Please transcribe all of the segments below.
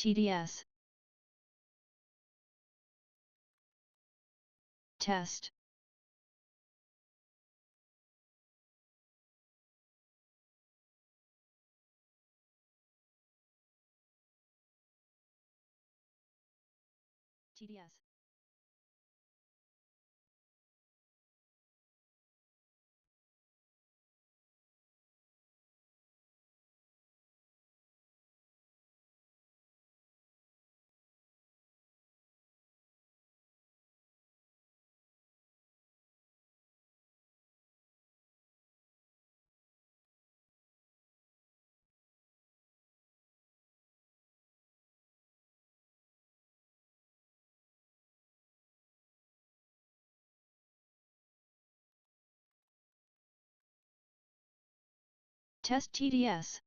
TDS. Test. TDS. Test TDS.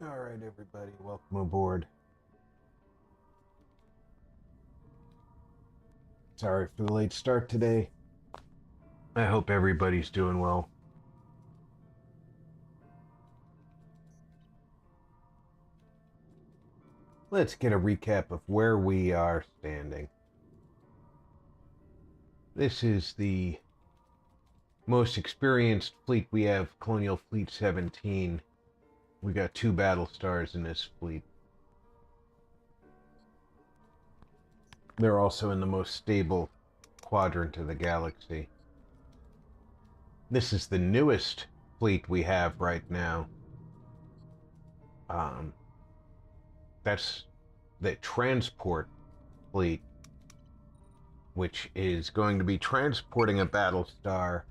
All right, everybody, welcome aboard. Sorry for the late start today. I hope everybody's doing well. Let's get a recap of where we are standing. This is the most experienced fleet we have, Colonial Fleet 17. We got 2 Battlestars in this fleet. They're also in the most stable quadrant of the galaxy. This is the newest fleet we have right now. That's the transport fleet, which is going to be transporting a Battlestar.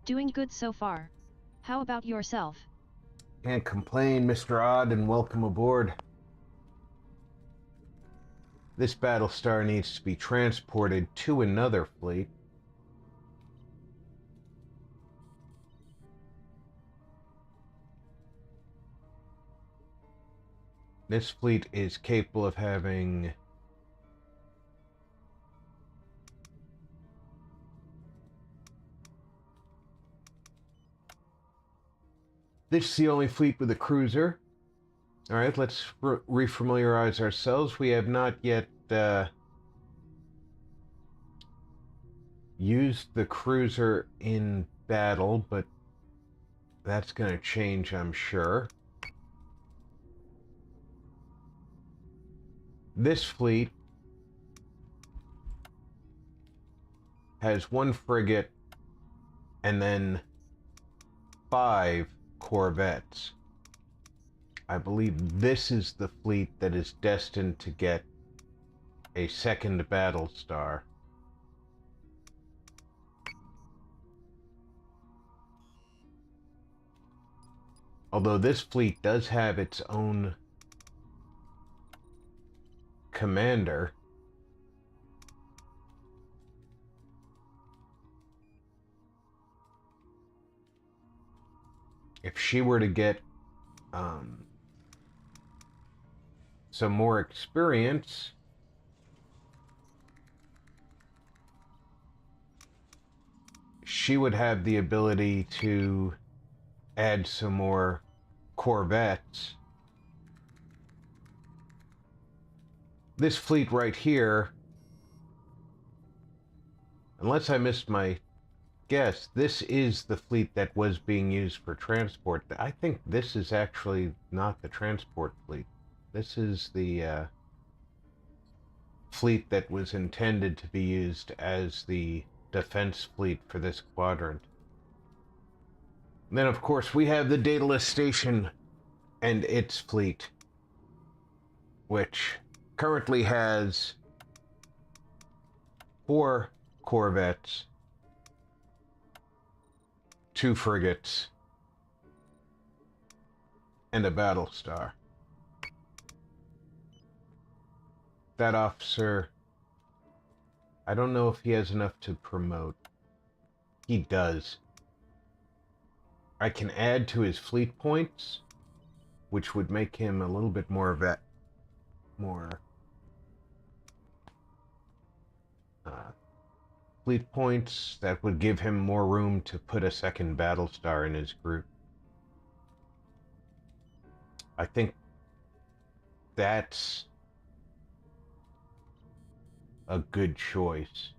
Doing good so far. How about yourself? Can't complain, Mr. Odd, and welcome aboard. This Battlestar needs to be transported to another fleet. This fleet is capable of having this is the only fleet with a cruiser. Alright, let's refamiliarize ourselves. We have not yet used the cruiser in battle, but that's going to change, I'm sure. This fleet has 1 frigate and then 5 corvettes. I believe this is the fleet that is destined to get a second Battlestar. Although this fleet does have its own commander. If she were to get some more experience, she would have the ability to add some more corvettes. This fleet right here, unless I missed my guess, this is the fleet that was being used for transport. I think this is actually not the transport fleet. This is the fleet that was intended to be used as the defense fleet for this quadrant. And then, of course, we have the Daedalus Station and its fleet, which currently has 4 corvettes, 2 frigates, and a Battlestar. That officer, I don't know if he has enough to promote. He does. I can add to his fleet points, which would make him a little bit more fleet points. That would give him more room to put a second Battlestar in his group. I think that's a good choice.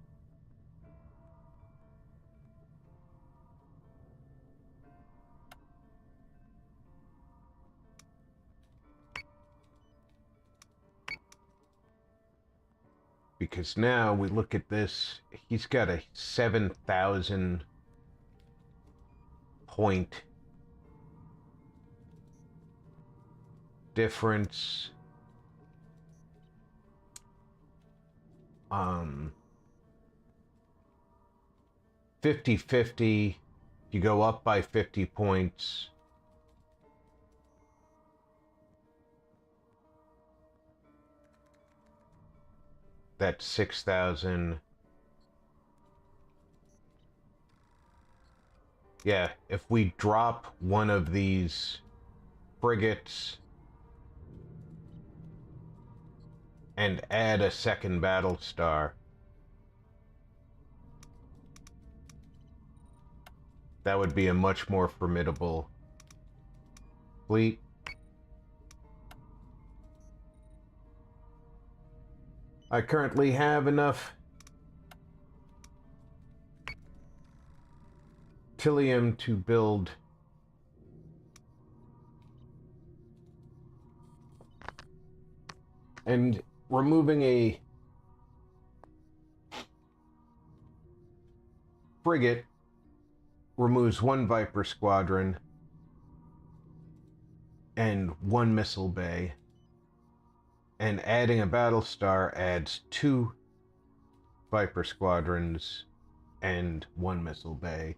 Because now we look at this, he's got a 7,000 point difference. 50-50, you go up by 50 points. That's 6,000. Yeah, if we drop one of these frigates and add a second Battlestar. That would be a much more formidable fleet. I currently have enough Tilium to build and removing a frigate removes one Viper squadron and one missile bay, and adding a Battlestar adds 2 Viper squadrons and 1 missile bay.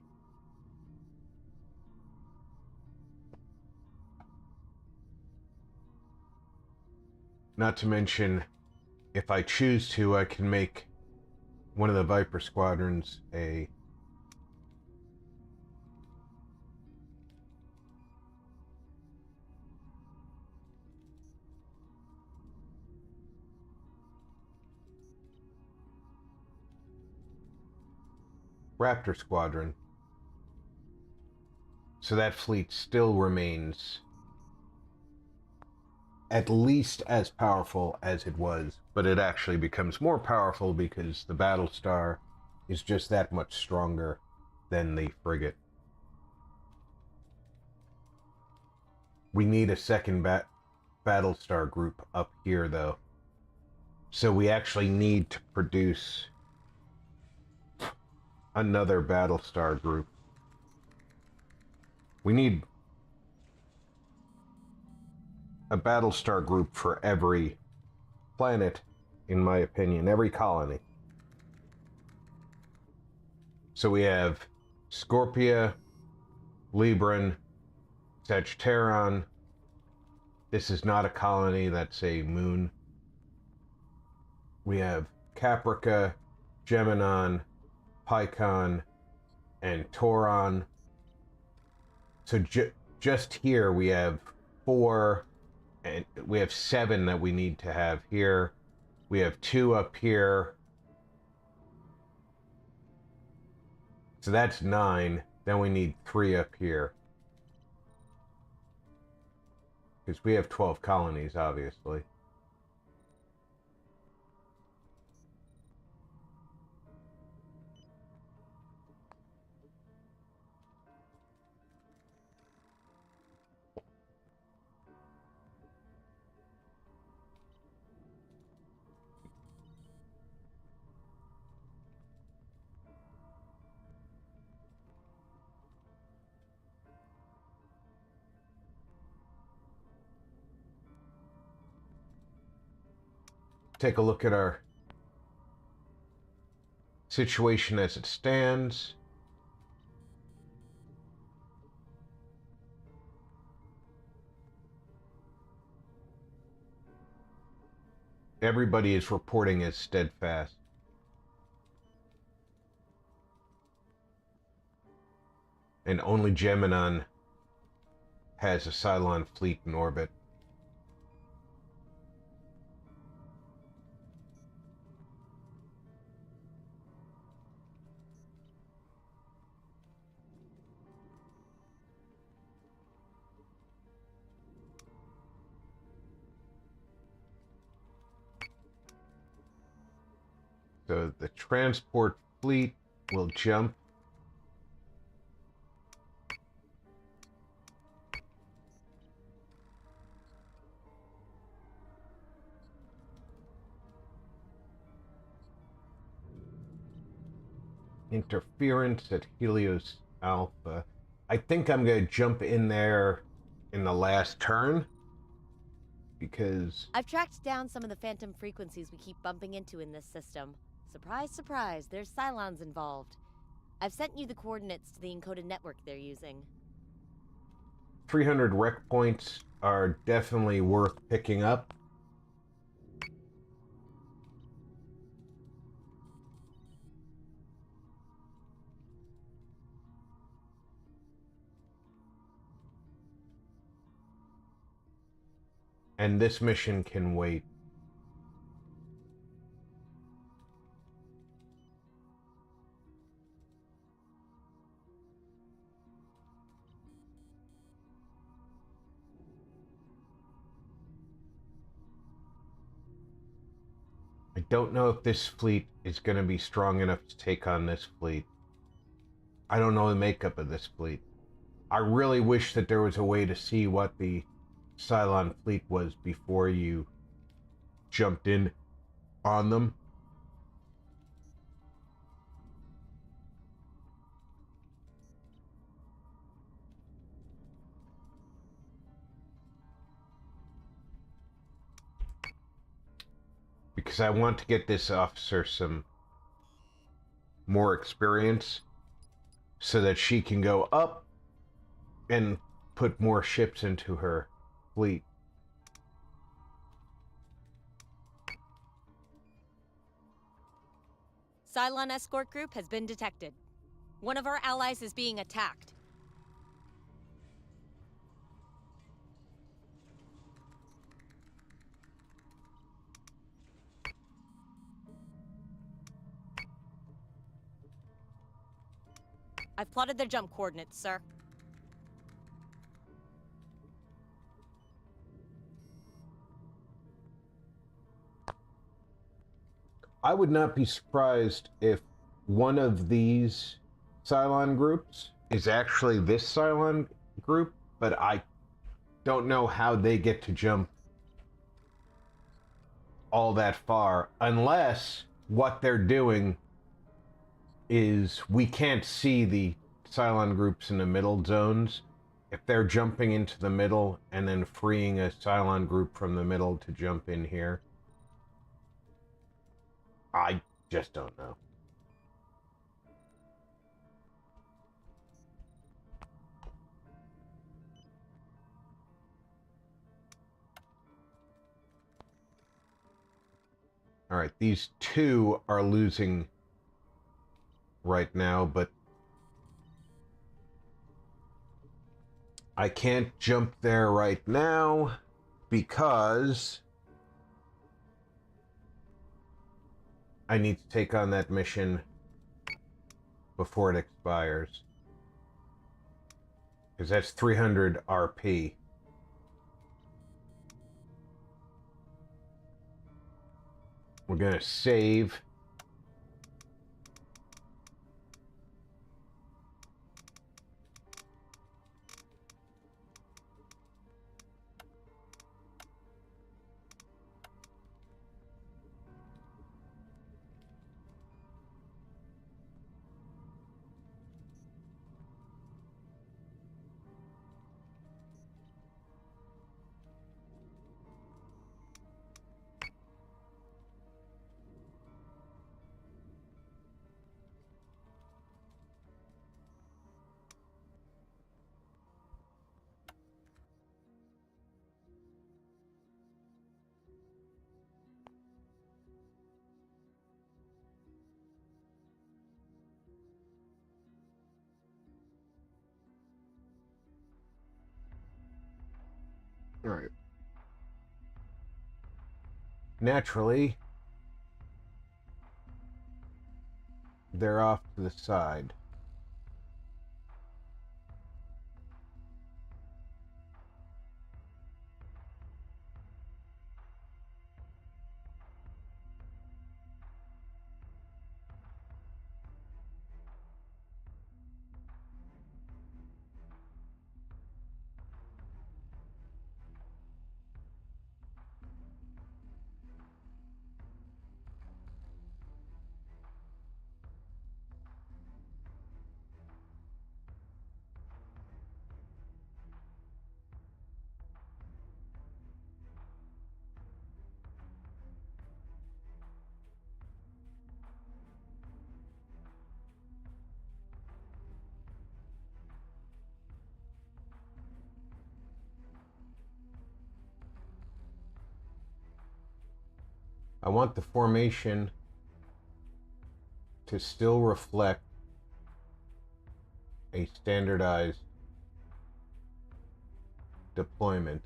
Not to mention, if I choose to, I can make one of the Viper squadrons a Raptor squadron. So that fleet still remains at least as powerful as it was, but it actually becomes more powerful because the Battlestar is just that much stronger than the frigate. We need a second Battlestar group up here, though. So we actually need to produce another Battlestar group. We need a Battlestar group for every planet, in my opinion, every colony. So we have Scorpia, Libran, Sagittarian. This is not a colony, that's a moon. We have Caprica, Gemini, Pycon, and Tauron. So just here we have 4, and we have 7 that we need to have here. We have 2 up here. So that's 9. Then we need 3 up here. Because we have 12 colonies, obviously. Take a look at our situation as it stands. Everybody is reporting as steadfast. And only Gemini has a Cylon fleet in orbit. So the transport fleet will jump. Interference at Helios Alpha. I think I'm going to jump in there in the last turn, because I've tracked down some of the phantom frequencies we keep bumping into in this system. Surprise, surprise, there's Cylons involved. I've sent you the coordinates to the encoded network they're using. 300 rec points are definitely worth picking up. And this mission can wait. don't know if this fleet is going to be strong enough to take on this fleet. I don't know the makeup of this fleet. I really wish that there was a way to see what the Cylon fleet was before you jumped in on them. Because I want to get this officer some more experience so that she can go up and put more ships into her fleet. Cylon escort group has been detected. One of our allies is being attacked. I've plotted their jump coordinates, sir. I would not be surprised if one of these Cylon groups is actually this Cylon group, but I don't know how they get to jump all that far unless what they're doing is we can't see the Cylon groups in the middle zones. If they're jumping into the middle and then freeing a Cylon group from the middle to jump in here, I just don't know. All right, these two are losing right now, but I can't jump there right now because I need to take on that mission before it expires. Because that's 300 RP. We're going to save. All right. Naturally, they're off to the side. I want the formation to still reflect a standardized deployment.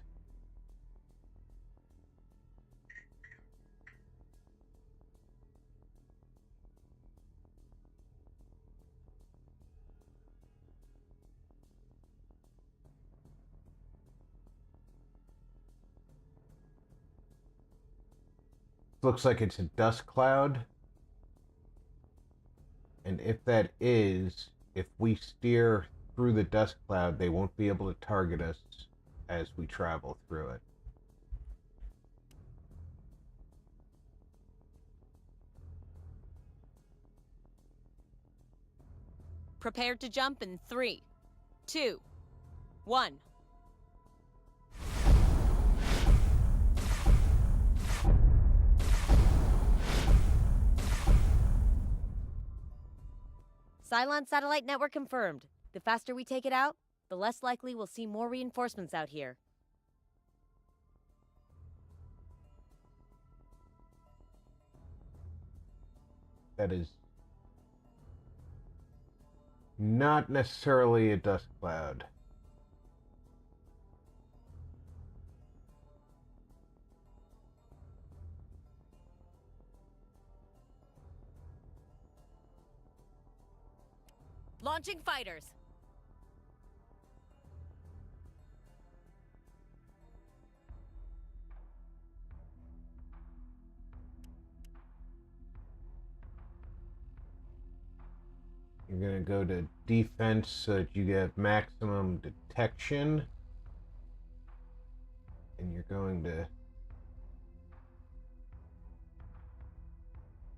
Looks like it's a dust cloud. And if that is, if we steer through the dust cloud, they won't be able to target us as we travel through it. Prepared to jump in 3, 2, 1. Cylon satellite network confirmed. The faster we take it out, the less likely we'll see more reinforcements out here. That is not necessarily a dust cloud. Launching fighters. You're going to go to defense so that you get maximum detection. And you're going to...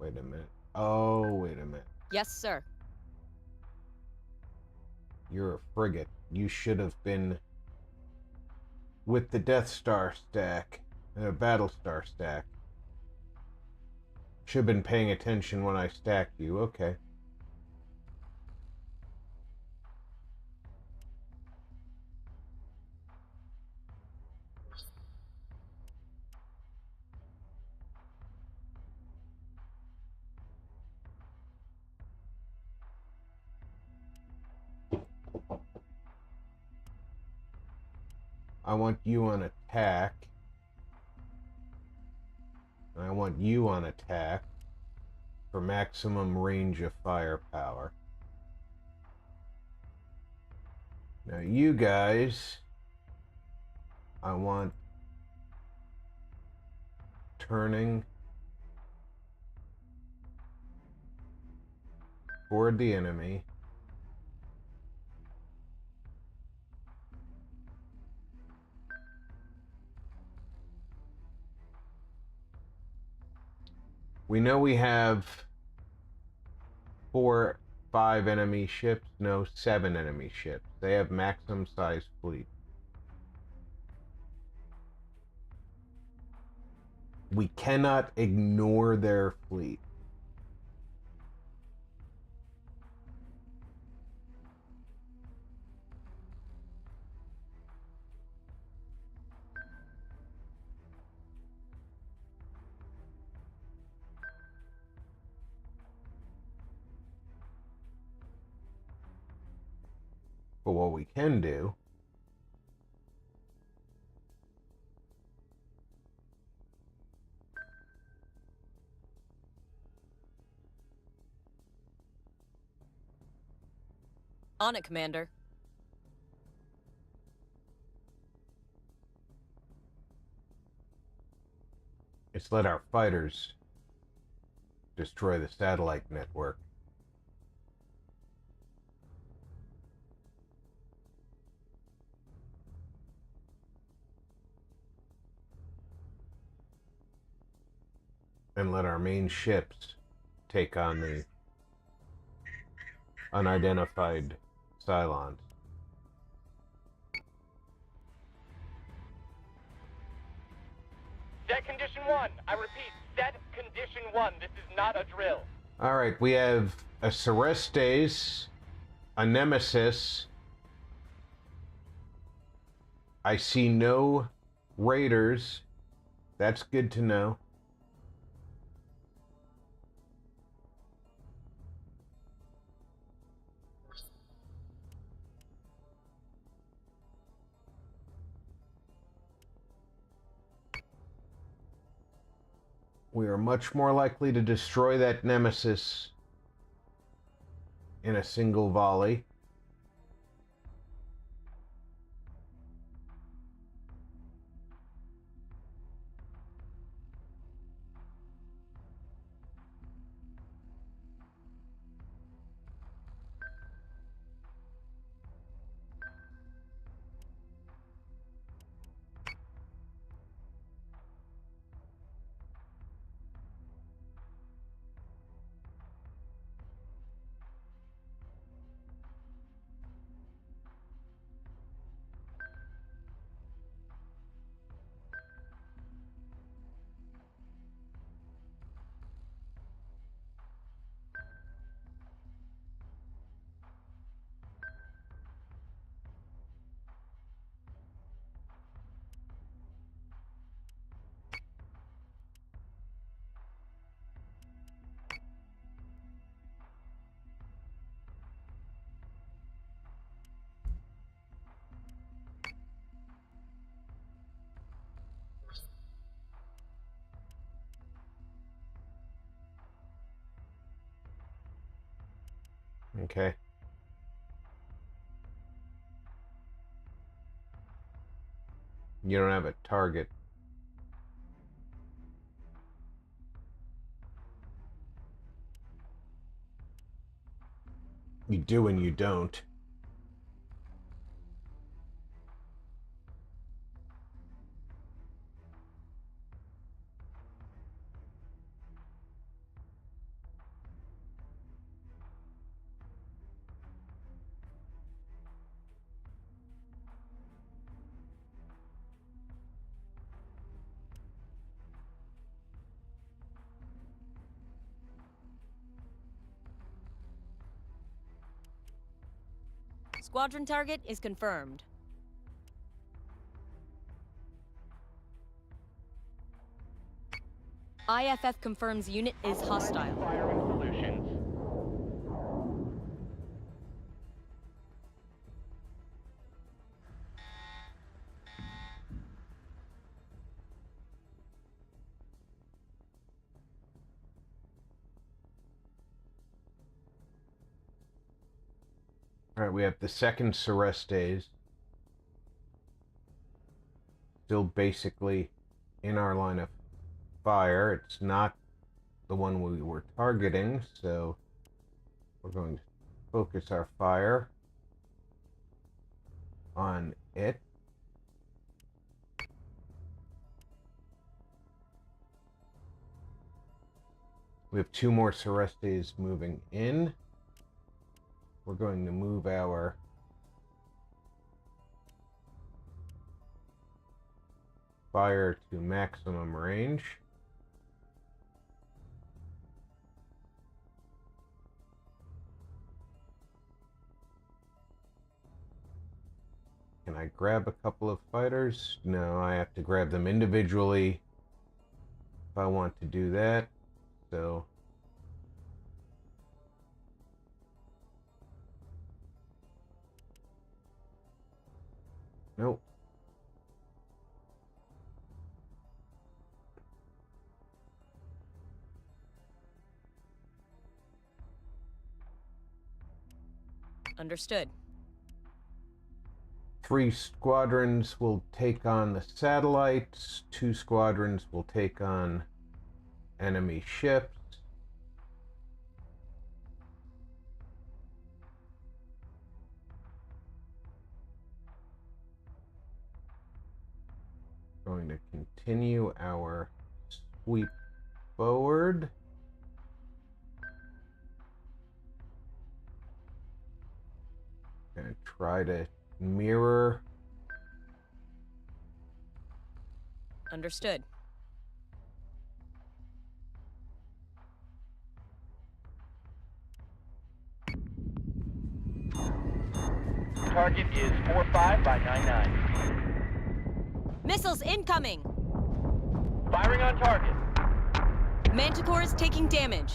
Wait a minute. Oh, wait a minute. Yes, sir. You're a frigate. You should have been with the Death Star stack. Battlestar stack. Should have been paying attention when I stacked you. Okay. I want you on attack. And I want you on attack for maximum range of firepower. Now you guys, I want turning toward the enemy. We know we have 5 enemy ships. No, 7 enemy ships. They have maximum size fleet. We cannot ignore their fleet. But what we can do On it, Commander. is let our fighters destroy the satellite network. And let our main ships take on the unidentified Cylons. Set condition 1. I repeat, set condition 1. This is not a drill. Alright, we have a Cerestes, a Nemesis. I see no raiders. That's good to know. We are much more likely to destroy that Nemesis in a single volley. Okay. You don't have a target. You do and you don't. Squadron target is confirmed. IFF confirms unit is hostile. Firing solutions. Alright, we have the second Cerestes. Still basically in our line of fire. It's not the one we were targeting, so we're going to focus our fire on it. We have 2 more Cerestes moving in. We're going to move our fire to maximum range. Can I grab a couple of fighters? No, I have to grab them individually if I want to do that. So nope. Understood. 3 squadrons will take on the satellites. 2 squadrons will take on enemy ships. Going to continue our sweep forward. Gonna try to mirror. Understood. Target is 45 by 99. Missiles incoming! Firing on target. Manticore is taking damage.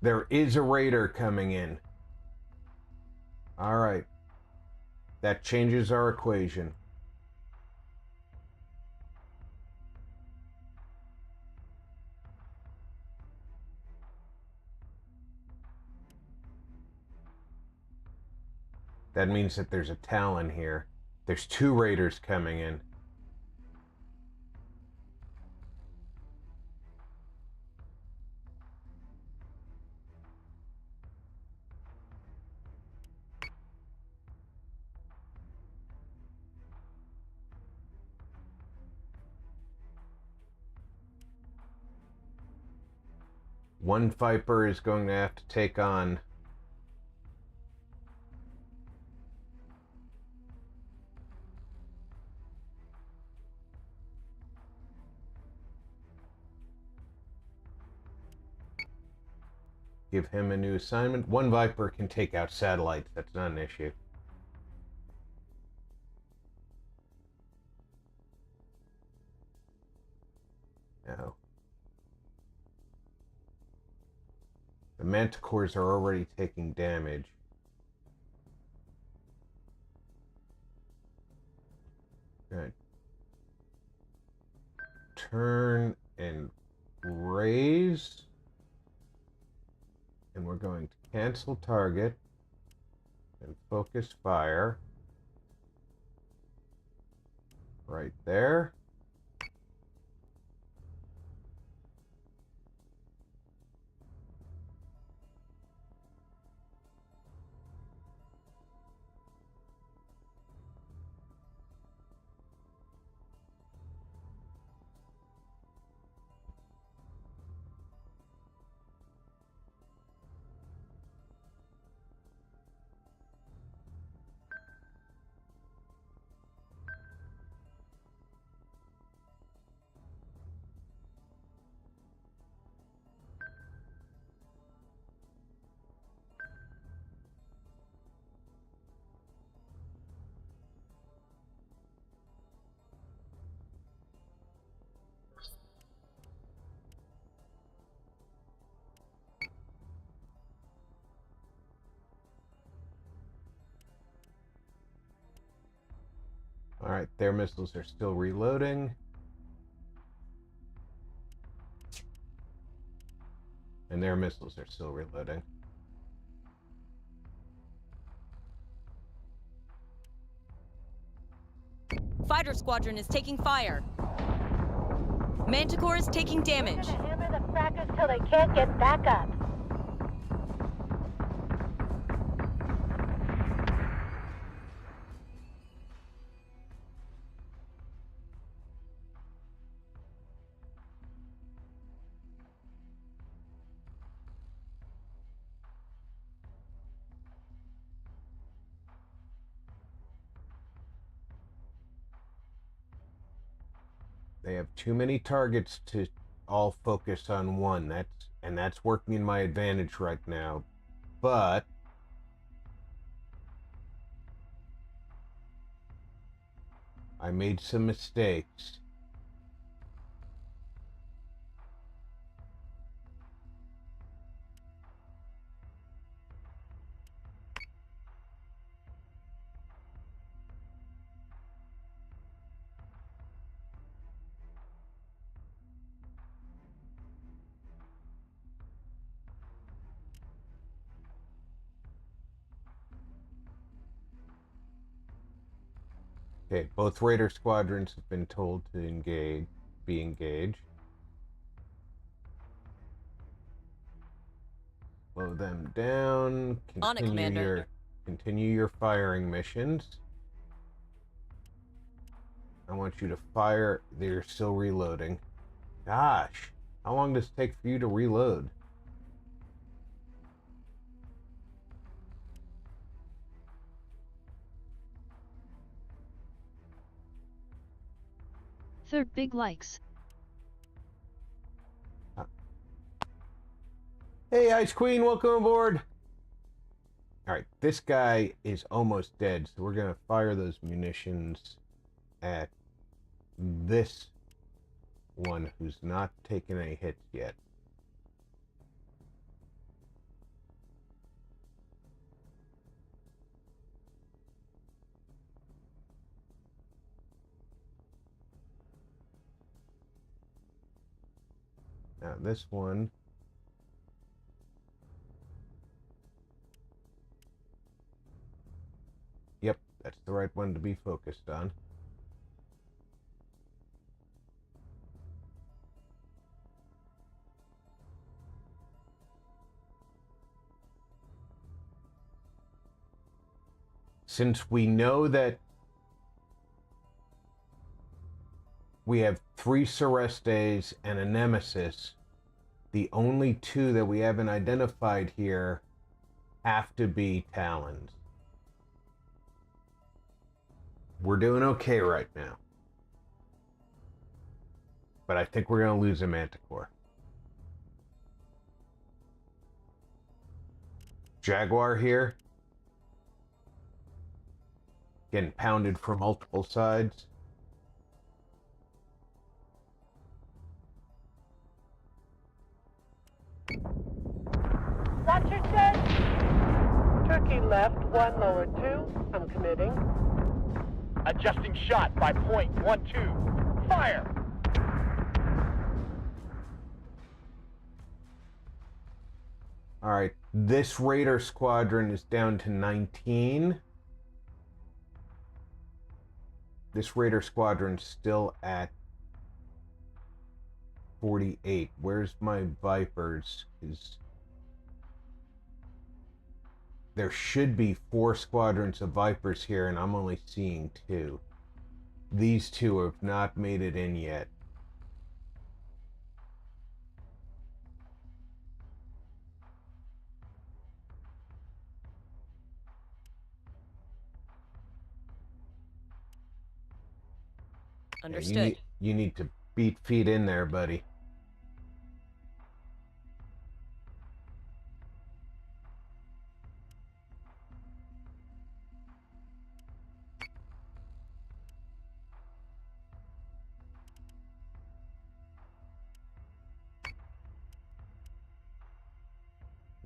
There is a raider coming in. All right. That changes our equation. That means that there's a Talon here. There's 2 raiders coming in. One Viper is going to have to take on give him a new assignment. 1 Viper can take out satellites. That's not an issue. No. The Manticores are already taking damage. Good. Turn and raise. And we're going to cancel target and focus fire right there. All right, their missiles are still reloading. And their missiles are still reloading. Fighter squadron is taking fire. Manticore is taking damage. We're gonna hammer the frackers till they can't get back up. They have too many targets to all focus on one. That's working in my advantage right now. But I made some mistakes. Okay, both Raider squadrons have been told to be engaged. Slow them down. On it, Commander. Continue your firing missions. I want you to fire. They're still reloading. Gosh, how long does it take for you to reload? Third big likes. Hey, Ice Queen, welcome aboard. All right, this guy is almost dead, so we're going to fire those munitions at this one who's not taken any hits yet. Now this one, yep, that's the right one to be focused on. Since we know that we have 3 Cerestes and a Nemesis, the only 2 that we haven't identified here have to be Talons. We're doing okay right now. But I think we're going to lose a Manticore. Jaguar here. Getting pounded from multiple sides. Roger, sir. Turkey left, 1 lower 2. I'm committing. Adjusting shot by point 12. Fire! Alright, this Raider squadron is down to 19. This Raider squadron's still at 48. Where's my Vipers? There should be 4 squadrons of Vipers here, and I'm only seeing 2. These 2 have not made it in yet. Understood. You need to beat feet in there, buddy.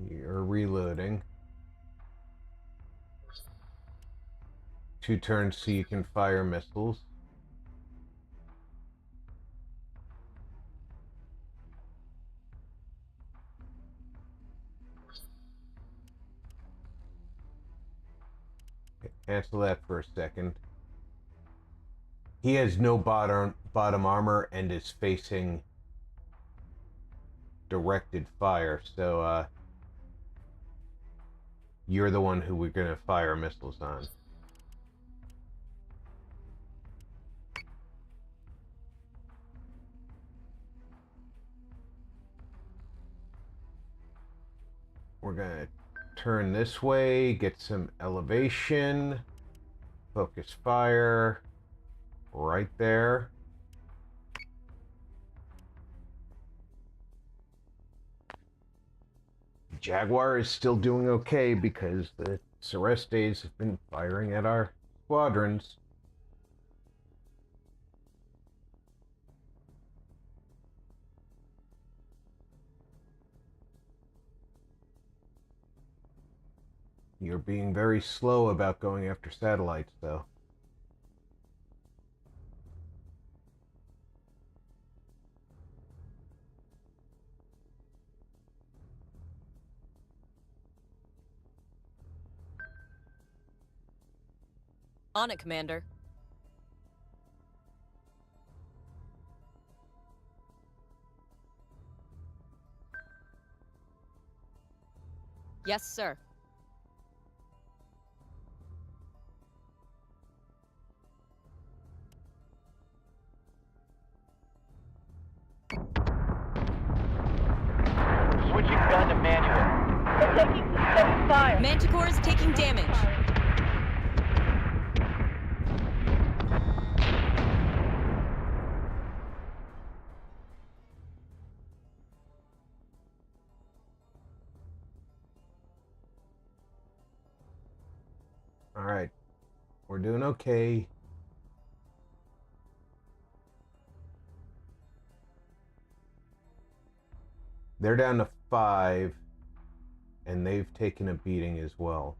You're reloading. 2 turns so you can fire missiles. Cancel that for a second. He has no bottom armor and is facing directed fire, so you're the one who we're going to fire missiles on. We're going to turn this way, get some elevation, focus fire right there. Jaguar is still doing okay because the Celestes have been firing at our squadrons. You're being very slow about going after satellites, though. On it, Commander. Yes, sir. Switching gun to manual. We're taking systemic fire. Manticore is taking damage. All right, we're doing okay. They're down to 5, and they've taken a beating as well.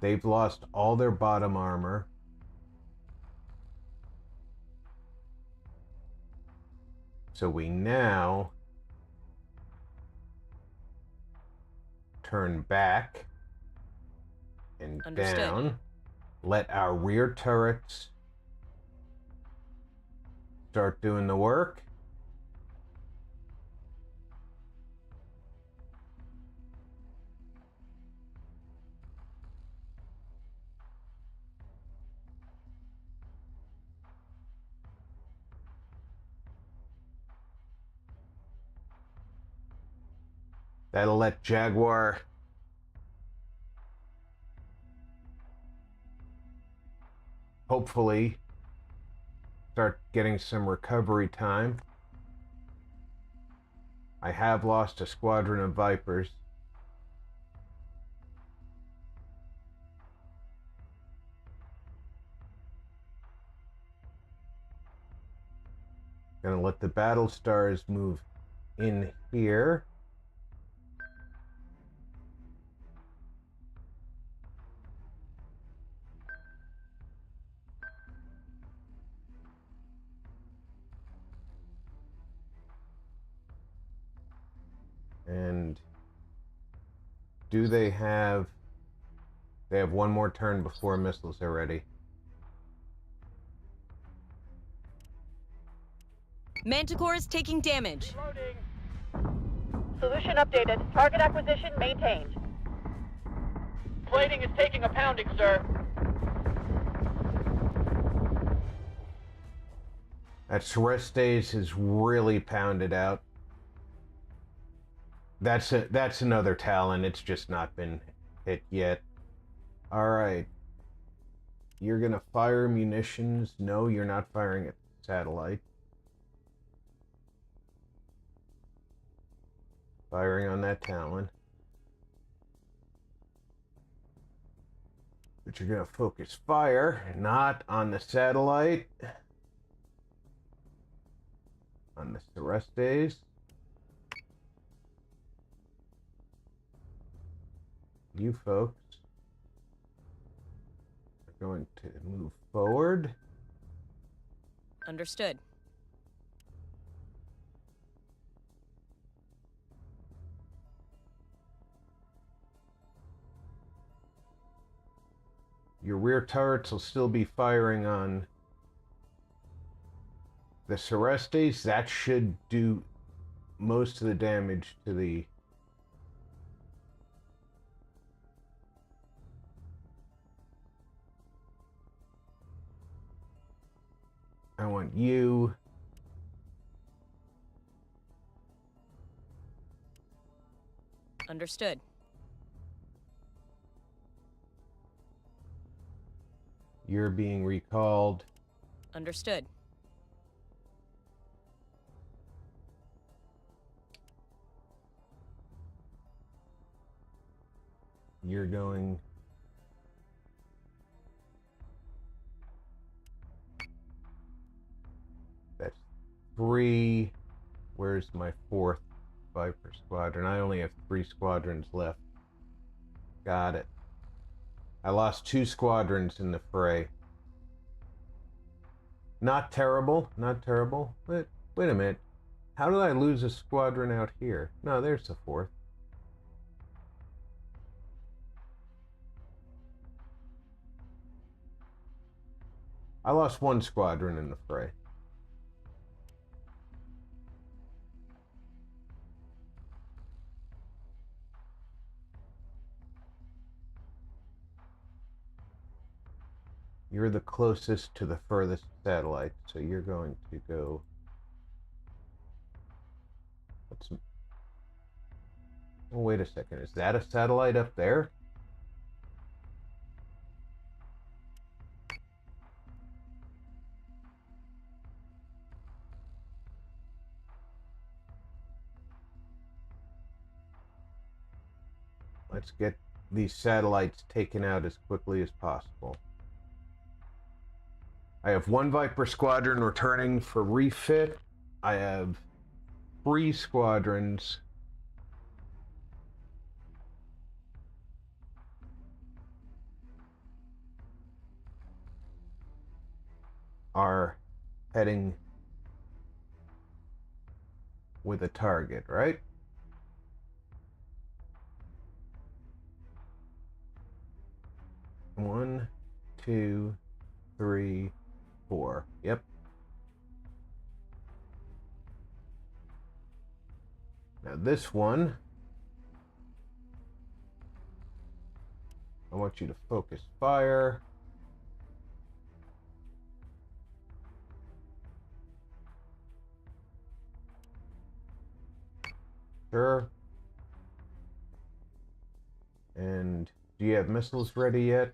They've lost all their bottom armor. So we now turn back and Understood. down. Let our rear turrets start doing the work. That'll let Jaguar hopefully start getting some recovery time. I have lost a squadron of Vipers. Gonna let the Battlestars move in here. Do they have... They have one more turn before missiles are ready. Manticore is taking damage. Reloading. Solution updated. Target acquisition maintained. Plating is taking a pounding, sir. That Cerestes is really pounded out. That's another Talon. It's just not been hit yet. Alright. You're gonna fire munitions. No, you're not firing at the satellite. Firing on that Talon. But you're gonna focus fire, not on the satellite. On the Cerestes. You folks are going to move forward. Understood. Your rear turrets will still be firing on the Cerestes. That should do most of the damage to the... I want you... Understood. You're being recalled. Understood. You're going... That's 3. Where's my 4th Viper squadron? I only have 3 squadrons left. Got it. I lost 2 squadrons in the fray. Not terrible, not terrible. But wait a minute. How did I lose a squadron out here? No, there's the 4th. I lost 1 squadron in the fray. You're the closest to the furthest satellite, so you're going to go... Oh, wait a second. Is that a satellite up there? Let's get these satellites taken out as quickly as possible. I have 1 Viper squadron returning for refit. I have 3 squadrons are heading with a target, right? One, 2, 3, 4. Yep. Now this one, I want you to focus fire. Sure. And do you have missiles ready yet?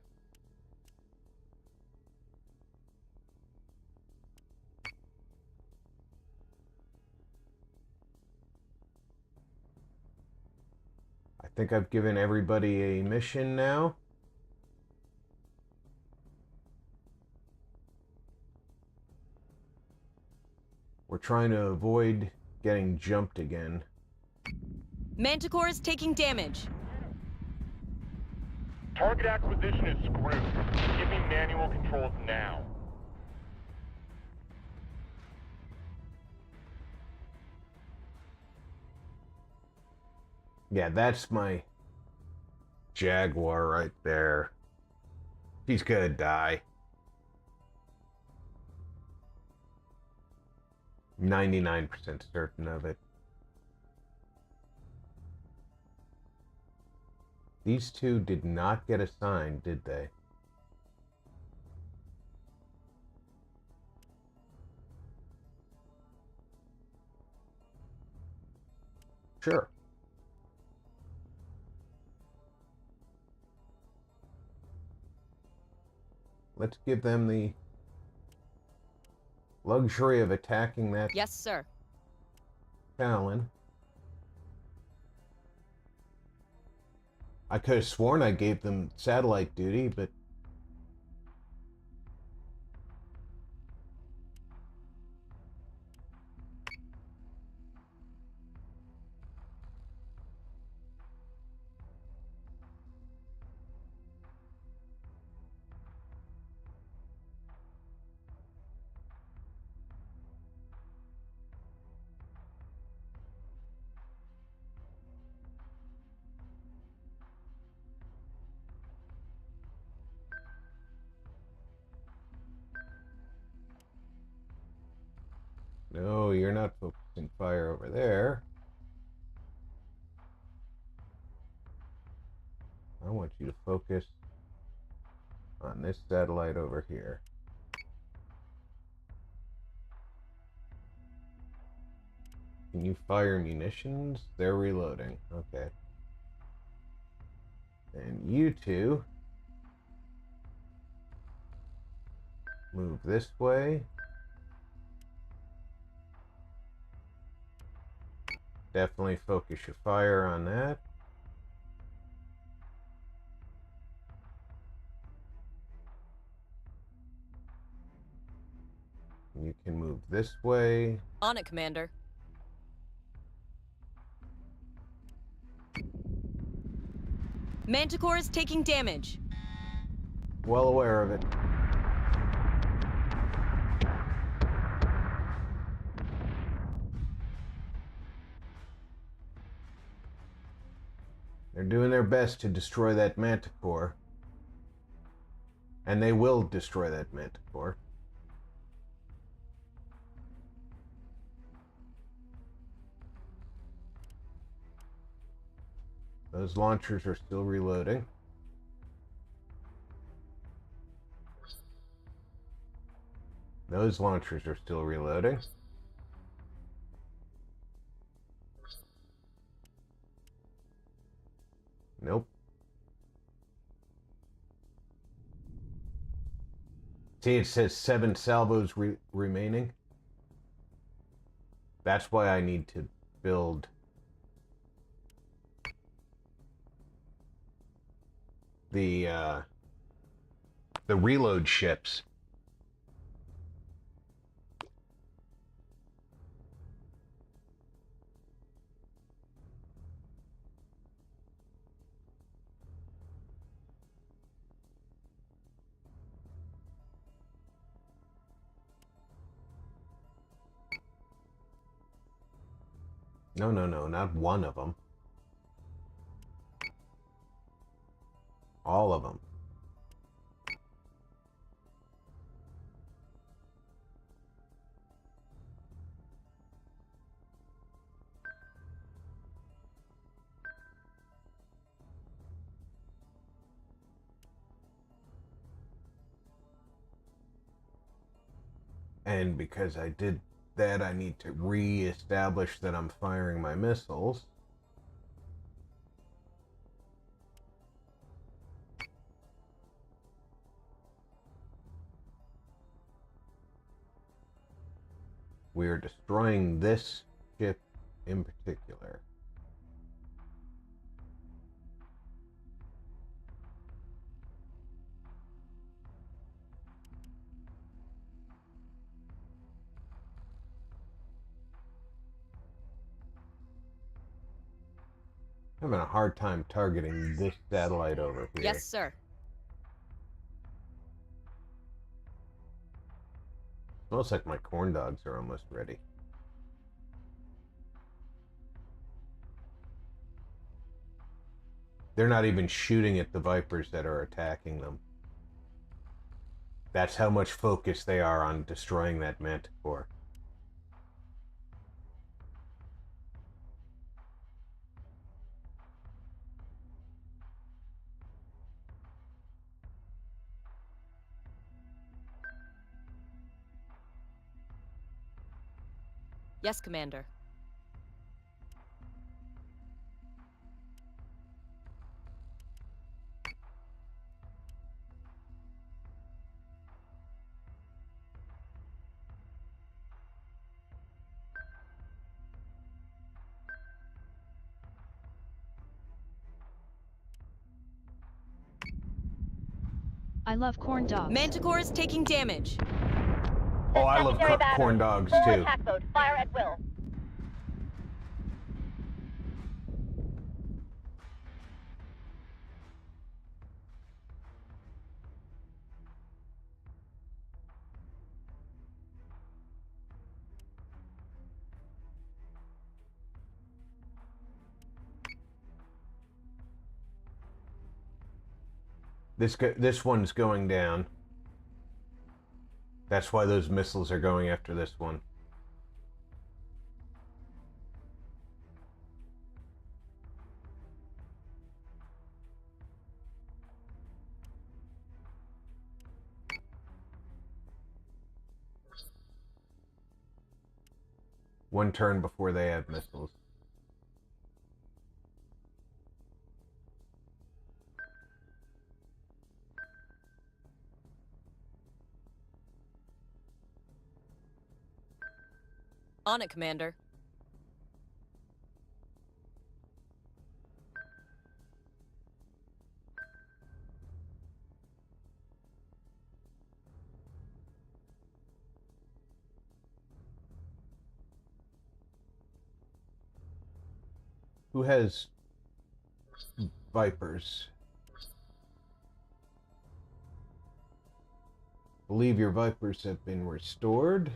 I think I've given everybody a mission now. We're trying to avoid getting jumped again. Manticore is taking damage. Target acquisition is screwed. Give me manual controls now. Yeah, that's my Jaguar right there. She's gonna die. 99% certain of it. These two did not get assigned, did they? Sure. Let's give them the luxury of attacking that Yes, sir. Talon. I could have sworn I gave them satellite duty, but no, you're not focusing fire over there. I want you to focus on this satellite over here. Can you fire munitions? They're reloading. Okay. And you two move this way. Definitely focus your fire on that. You can move this way. On it, Commander. Manticore is taking damage. Well aware of it. They're doing their best to destroy that Manticore. And they will destroy that Manticore. Those launchers are still reloading. Those launchers are still reloading. Nope. See, it says 7 salvos remaining. That's why I need to build the reload ships. No, not one of them. All of them. And because I did that, I need to re-establish that I'm firing my missiles. We are destroying this ship in particular. I'm having a hard time targeting this satellite over here. Yes, sir. Smells like my corn dogs are almost ready. They're not even shooting at the Vipers that are attacking them. That's how much focus they are on destroying that Manticore. Yes, Commander. I love corn dogs. Manticore is taking damage. Oh, I love Secondary battery. corn dogs Full too. attack mode. Fire at will. This one's going down. That's why those missiles are going after this one. One turn before they have missiles. On it, Commander. Who has Vipers? Believe your Vipers have been restored.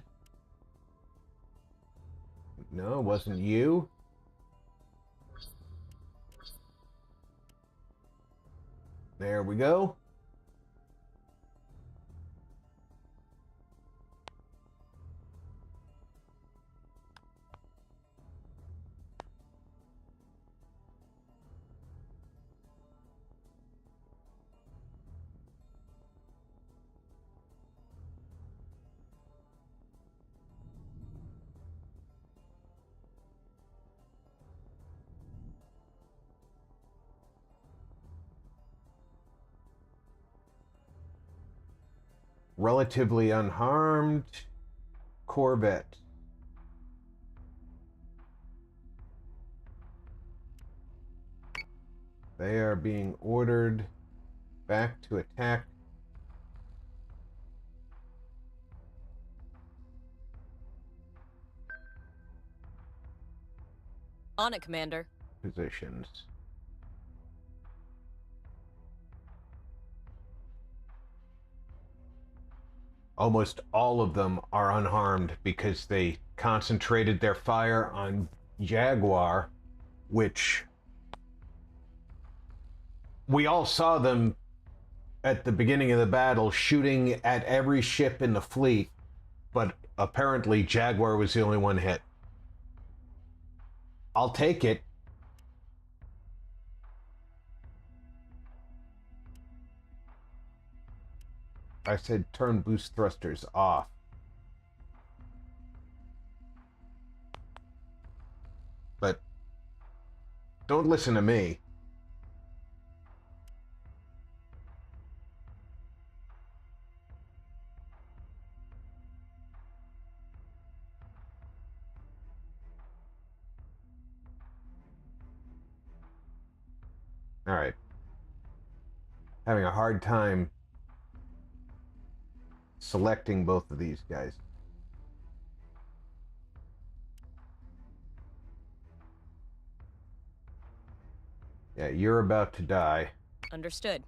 No, it wasn't you. There we go. Relatively unharmed Corvette. They are being ordered back to attack. On it, Commander. Positions. Almost all of them are unharmed because they concentrated their fire on Jaguar, which we all saw them at the beginning of the battle shooting at every ship in the fleet, but apparently Jaguar was the only one hit. I'll take it. I said turn boost thrusters off. But don't listen to me. All right. Having a hard time selecting both of these guys. Yeah, you're about to die. Understood.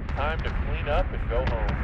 Time to clean clean up and go home.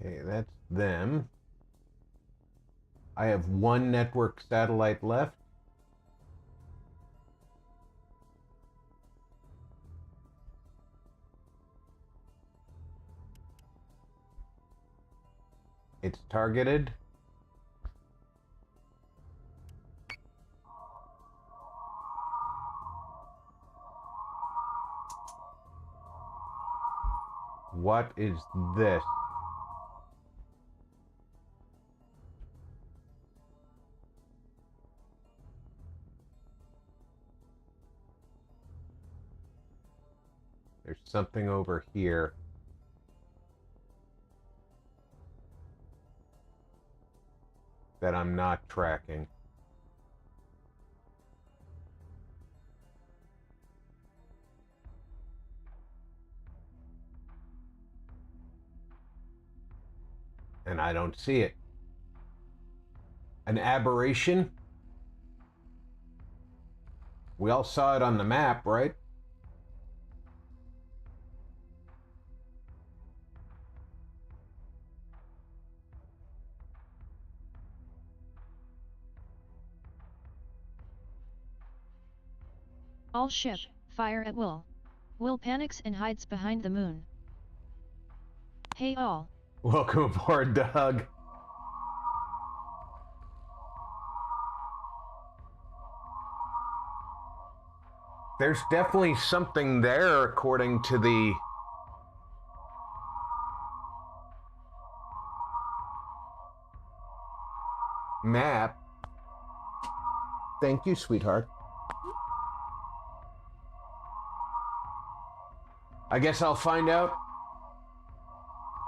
Okay, that's them. I have one network satellite left. It's targeted. What is this? There's something over here. That I'm not tracking. And I don't see it. An aberration? We all saw it on the map, right? All ship, fire at will. Will panics and hides behind the moon. Hey all. Welcome aboard, Doug. There's definitely something there according to the map. Thank you, sweetheart. I guess I'll find out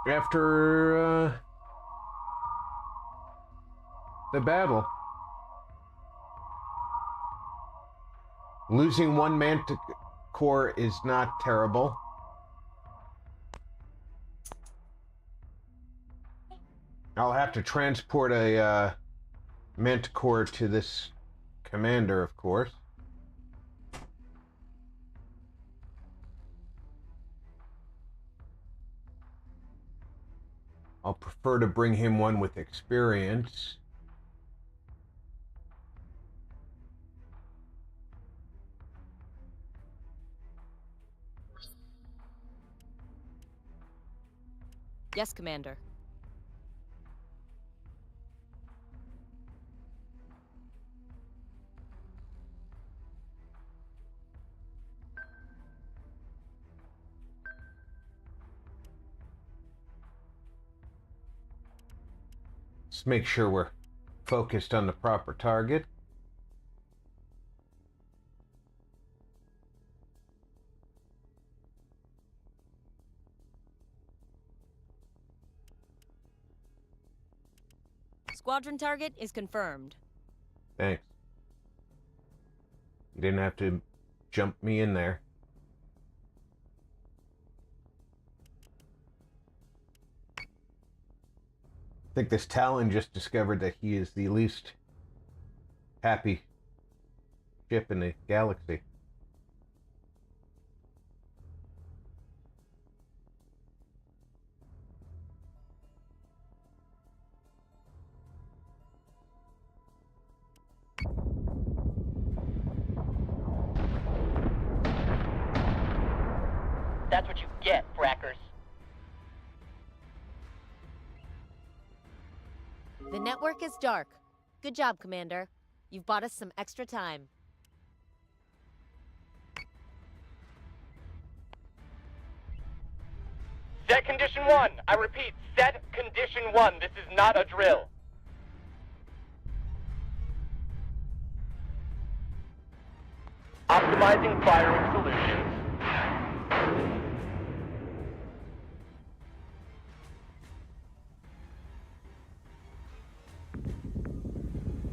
after the battle. Losing one manticore is not terrible. I'll have to transport a manticore to this commander, of course. I'll prefer to bring him one with experience. Yes, Commander. Let's make sure we're focused on the proper target. Squadron target is confirmed. Thanks. You didn't have to jump me in there. I think this Talon just discovered that he is the least happy ship in the galaxy. That's what you get, frackers. The network is dark. Good job, Commander. You've bought us some extra time. Set condition 1. I repeat, set condition 1. This is not a drill. Optimizing firing solutions.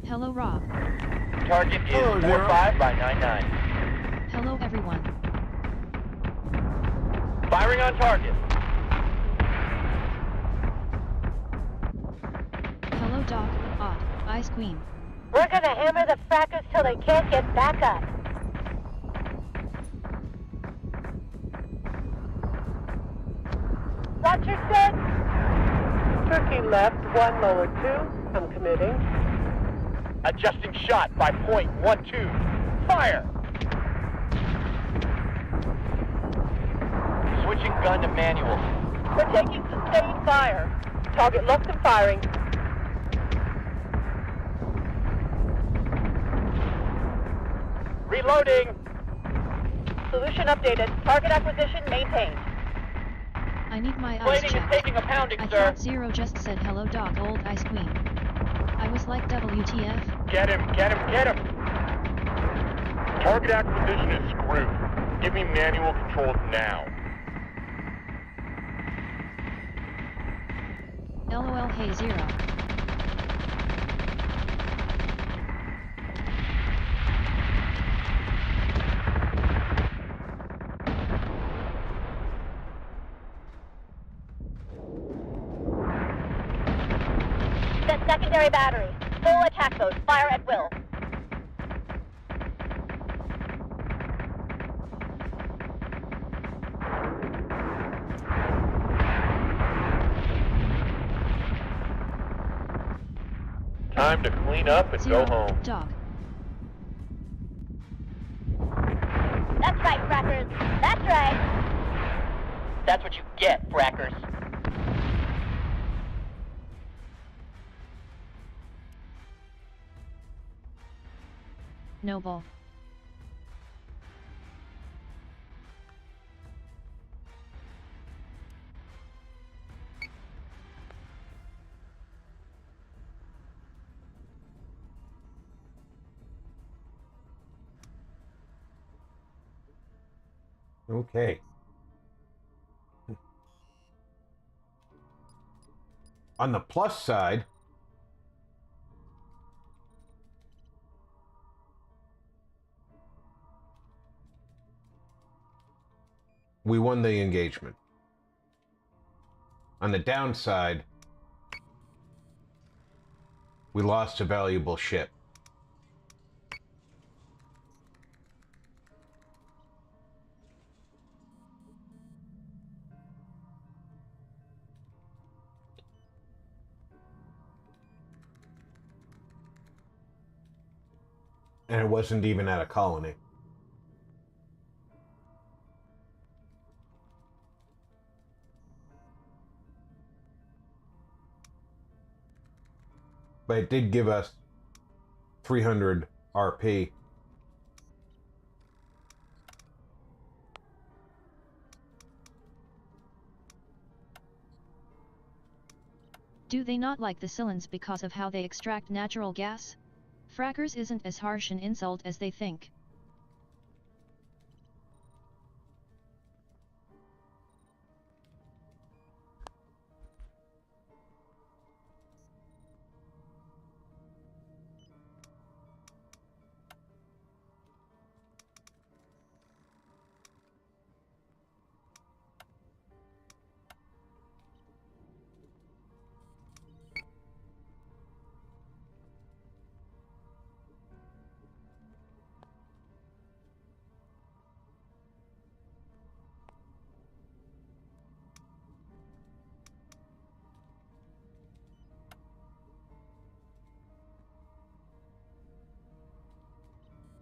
Hello Rob. Target is Hello, Zero. 45 by 99. Hello everyone. Firing on target. Hello Doc, Odd, Ice Queen. We're gonna hammer the frackers till they can't get back up. Roger, set. Turkey left, 1 lower 2. I'm committing. Adjusting shot by .12. Fire! Switching gun to manual. We're taking sustained fire. Target locked and firing. Reloading! Solution updated. Target acquisition maintained. I need my ice Plating is check. taking a pounding, I sir. thought Zero just said hello Doc, old Ice Queen. I was like WTF? Get him, get him, get him! Target acquisition is screwed. Give me manual controls now. LOL hey Zero. Set secondary battery. Full attack mode. Fire at will. Time to clean up and Zero, go home. Doc. That's right, frackers. That's right. That's what you get, frackers. Noble. Okay. On the plus side, we won the engagement. On the downside, we lost a valuable ship. And it wasn't even at a colony. But it did give us 300 RP. Do they not like the Cylons because of how they extract natural gas? Frackers isn't as harsh an insult as they think.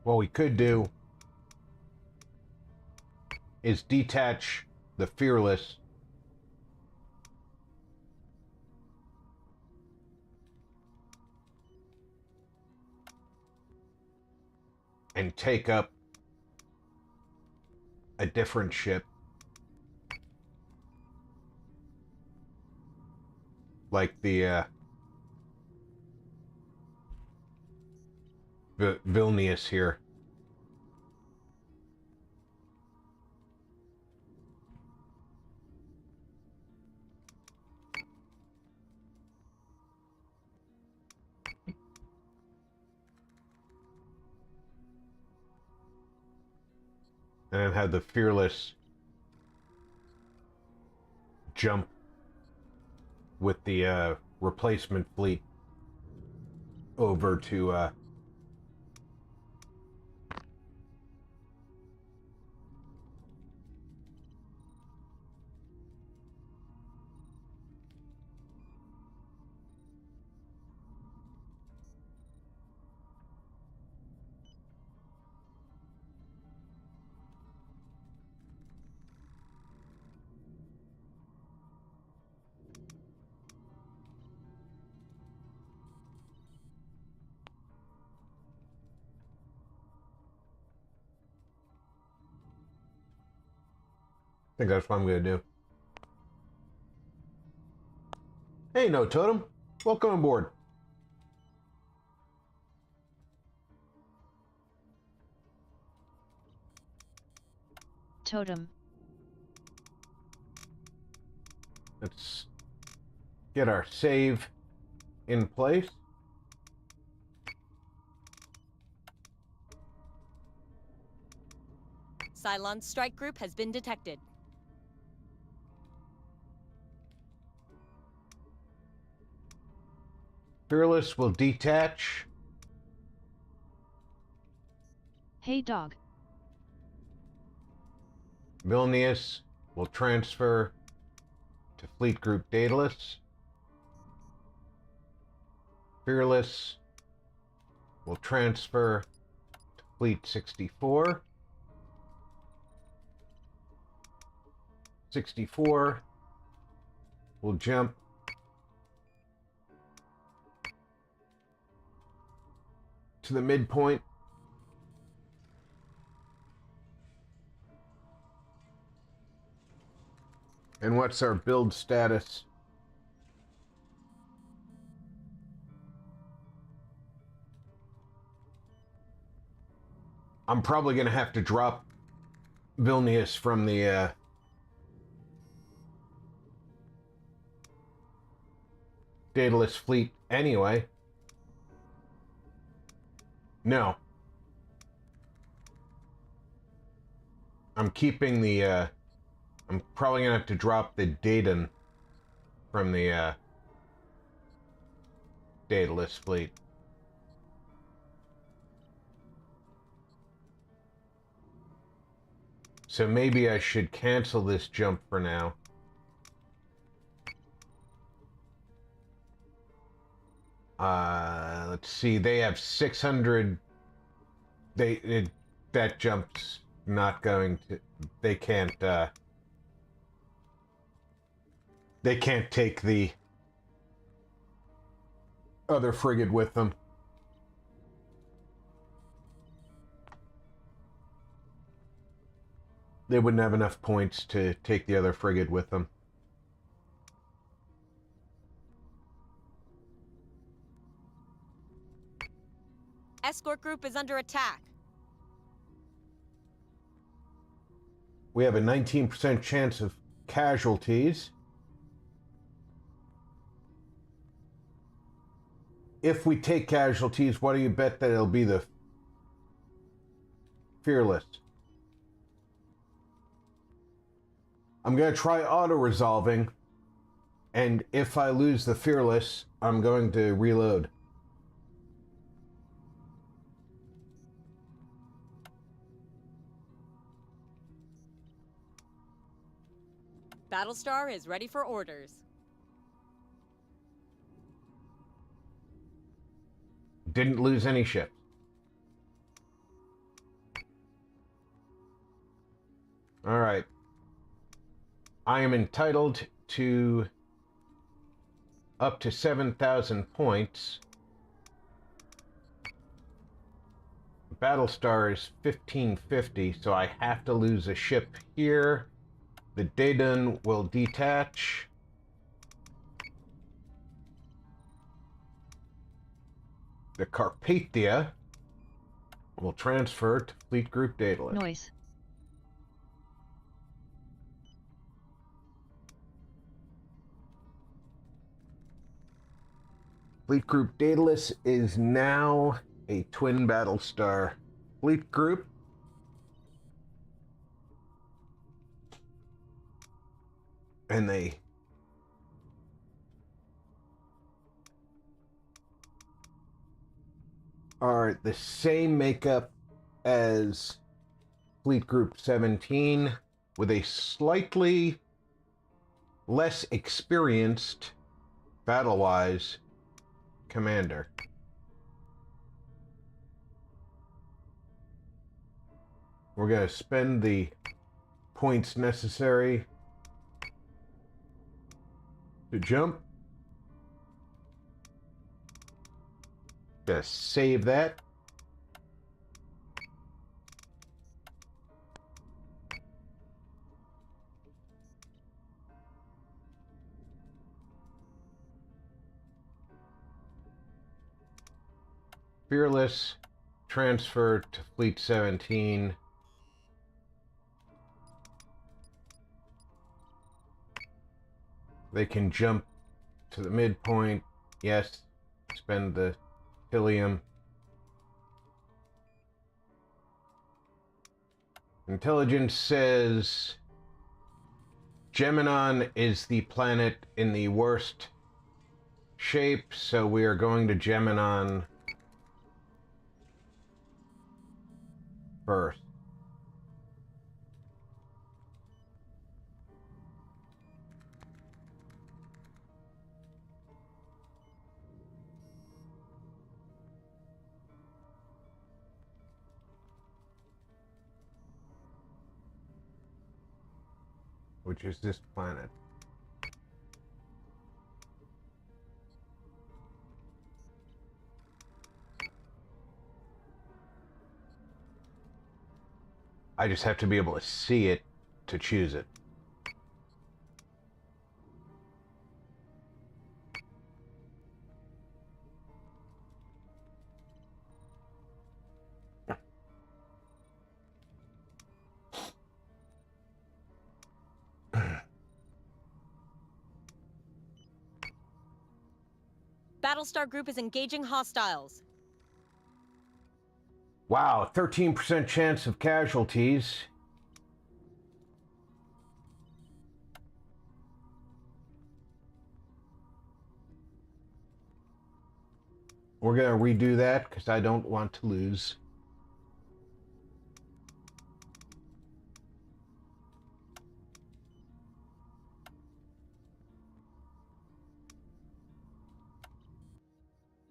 What we could do is detach the Fearless and take up a different ship like the Vilnius here. And I've had the Fearless jump with the replacement fleet over to I think that's what I'm going to do. Hey, No Totem. Welcome aboard. Totem. Let's get our save in place. Cylon's strike group has been detected. Fearless will detach. Hey dog. Vilnius will transfer to Fleet Group Daedalus. Fearless will transfer to Fleet 64. 64 will jump to the midpoint. And what's our build status? I'm probably going to have to drop Vilnius from the Daedalus fleet anyway. No. I'm keeping the I'm probably gonna have to drop the Daedon from the Daedalus fleet. So maybe I should cancel this jump for now. Let's see, they have 600. That jump's not going to. They can't take the other frigate with them. They wouldn't have enough points to take the other frigate with them. Escort group is under attack. We have a 19% chance of casualties. If we take casualties, what do you bet that it'll be the Fearless? I'm going to try auto-resolving, and if I lose the Fearless, I'm going to reload. Battlestar is ready for orders. Didn't lose any ships. All right. I am entitled to up to 7,000 points. Battlestar is 1550, so I have to lose a ship here. The Daedon will detach. The Carpathia will transfer to Fleet Group Daedalus. Noise. Fleet Group Daedalus is now a twin Battlestar fleet group. And they are the same makeup as Fleet Group 17 with a slightly less experienced battle-wise commander. We're going to spend the points necessary to jump. Gonna save that. Fearless transfer to Fleet 17. They can jump to the midpoint. Yes, spend the helium. Intelligence says Geminon is the planet in the worst shape, so we are going to Geminon first. Which is this planet. I just have to be able to see it to choose it. Battlestar Group is engaging hostiles. Wow, 13% chance of casualties. We're going to redo that because I don't want to lose.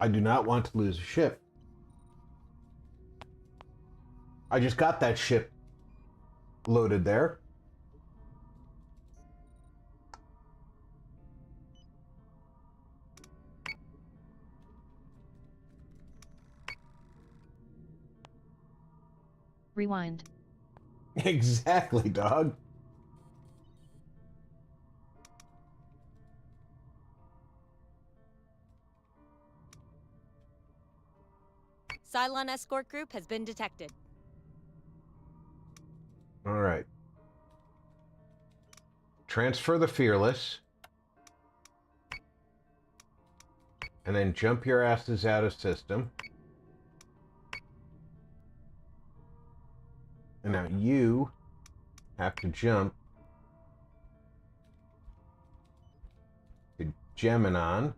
I do not want to lose a ship. I just got that ship loaded there. Rewind. Exactly, dog. Cylon escort group has been detected. All right. Transfer the Fearless. And then jump your asses out of system. And now you have to jump to Geminon.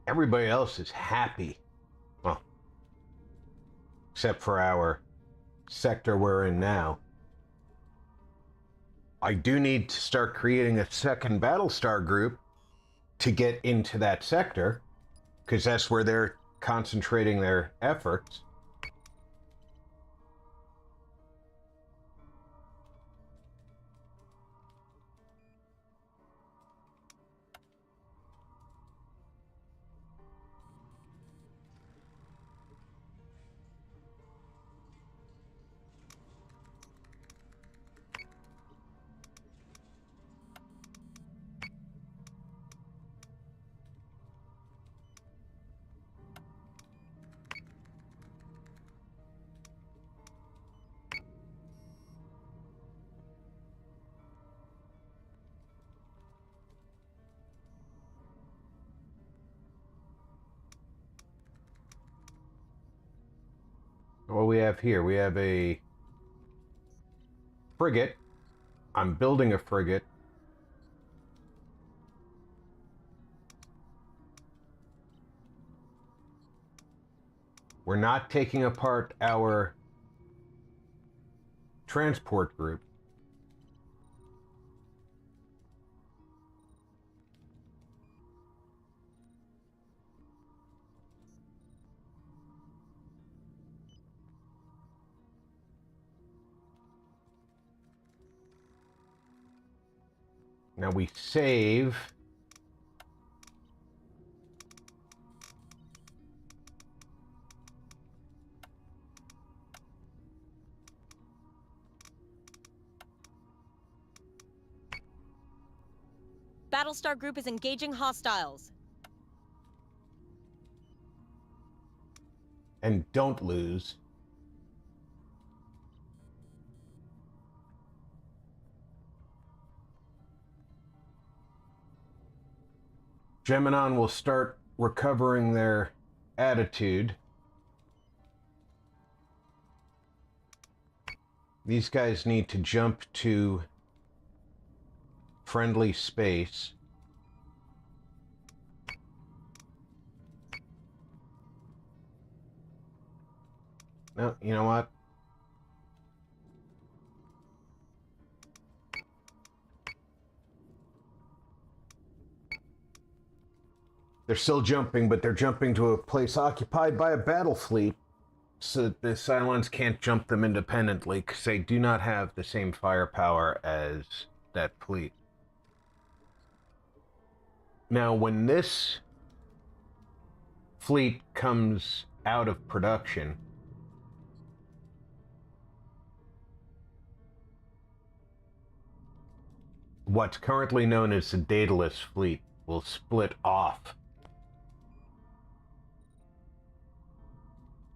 Everybody else is happy. Well, except for our sector we're in now. I do need to start creating a second Battlestar group to get into that sector, because that's where they're concentrating their efforts. What we have here, we have a frigate. I'm building a frigate. We're not taking apart our transport group. Now we save. Battlestar Group is engaging hostiles. And don't lose. Geminon will start recovering their attitude. These guys need to jump to friendly space. No, you know what? They're still jumping, but they're jumping to a place occupied by a battle fleet, so that the Cylons can't jump them independently, because they do not have the same firepower as that fleet. Now, when this fleet comes out of production, what's currently known as the Daedalus fleet will split off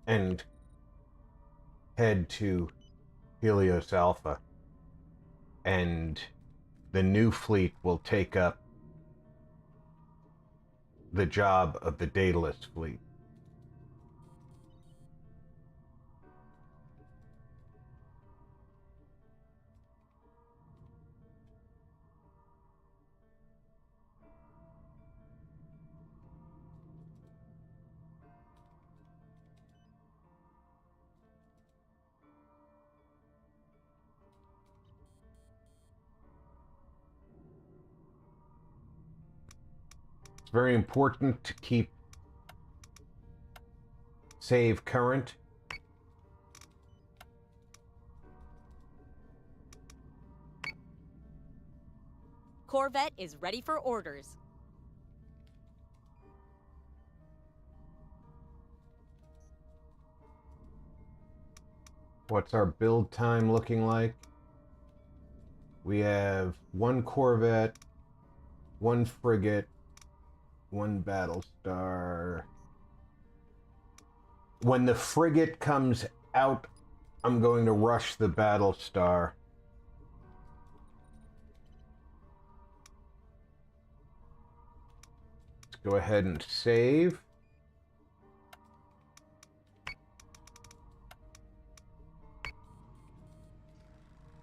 and head to Helios Alpha, and the new fleet will take up the job of the Daedalus fleet. It's very important to keep save current. Corvette is ready for orders. What's our build time looking like? We have one Corvette, one frigate, one Battlestar. When the frigate comes out, I'm going to rush the Battlestar. Let's go ahead and save.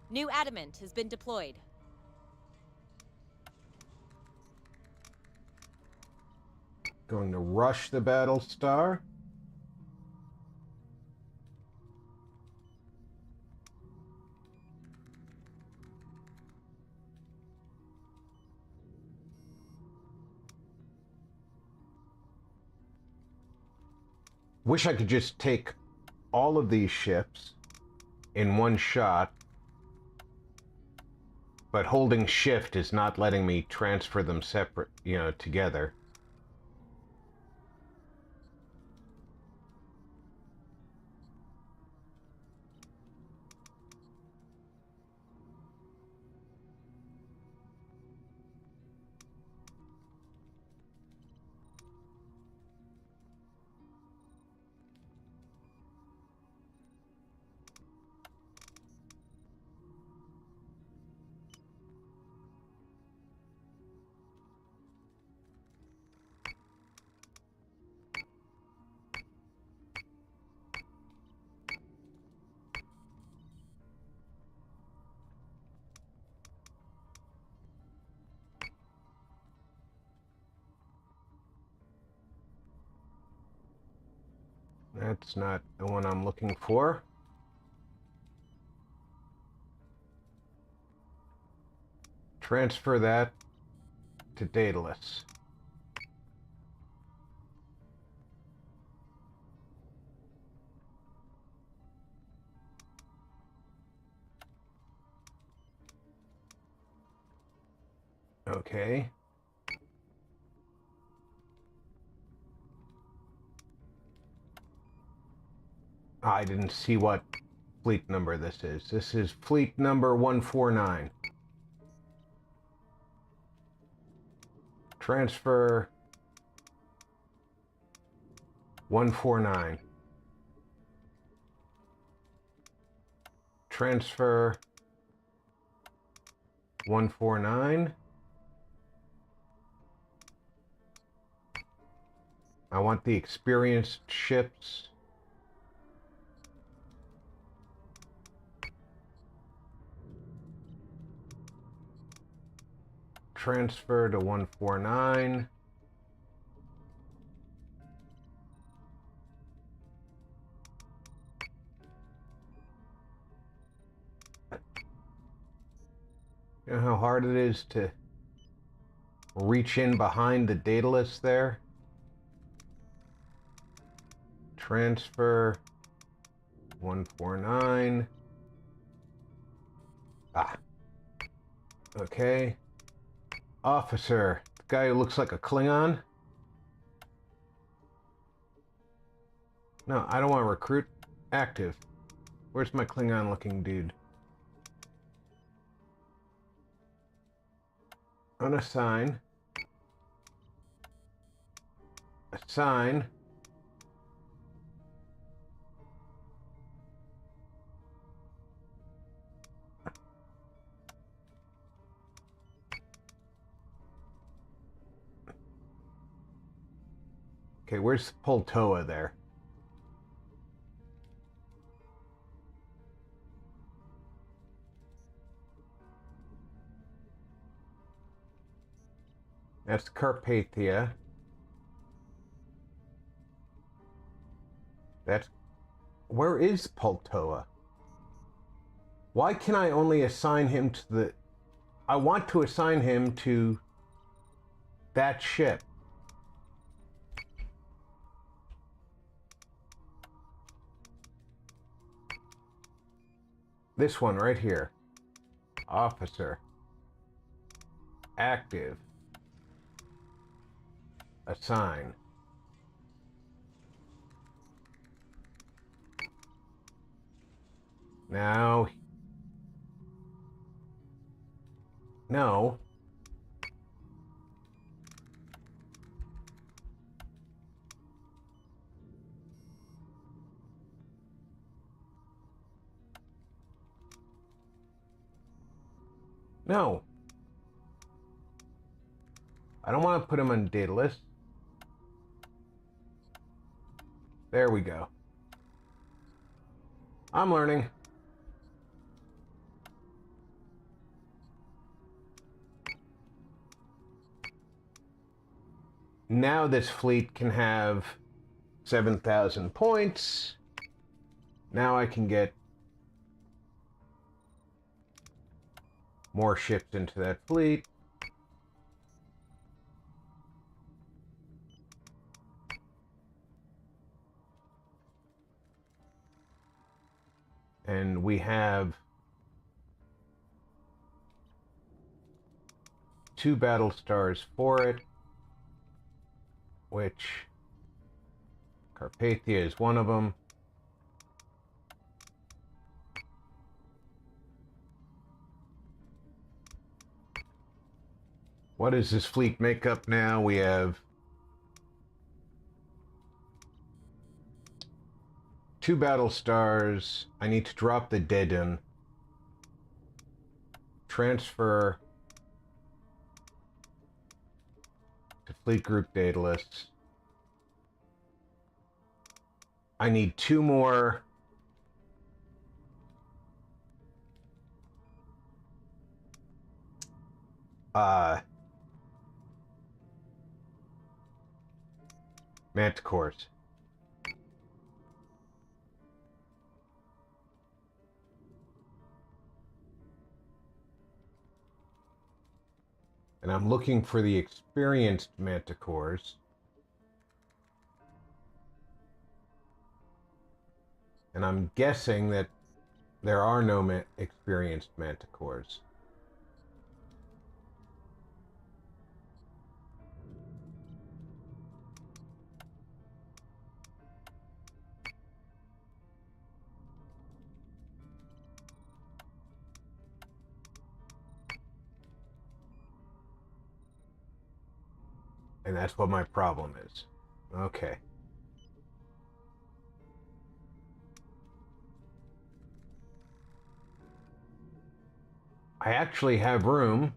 New adamant has been deployed. Going to rush the Battlestar. Wish I could just take all of these ships in one shot, but holding shift is not letting me transfer them separate, together. That's not the one I'm looking for. Transfer that to Daedalus. Okay. I didn't see what fleet number this is. This is fleet number 149. Transfer 149. Transfer 149. I want the experienced ships. Transfer to 149. You know how hard it is to reach in behind the Daedalus there? Transfer 149. Ah. Okay. Officer. The guy who looks like a Klingon? No, I don't want to recruit. Active. Where's my Klingon looking dude? Unassign. Assign. Okay, where's Poltoa there? That's Carpathia. That's... Where is Poltoa? Why can I only assign him to the... I want to assign him to that ship. This one right here. Officer. Active. Assign. Now... No. No. I don't want to put him on Daedalus. There we go. I'm learning. Now this fleet can have 7,000 points. Now I can get more ships into that fleet. And we have 2 Battlestars for it, which Carpathia is one of them. What does this fleet make up now? We have 2 Battlestars. I need to drop the Dedon. Transfer to Fleet Group Daedalus. I need 2 more Manticores. And I'm looking for the experienced manticores. And I'm guessing that there are no experienced manticores. And that's what my problem is. Okay. I actually have room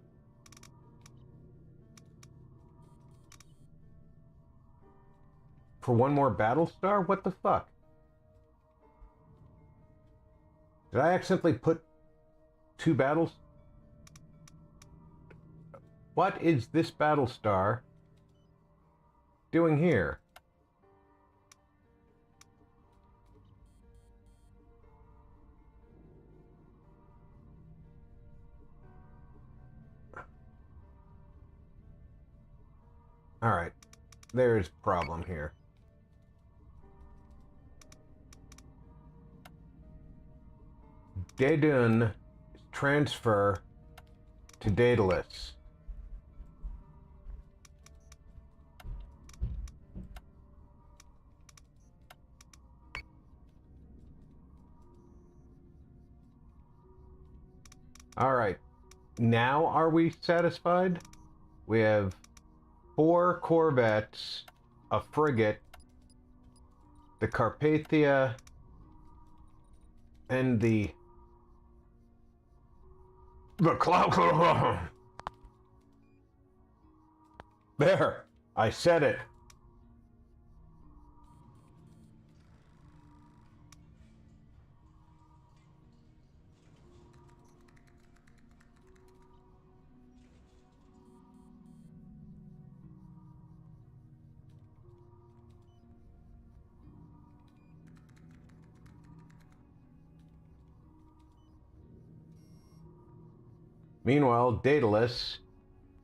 for one more Battlestar? What the fuck? Did I accidentally put 2 battles? What is this Battlestar doing here? Alright, there's a problem here. Daedon transfer to Daedalus. Alright, now are we satisfied? We have 4 corvettes, a frigate, the Carpathia, and the cloud. There, I said it. Meanwhile, Daedalus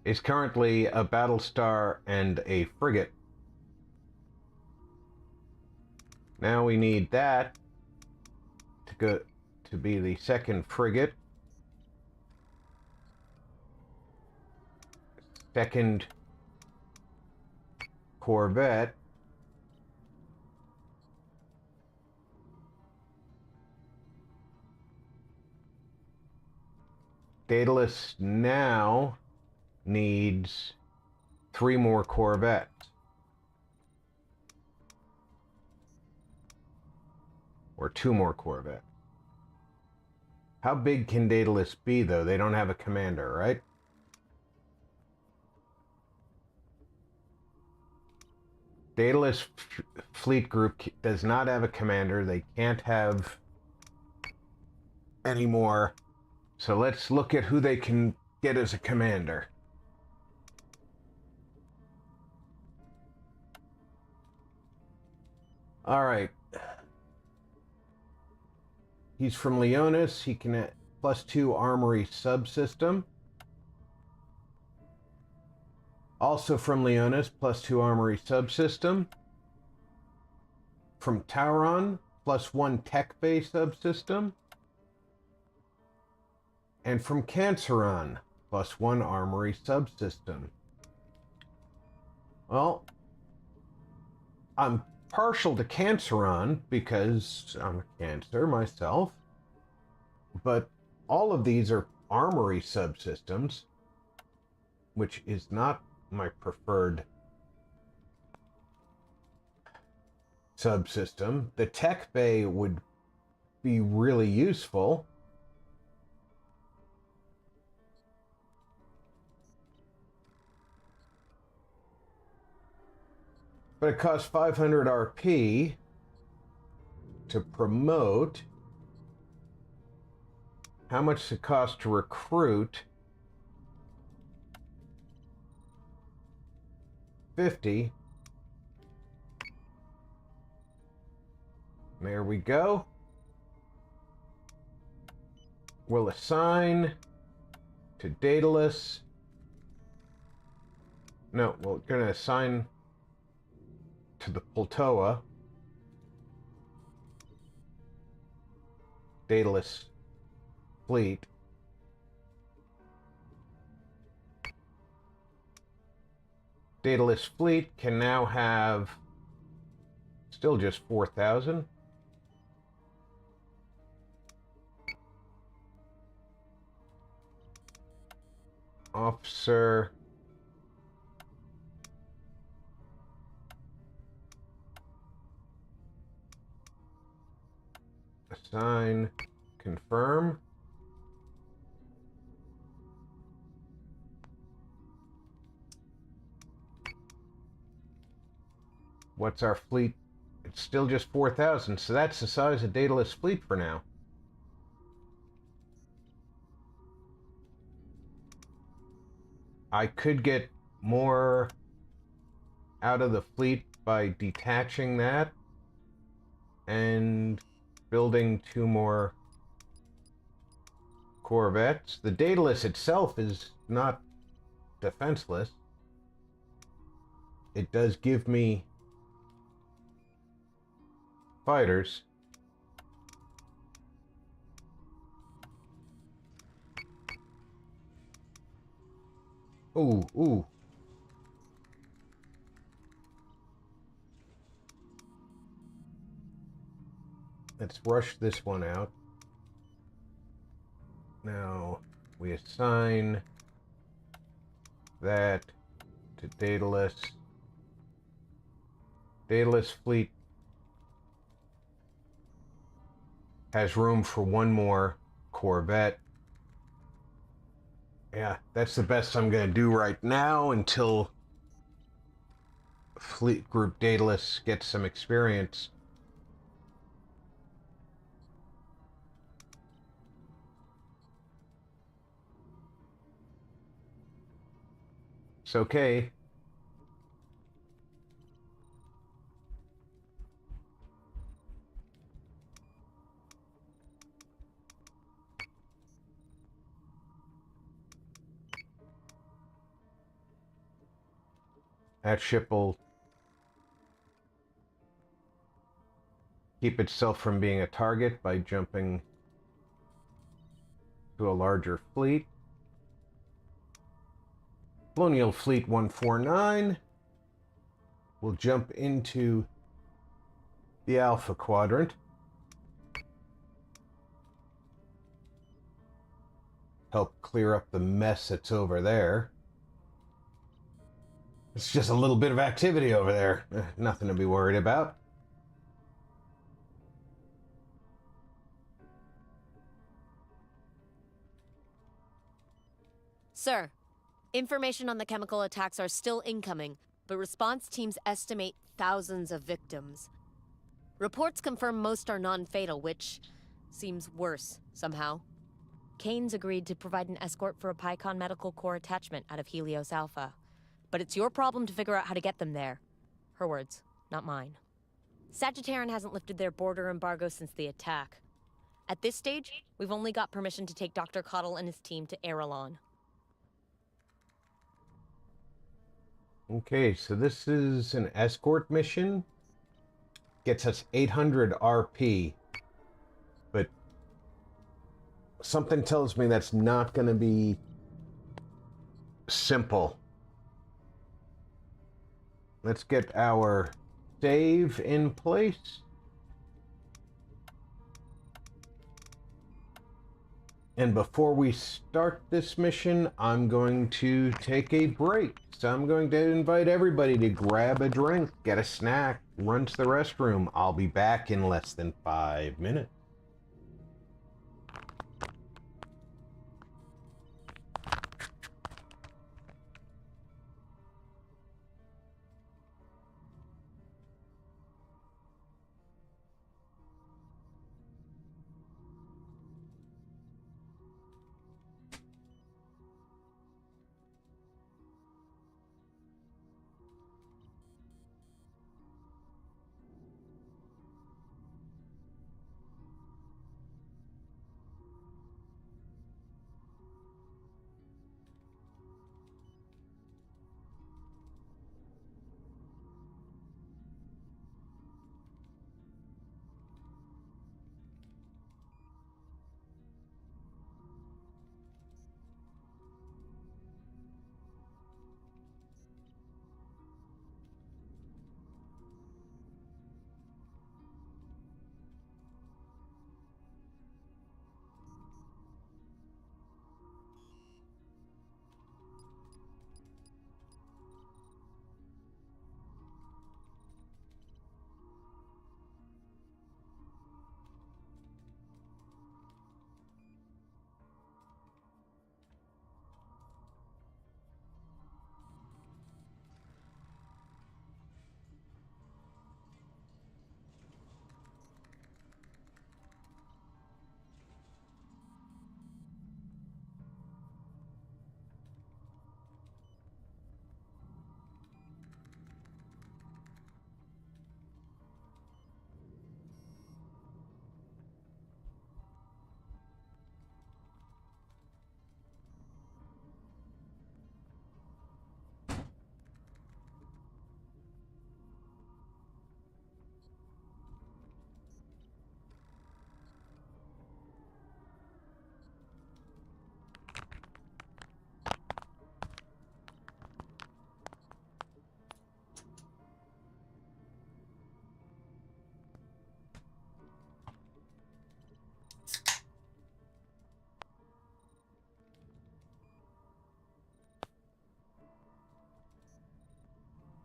is currently a Battlestar and a frigate. Now we need that to go to be the second frigate, second corvette, Daedalus now needs 3 more corvettes. Or 2 more corvettes. How big can Daedalus be, though? They don't have a commander, right? Daedalus fleet group does not have a commander. They can't have any more. So let's look at who they can get as a commander. All right. He's from Leonis. He can add +2 armory subsystem. Also from Leonis, +2 armory subsystem. From Tauron, +1 tech bay subsystem. And from Canceron, +1 armory subsystem. Well, I'm partial to Canceron because I'm a Cancer myself, but all of these are armory subsystems, which is not my preferred subsystem. The tech bay would be really useful. But it costs 500 RP to promote. How much does it cost to recruit? 50. There we go. We'll assign to Daedalus No, we're going to assign to the Poltoa Daedalus fleet. Daedalus fleet can now have still just 4,000. Officer. Assign. Confirm. What's our fleet? It's still just 4,000, so that's the size of Daedalus fleet for now. I could get more out of the fleet by detaching that and building 2 more corvettes. The Daedalus itself is not defenseless. It does give me fighters. Ooh, ooh. Let's rush this one out. Now, we assign that to Daedalus. Daedalus fleet has room for 1 more corvette. Yeah, that's the best I'm going to do right now until Fleet Group Daedalus gets some experience. It's okay. That ship will keep itself from being a target by jumping to a larger fleet. Colonial Fleet 149 will jump into the Alpha Quadrant. Help clear up the mess that's over there. It's just a little bit of activity over there. Nothing to be worried about. Sir, information on the chemical attacks are still incoming, but response teams estimate thousands of victims. Reports confirm most are non-fatal, which seems worse, somehow. Kane's agreed to provide an escort for a Pycon Medical Corps attachment out of Helios Alpha. But it's your problem to figure out how to get them there. Her words, not mine. Sagittarian hasn't lifted their border embargo since the attack. At this stage, we've only got permission to take Dr. Cottle and his team to Erelon. Okay, so this is an escort mission. Gets us 800 RP. But something tells me that's not going to be simple. Let's get our save in place. And before we start this mission, I'm going to take a break. So I'm going to invite everybody to grab a drink, get a snack, run to the restroom. I'll be back in less than 5 minutes.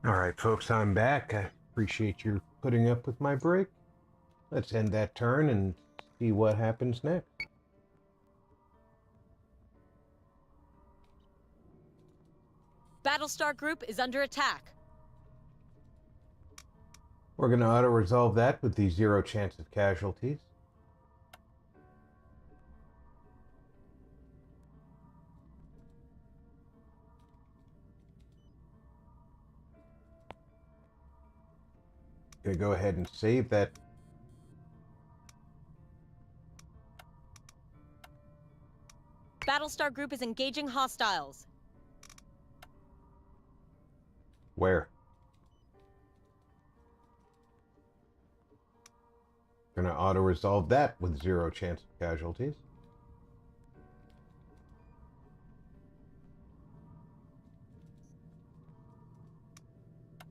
Alright, folks, I'm back. I appreciate you putting up with my break. Let's end that turn and see what happens next. Battlestar Group is under attack. We're going to auto-resolve that with the 0 chance of casualties. Going to go ahead and save that. Battlestar Group is engaging hostiles. Where? Going to auto-resolve that with 0 chance of casualties.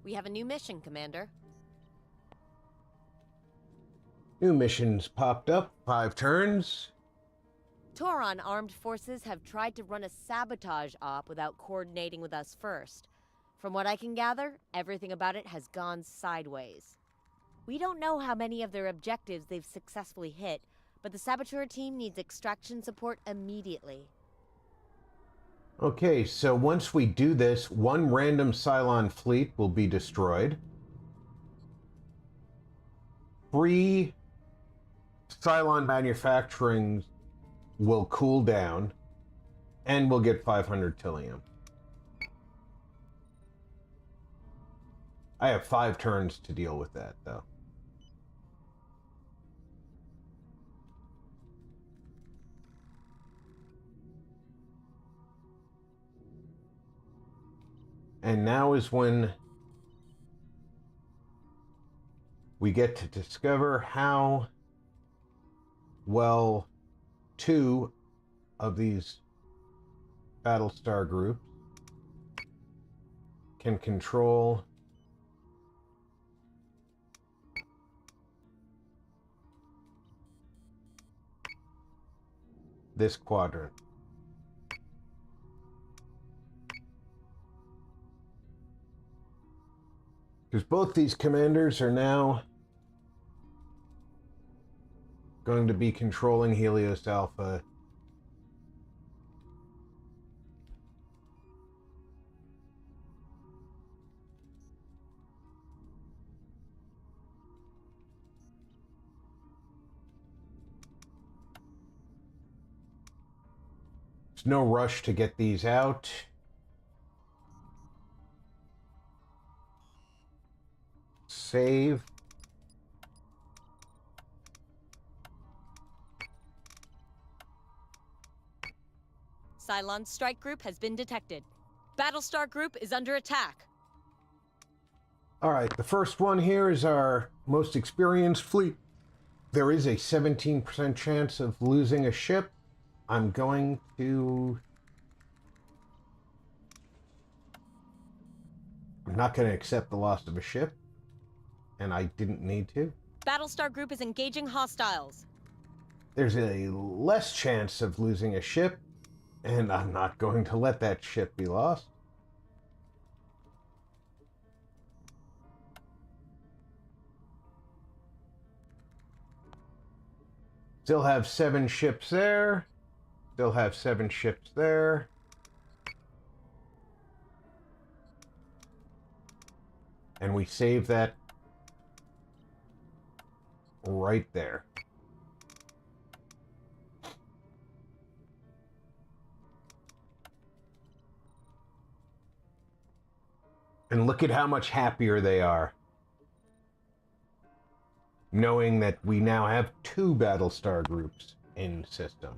We have a new mission, Commander. New missions popped up. 5 turns. Tauron armed forces have tried to run a sabotage op without coordinating with us first. From what I can gather, everything about it has gone sideways. We don't know how many of their objectives they've successfully hit, but the saboteur team needs extraction support immediately. Okay, so once we do this, 1 random Cylon fleet will be destroyed. 3 Cylon manufacturing will cool down, and we'll get 500 Tillium. I have 5 turns to deal with that, though. And now is when we get to discover how well 2 of these Battlestar groups can control this quadrant. Because both these commanders are now going to be controlling Helios Alpha. There's no rush to get these out. Save. Cylon's strike group has been detected. Battlestar Group is under attack. All right, the first one here is our most experienced fleet. There is a 17% chance of losing a ship. I'm going to... I'm not going to accept the loss of a ship, and I didn't need to. Battlestar Group is engaging hostiles. There's a less chance of losing a ship, and I'm not going to let that ship be lost. Still have 7 ships there. Still have 7 ships there. And we save that right there. And look at how much happier they are, knowing that we now have 2 Battlestar groups in system.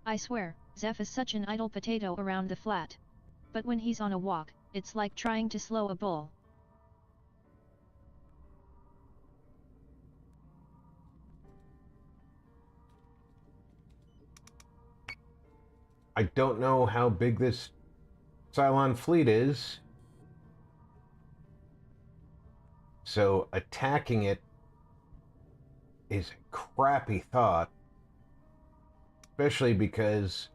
I swear, Zeph is such an idle potato around the flat. But when he's on a walk, it's like trying to slow a bull. I don't know how big this Cylon fleet is, so attacking it is a crappy thought. Especially because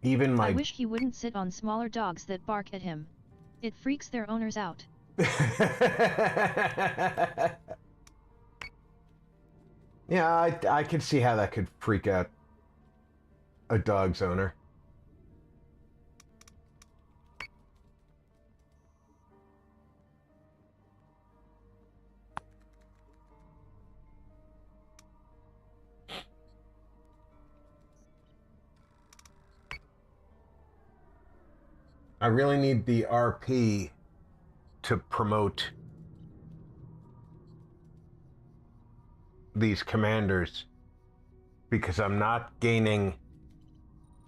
even my... I wish he wouldn't sit on smaller dogs that bark at him. It freaks their owners out. Yeah, I could see how that could freak out a dog's owner. I really need the RP to promote these commanders because I'm not gaining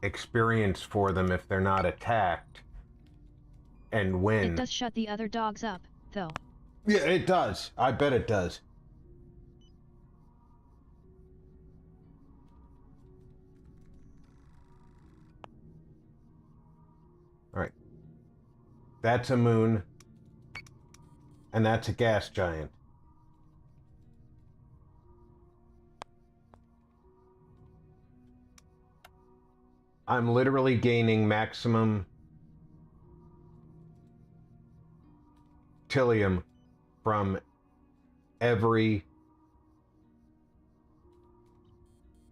experience for them if they're not attacked and win. It does shut the other dogs up, though. Yeah, it does. I bet it does. All right. That's a moon. And that's a gas giant. I'm literally gaining maximum Tilium from every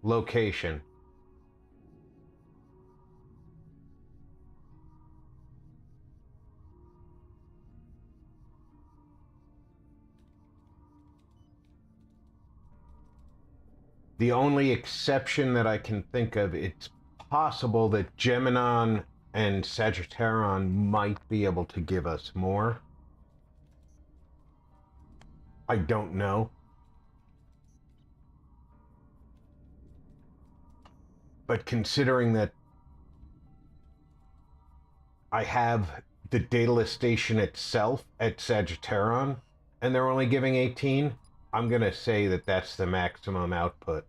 location. The only exception that I can think of, it's possible that Geminon and Sagittarion might be able to give us more. I don't know. But considering that I have the Daedalus station itself at Sagittarion, and they're only giving 18, I'm going to say that that's the maximum output.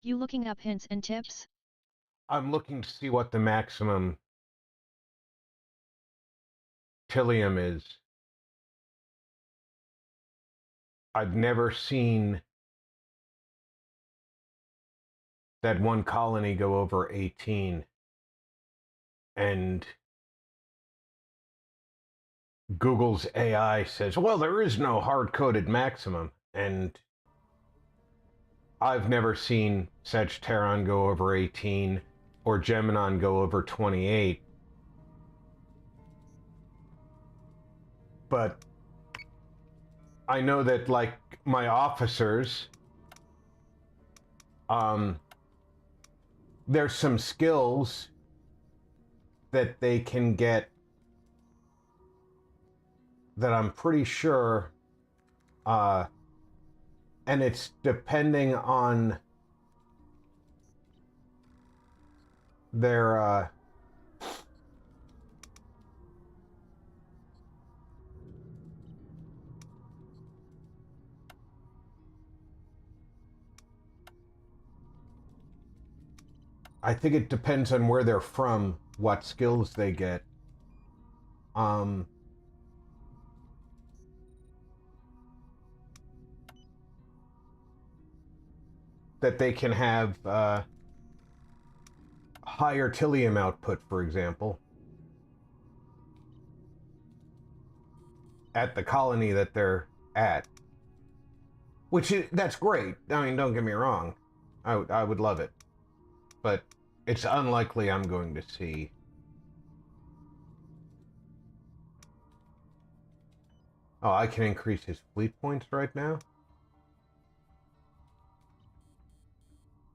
You looking up hints and tips? I'm looking to see what the maximum Tilium is. I've never seen that one colony go over 18. And Google's AI says, well, there is no hard-coded maximum. And I've never seen Sagittarion go over 18 or Geminon go over 28. But I know that, like, my officers, there's some skills that they can get that I'm pretty sure And it's depending on their I think it depends on where they're from, what skills they get. That they can have higher Tilium output, for example, at the colony that they're at. That's great. I mean, don't get me wrong. I would love it. But it's unlikely I'm going to see. Oh, I can increase his fleet points right now?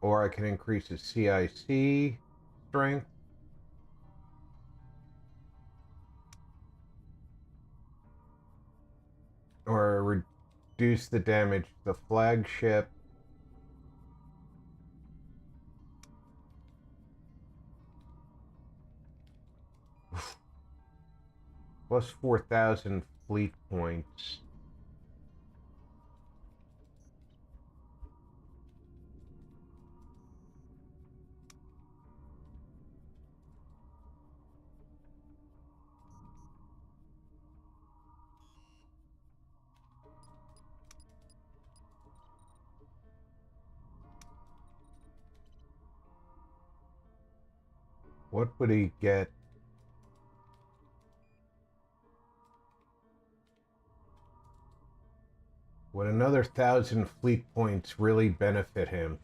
Or I can increase his CIC strength. Or reduce the damage to the flagship. Plus 4,000 fleet points. What would he get? Would another 1,000 fleet points really benefit him?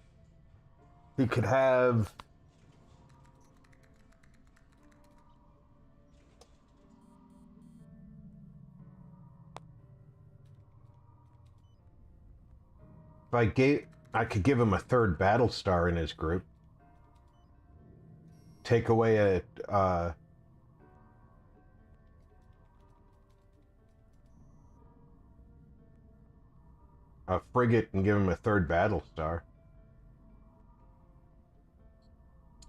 He could have... I could give him a third Battlestar in his group. Take away a frigate and give him a third Battlestar.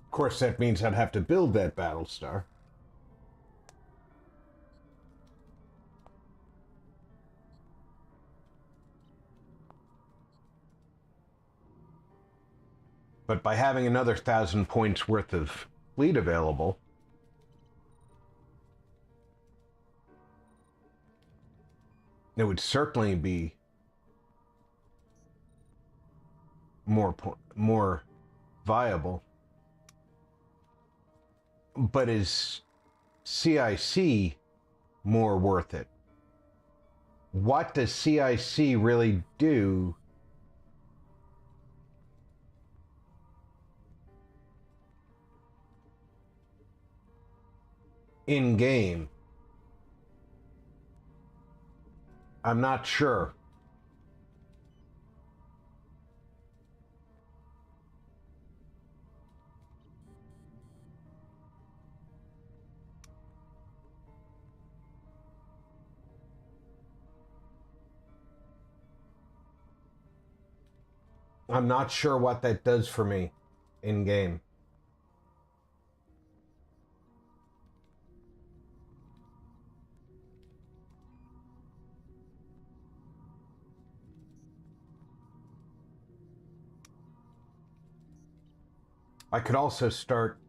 Of course, that means I'd have to build that Battlestar. But by having another 1,000 points worth of fleet available, it would certainly be more viable. But is CIC more worth it? What does CIC really do in game? I'm not sure. I'm not sure what that does for me in game. I could also start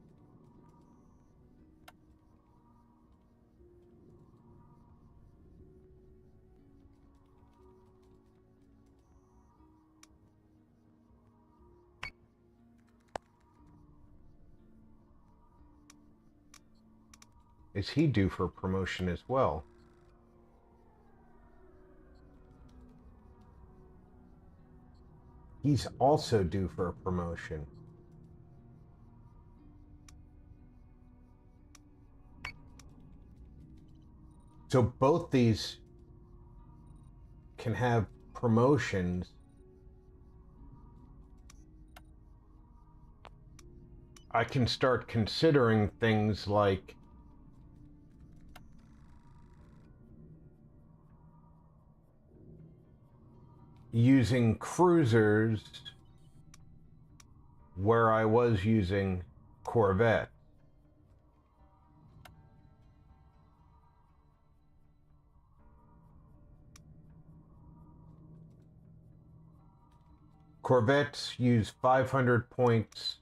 is he due for promotion as well? He's also due for a promotion. So both these can have promotions. I can start considering things like using cruisers where I was using Corvette. Corvettes use 500 points.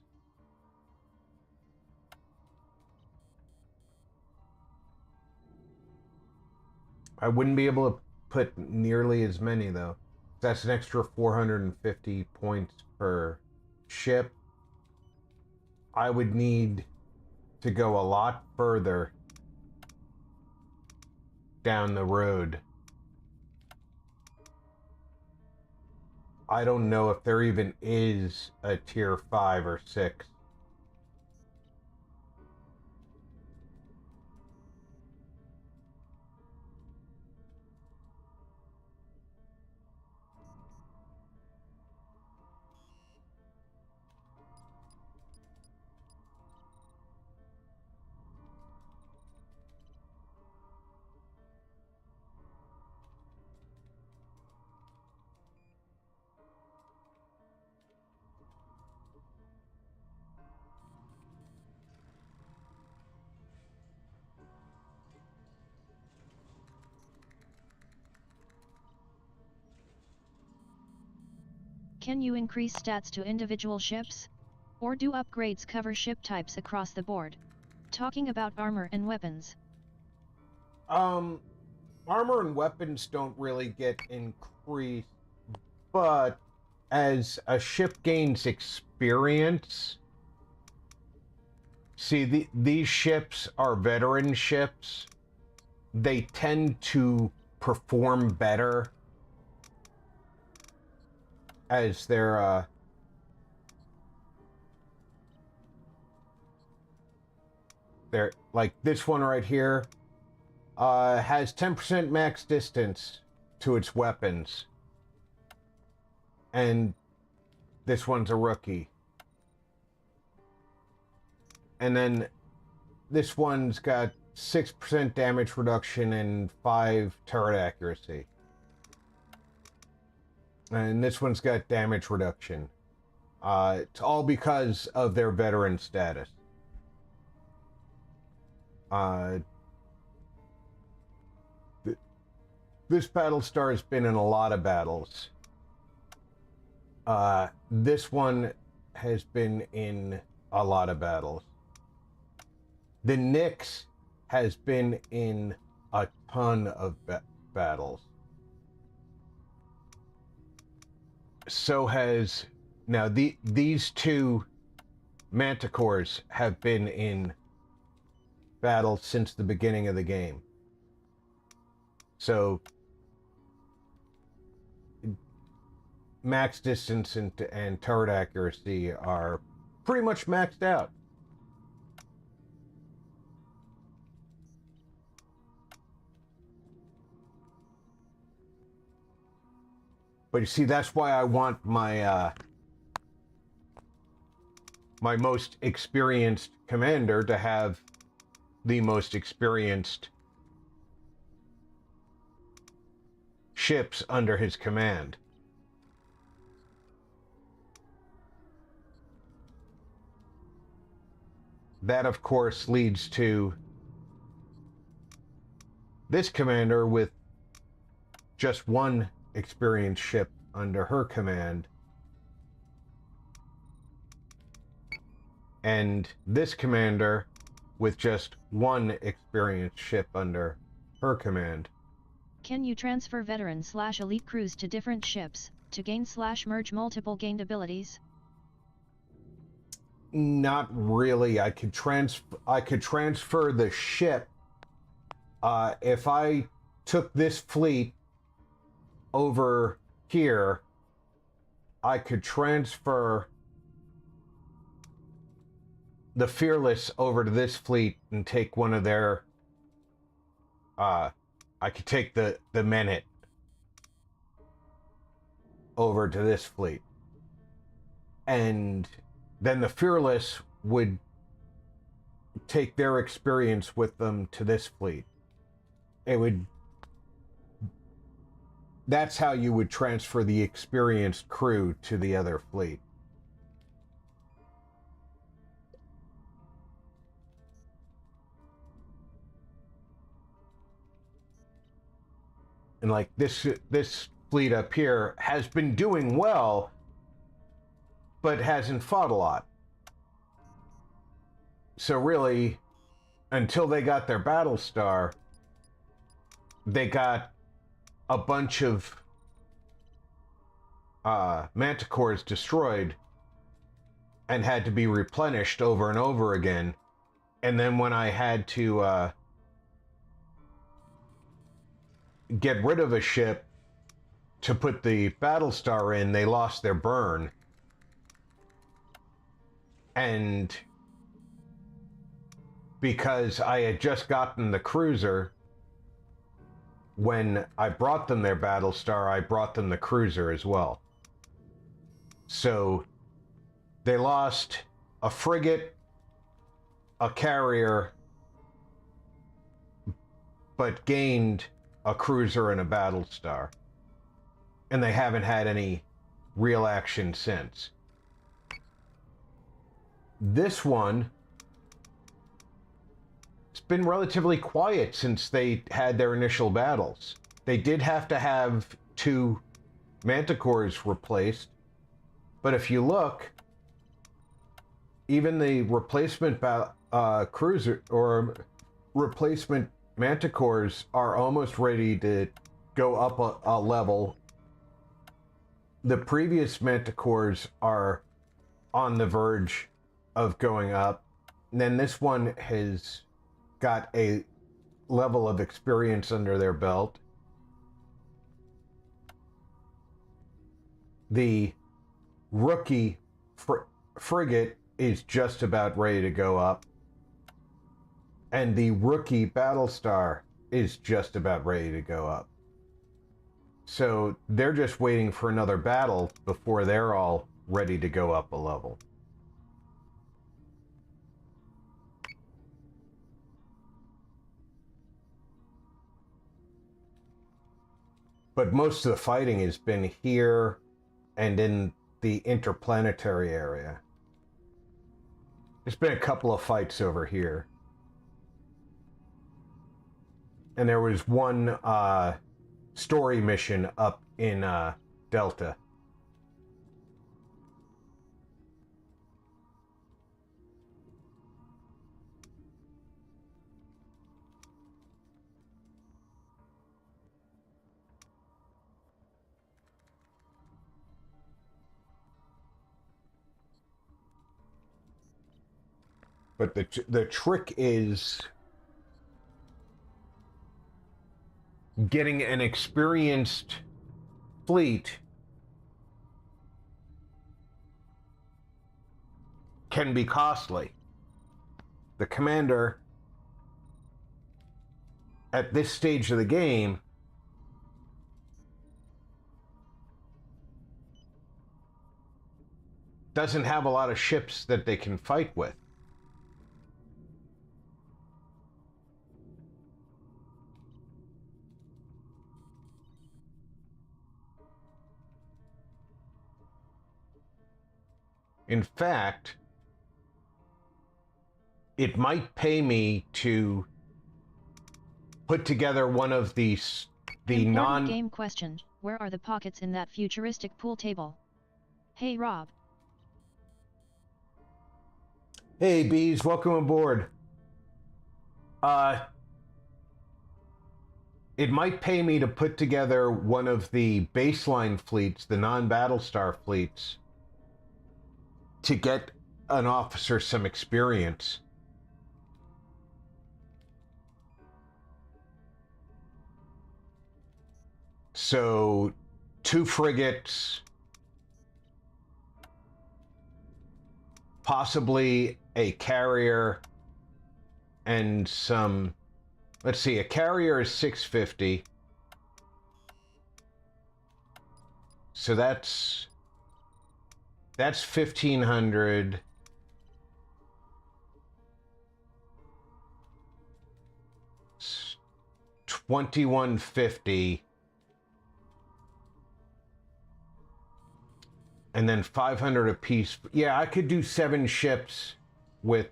I wouldn't be able to put nearly as many, though. That's an extra 450 points per ship. I would need to go a lot further down the road. I don't know if there even is a tier 5 or 6. Can you increase stats to individual ships? Or do upgrades cover ship types across the board? Talking about armor and weapons. Armor and weapons don't really get increased, but as a ship gains experience, see, these ships are veteran ships. They tend to perform better as they're like this one right here has 10% max distance to its weapons, and this one's a rookie. And then this one's got 6% damage reduction and 5 turret accuracy. And this one's got damage reduction. It's all because of their veteran status. This Battlestar has been in a lot of battles. This one has been in a lot of battles. The Nyx has been in a ton of battles. So has... Now, these two Manticores have been in battle since the beginning of the game. So, max distance and turret accuracy are pretty much maxed out. But you see, that's why I want my my most experienced commander to have the most experienced ships under his command. That, of course, leads to this commander with just one experienced ship under her command, and this commander with just one experienced ship under her command. Can you transfer veteran/elite crews to different ships to gain/merge multiple gained abilities? Not really. I could transfer the ship. If I took this fleet over here, I could transfer the Fearless over to this fleet and take one of their... I could take the Menet over to this fleet. And then the Fearless would take their experience with them to this fleet. It would that's how you would transfer the experienced crew to the other fleet. And like this fleet up here has been doing well, but hasn't fought a lot. So really, until they got their Battlestar, they got a bunch of Manticores destroyed and had to be replenished over and over again. And then when I had to get rid of a ship to put the Battlestar in, they lost their burn. And because I had just gotten the cruiser, when I brought them their Battlestar, I brought them the cruiser as well. So they lost a frigate, a carrier, but gained a cruiser and a Battlestar. And they haven't had any real action since. This one, it's been relatively quiet since they had their initial battles. They did have to have 2 Manticores replaced, but if you look, even the replacement cruiser or replacement Manticores are almost ready to go up a level. The previous Manticores are on the verge of going up. And then this one has got a level of experience under their belt. The rookie frigate is just about ready to go up. And the rookie Battlestar is just about ready to go up. So they're just waiting for another battle before they're all ready to go up a level. But most of the fighting has been here and in the interplanetary area. There's been a couple of fights over here. And there was one story mission up in Delta. But the trick is getting an experienced fleet can be costly. The commander at this stage of the game doesn't have a lot of ships that they can fight with. In fact, it might pay me to put together one of these, Important game question, where are the pockets in that futuristic pool table? Hey Rob. Hey Bees, welcome aboard. It might pay me to put together one of the baseline fleets, the non-Battlestar fleets, to get an officer some experience. So, 2 frigates, possibly a carrier, and some, let's see, a carrier is 650. So that's 1,500. It's 2,150. And then 500 apiece. Yeah, I could do 7 ships with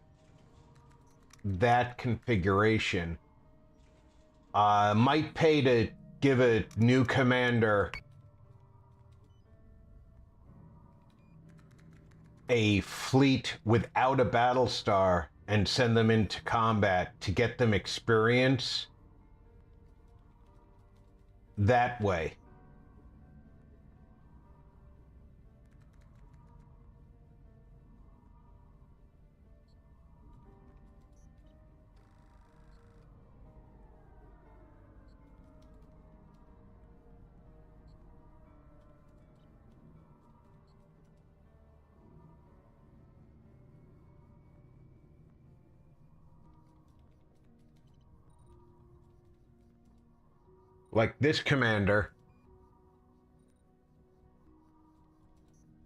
that configuration. Might pay to give a new commander a fleet without a Battlestar and send them into combat to get them experience that way. Like this commander,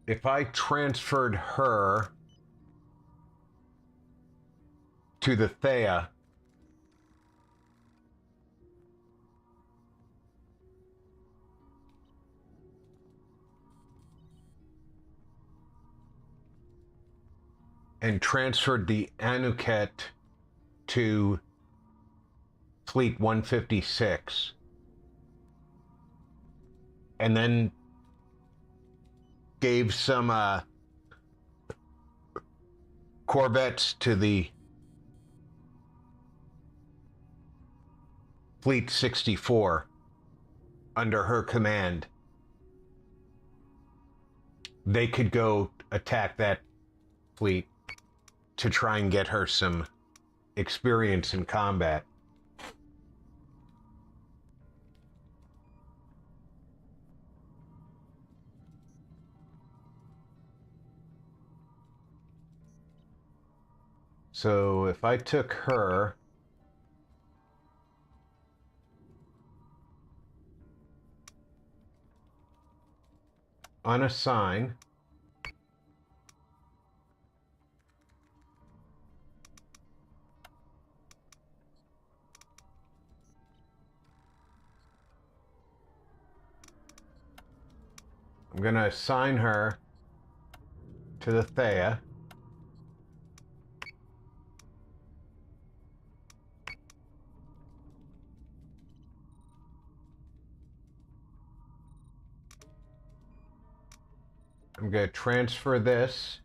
if I transferred her to the Thea, and transferred the Anuket to Fleet 156, and then gave some corvettes to the Fleet 64 under her command, they could go attack that fleet to try and get her some experience in combat. So if I took her, unassign, I'm going to assign her to the Thea. I'm going to transfer this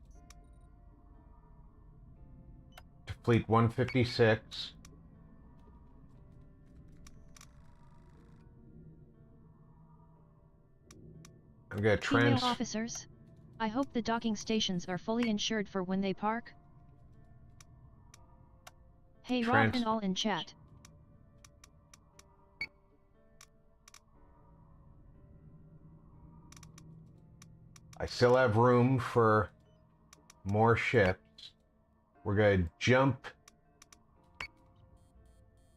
to Fleet 156. I'm going to Female officers, I hope the docking stations are fully insured for when they park. Hey Rob and all in chat. I still have room for more ships. We're going to jump.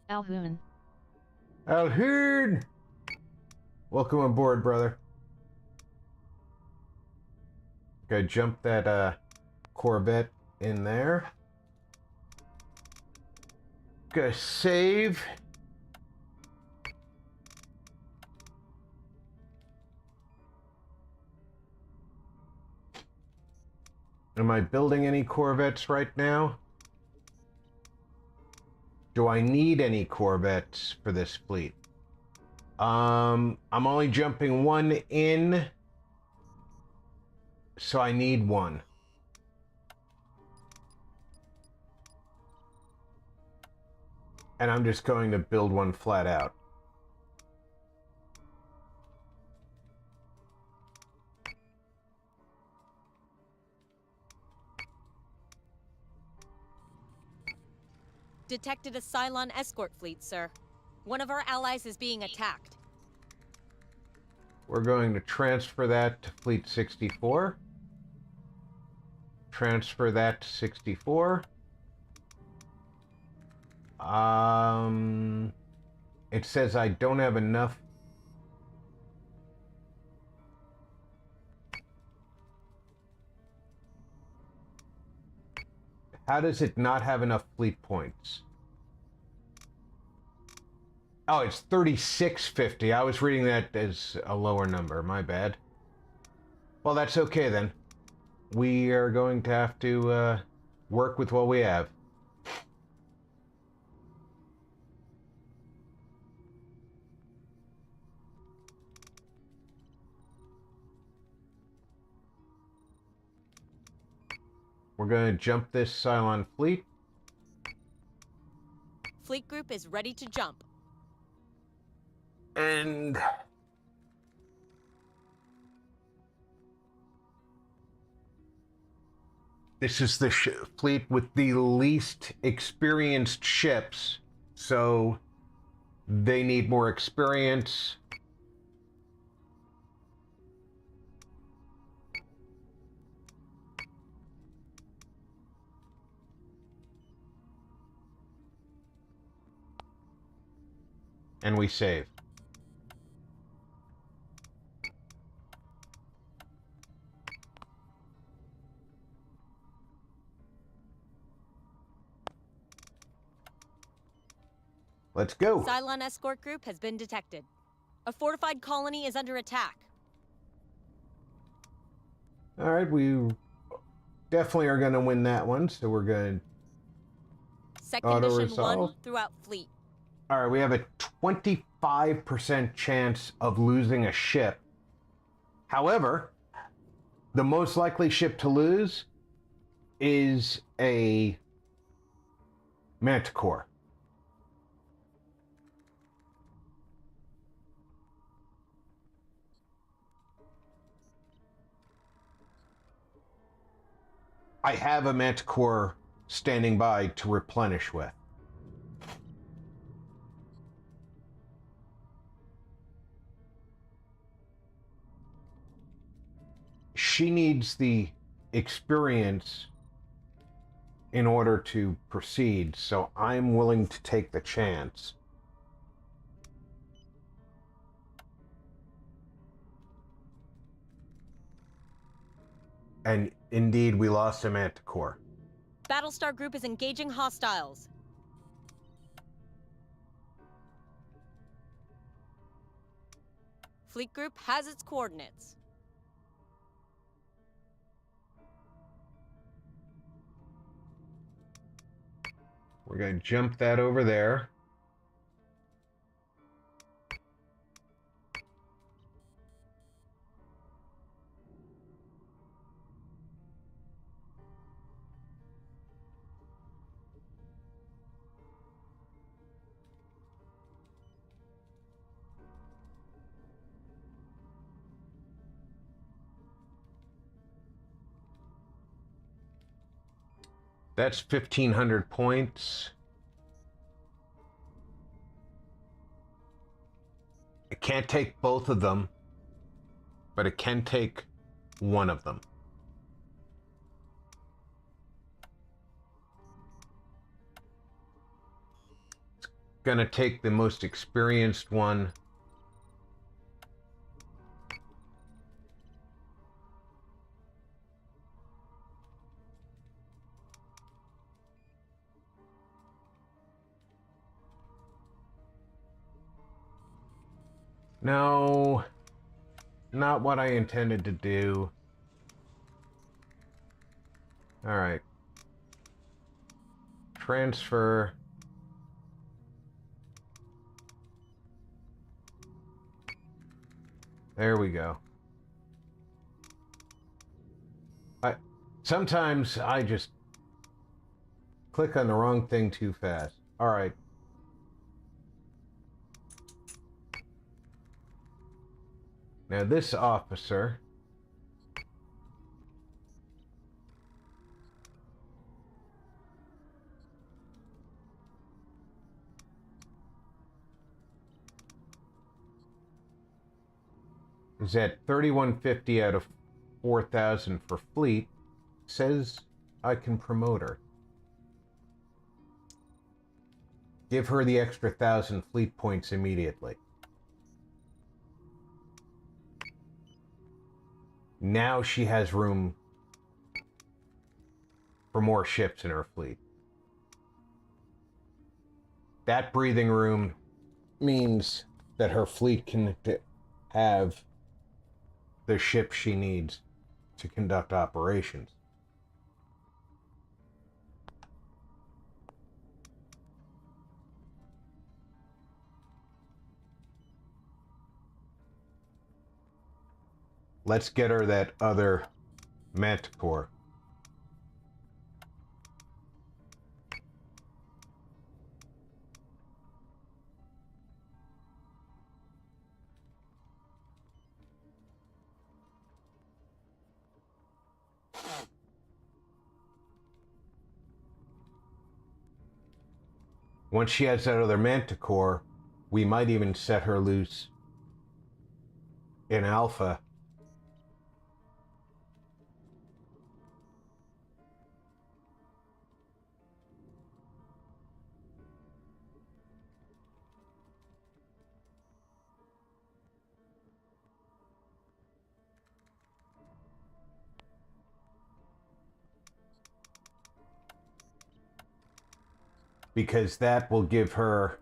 Alhoon. Alhoon! Welcome aboard, brother. Going to jump that Corvette in there. Going to save. Am I building any Corvettes right now? Do I need any Corvettes for this fleet? I'm only jumping one in, so I need one. And I'm just going to build one flat out. Detected a Cylon escort fleet, sir. One of our allies is being attacked. We're going to transfer that to Fleet 64. Transfer that to 64. It says I don't have enough. How does it not have enough fleet points? Oh, it's 3650. I was reading that as a lower number. My bad. Well, that's okay then. We are going to have to work with what we have. We're going to jump this Cylon fleet. Fleet group is ready to jump. And this is the fleet with the least experienced ships, so they need more experience. And we save. Let's go. Cylon escort group has been detected. A fortified colony is under attack. All right, we definitely are going to win that one, so we're going to Second mission auto-resolve. 1 throughout fleet. All right, we have a 25% chance of losing a ship. However, the most likely ship to lose is a Manticore. I have a Manticore standing by to replenish with. She needs the experience in order to proceed, so I'm willing to take the chance. And indeed, we lost a Manticore. Battlestar group is engaging hostiles. Fleet group has its coordinates. We're going to jump that over there. That's 1,500 points. It can't take both of them, but it can take one of them. It's gonna take the most experienced one. No, not what I intended to do. All right. Transfer. There we go. Sometimes I just click on the wrong thing too fast. All right. Now this officer is at 3,150 out of 4,000 for fleet. Says I can promote her. Give her the extra 1,000 fleet points immediately. Now she has room for more ships in her fleet. That breathing room means that her fleet can have the ship she needs. to conduct operations. Let's get her that other manticore. Once she has that other manticore, we might even set her loose in Alpha. Because that will give her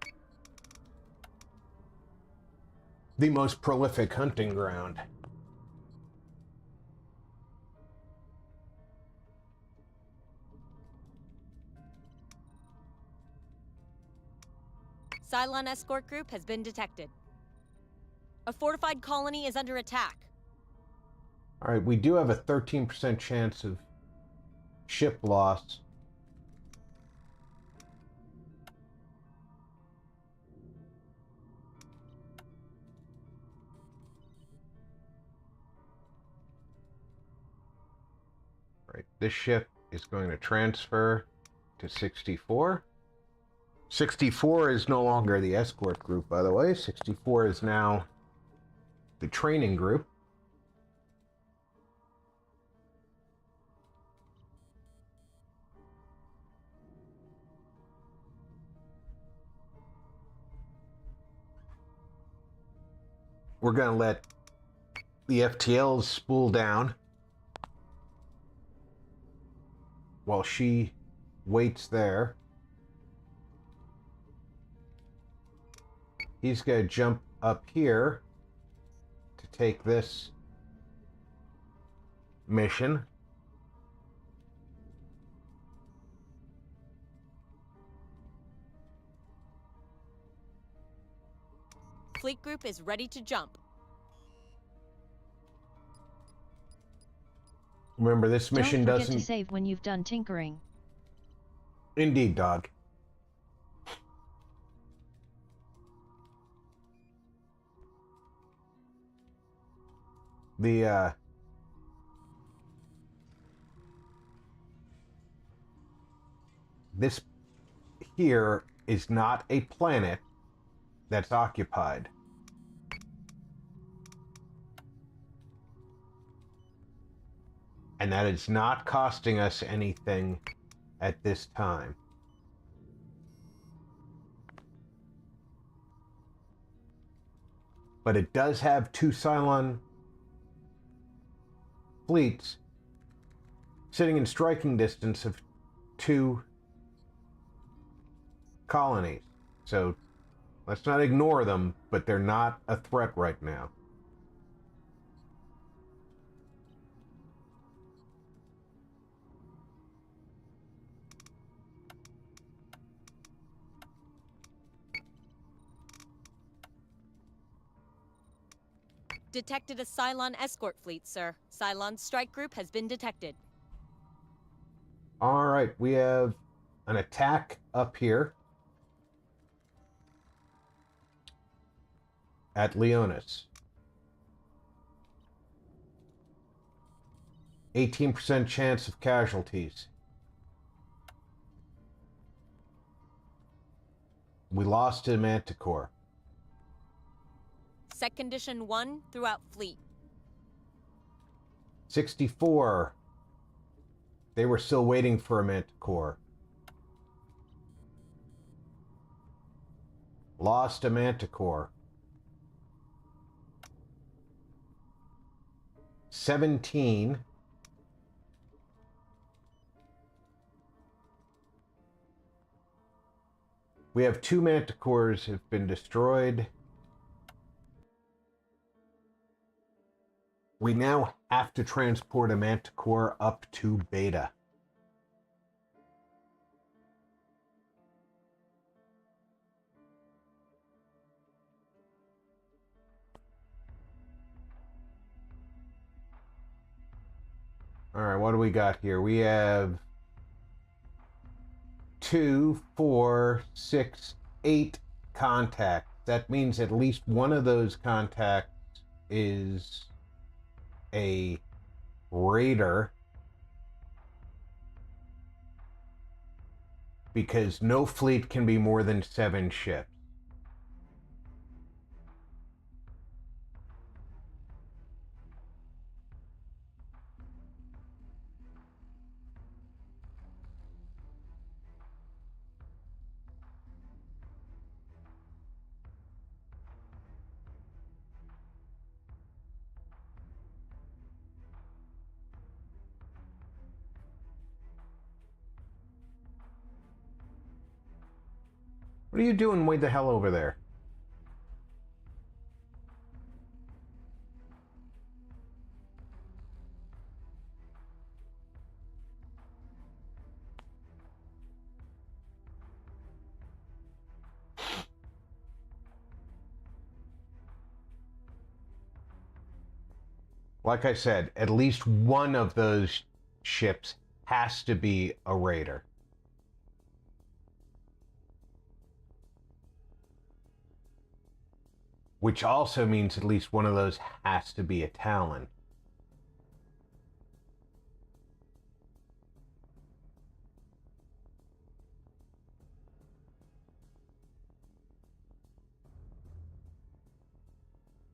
the most prolific hunting ground. Cylon escort group has been detected. A fortified colony is under attack. All right, we do have a 13% chance of ship loss. All right, this ship is going to transfer to 64. 64 is no longer the escort group, by the way. 64 is now the training group. We're going to let the FTLs spool down while she waits there. He's going to jump up here to take this mission. Fleet group is ready to jump. Remember, this mission Don't forget doesn't... to save when you've done tinkering. Indeed, dog. This here is not a planet that's occupied. And that is not costing us anything at this time. But it does have 2 Cylon fleets sitting in striking distance of 2 colonies. So let's not ignore them, but they're not a threat right now. Detected a Cylon escort fleet, sir. Cylon strike group has been detected. All right, we have an attack up here at Leonis. 18% chance of casualties. We lost to Manticore. Sec condition 1 throughout fleet. 64. They were still waiting for a Manticore. Lost a Manticore. 17. We have 2 Manticores have been destroyed. We now have to transport a Manticore up to Beta. Alright, what do we got here? We have 2, 4, 6, 8 contacts. That means at least one of those contacts is a raider, because no fleet can be more than 7 ships. What are you doing way the hell over there? Like I said, at least one of those ships has to be a raider. Which also means at least one of those has to be a Talon.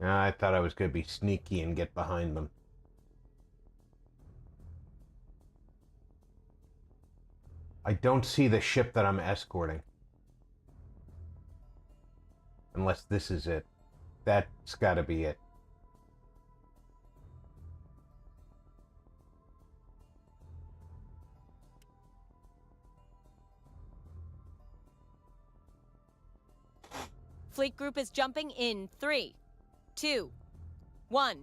I thought I was going to be sneaky and get behind them. I don't see the ship that I'm escorting. Unless this is it. That's got to be it. Fleet group is jumping in 3, 2, 1.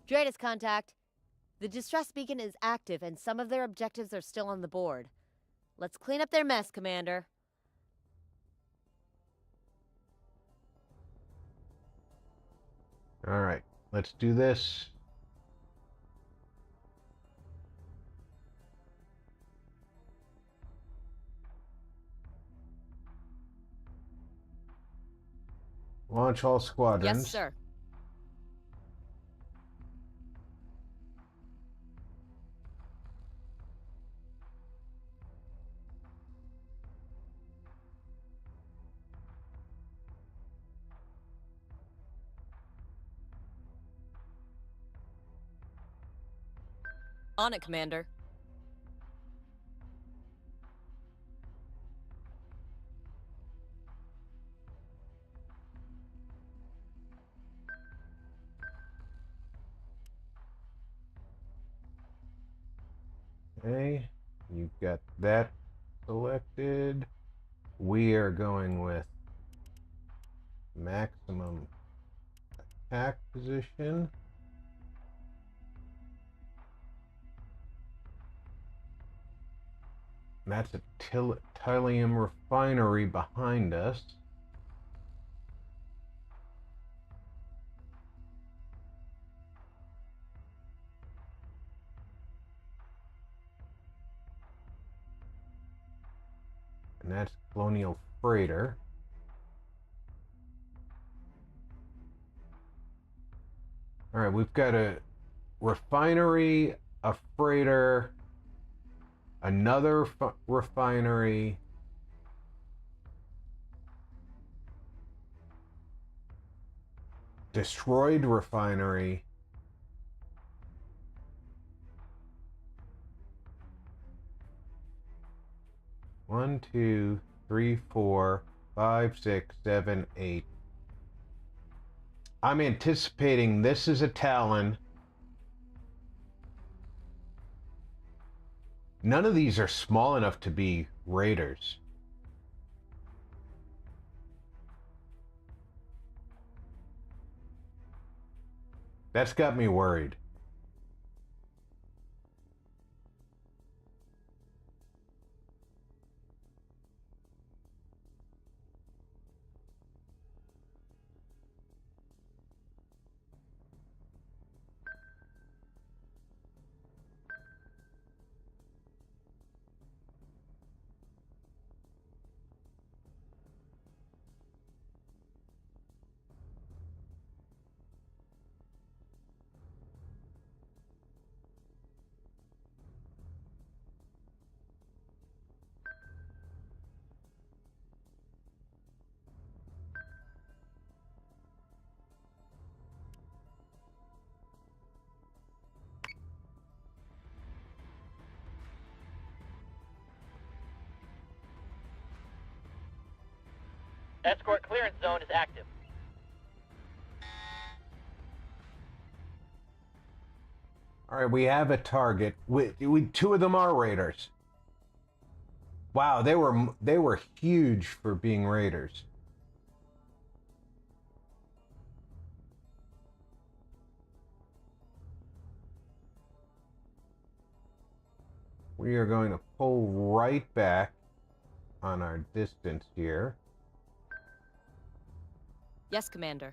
Dratus contact. The distress beacon is active and some of their objectives are still on the board. Let's clean up their mess, Commander. All right, let's do this. Launch all squadrons. Yes, sir. On it, Commander. Okay, you've got that selected. We are going with maximum attack position. And that's a Tilium refinery behind us. And that's Colonial Freighter. All right, we've got a refinery, a freighter, another refinery, destroyed refinery, one, two, three, 4, 5, 6, 7, 8. I'm anticipating this is a Talon. None of these are small enough to be raiders. That's got me worried. Escort clearance zone is active. All right, we have a target. Two of them are raiders. Wow, they were huge for being raiders. We are going to pull right back on our distance here. Yes, Commander.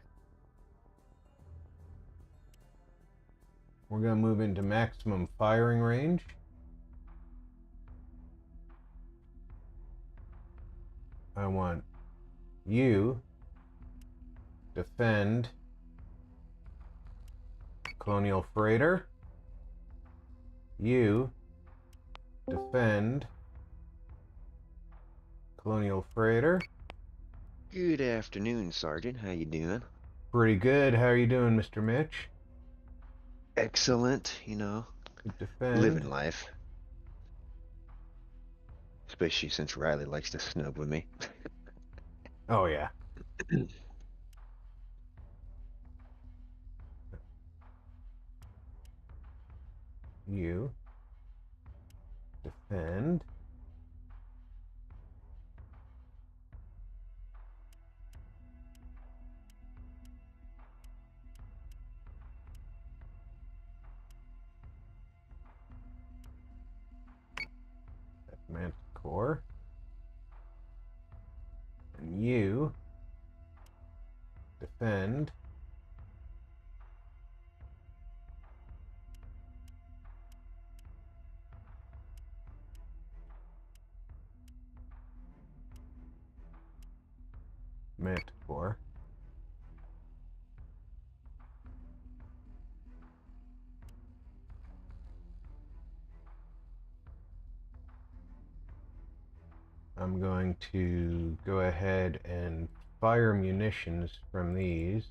We're going to move into maximum firing range. I want you defend Colonial Freighter. You defend Colonial Freighter. Good afternoon, Sergeant. How you doing? Pretty good. How are you doing, Mr. Mitch? Excellent, you know. Defend. Living life. Especially since Riley likes to snub with me. Oh, yeah. You defend. That's Manticore. And you defend. Manticore. I'm going to go ahead and fire munitions from these.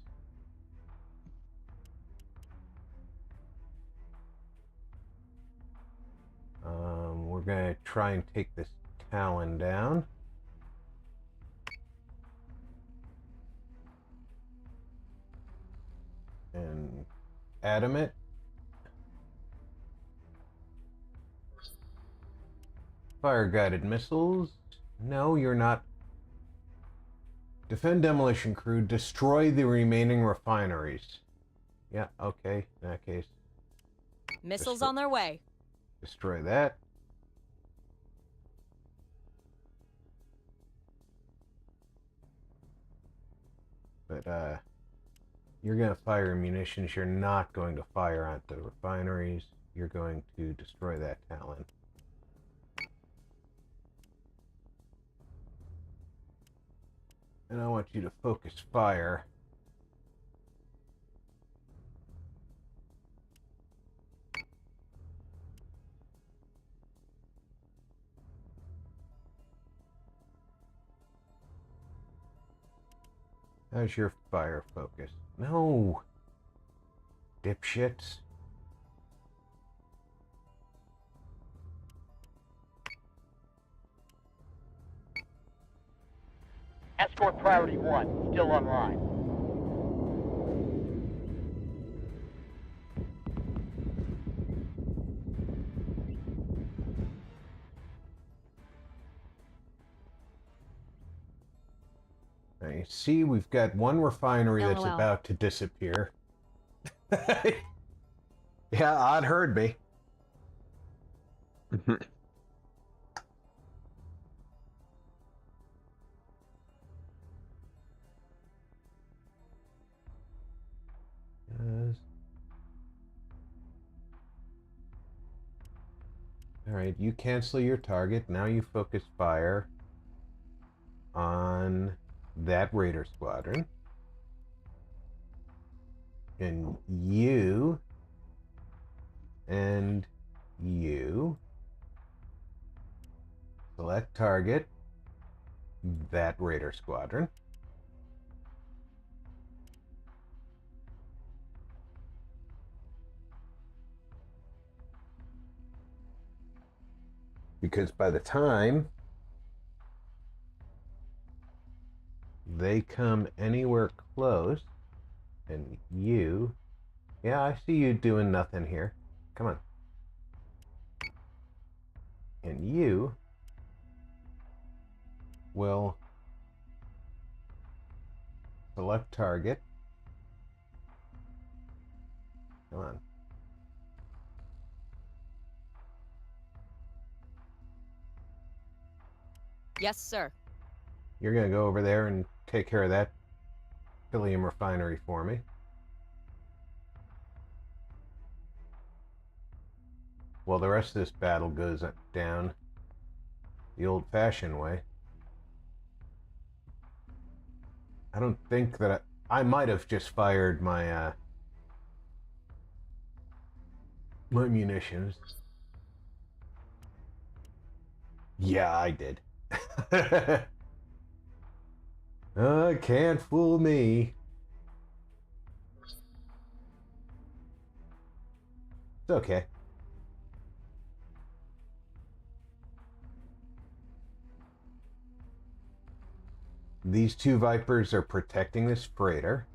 We're going to try and take this Talon down. And atom it. Fire guided missiles. No, you're not. Defend demolition crew. Destroy the remaining refineries. Yeah, okay. In that case. Missiles on their way. Destroy that. But, you're going to fire munitions. You're not going to fire at the refineries. You're going to destroy that Talon. And I want you to focus fire. How's your fire focus? No! Dipshits. Escort priority 1, still online. Okay, see, we've got one refinery that's LOL. about to disappear. Yeah, Odd heard me. Alright, you cancel your target. Now you focus fire on that Raider squadron. And you and you select target that Raider squadron. Because by the time they come anywhere close, and you, yeah, I see you doing nothing here. Come on. And you will select target. Come on. Yes, sir. You're going to go over there and take care of that Helium refinery for me. Well, the rest of this battle goes down the old-fashioned way. I don't think that I might have just fired my my munitions. Yeah, I did. Can't fool me. It's okay. These two Vipers are protecting this freighter.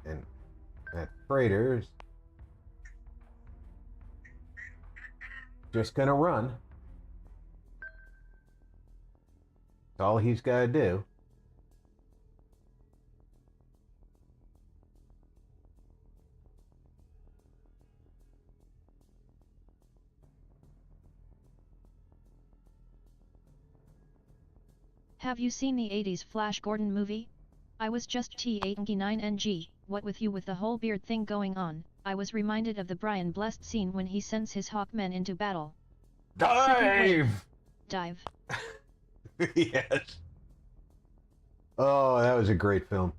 And that freighter is just gonna run. That's all he's gotta do. Have you seen the 80s Flash Gordon movie? I was just T89NG, what with you with the whole beard thing going on, I was reminded of the Brian Blessed scene when he sends his Hawkmen into battle. Dive! Dive. Yes. Oh, that was a great film.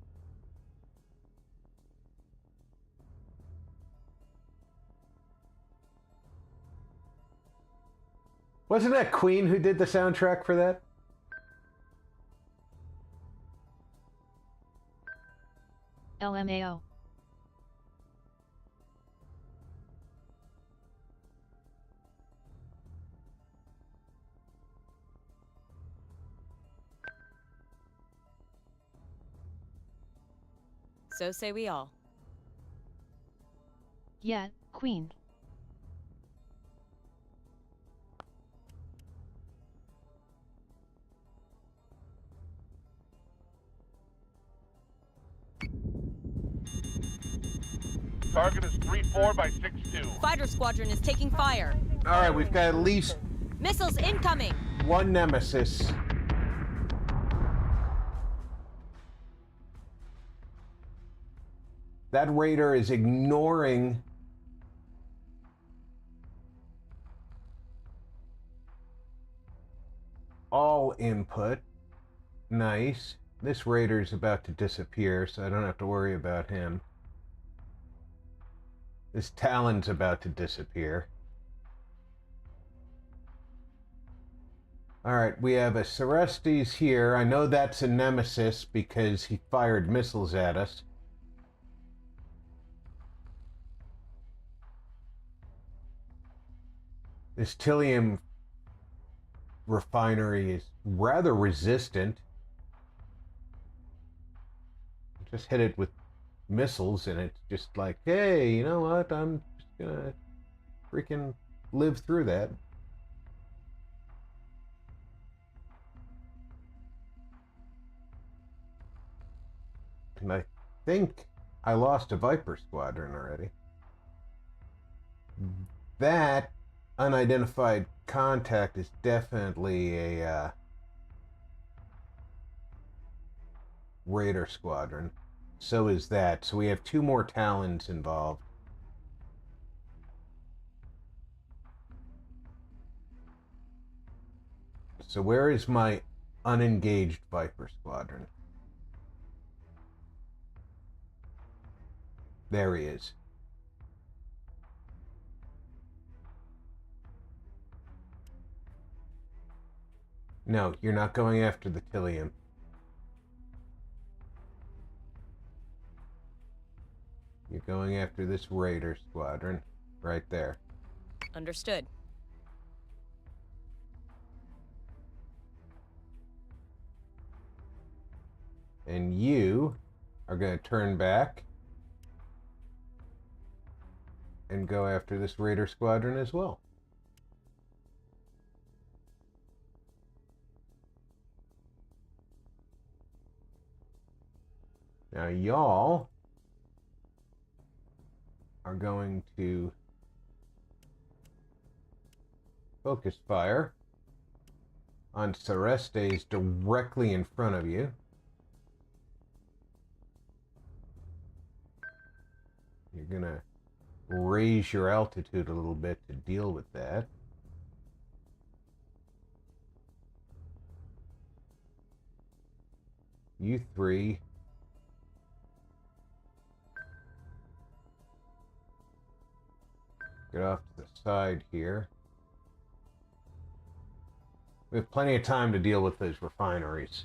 Wasn't that Queen who did the soundtrack for that? LMAO. So say we all. Yeah, Queen. Target is 3-4 by 6-2. Fighter squadron is taking fire. All right, we've got at least Missiles incoming. one nemesis. That Raider is ignoring all input. Nice. This Raider's about to disappear, so I don't have to worry about him. This Talon's about to disappear. Alright, we have a Cerestes here. I know that's a nemesis because he fired missiles at us. This Tilium refinery is rather resistant. Just hit it with missiles and it's just like, hey, you know what? I'm just gonna freaking live through that. And I think I lost a Viper squadron already. That unidentified contact is definitely a Raider squadron. So is that. So we have 2 more Talons involved. So where is my unengaged Viper squadron? There he is. No, you're not going after the Tillium. You're going after this Raider squadron right there. Understood. And you are going to turn back and go after this Raider squadron as well. Now y'all are going to focus fire on Celestes directly in front of you. You're gonna raise your altitude a little bit to deal with that. You 3 get off to the side here. We have plenty of time to deal with those refineries.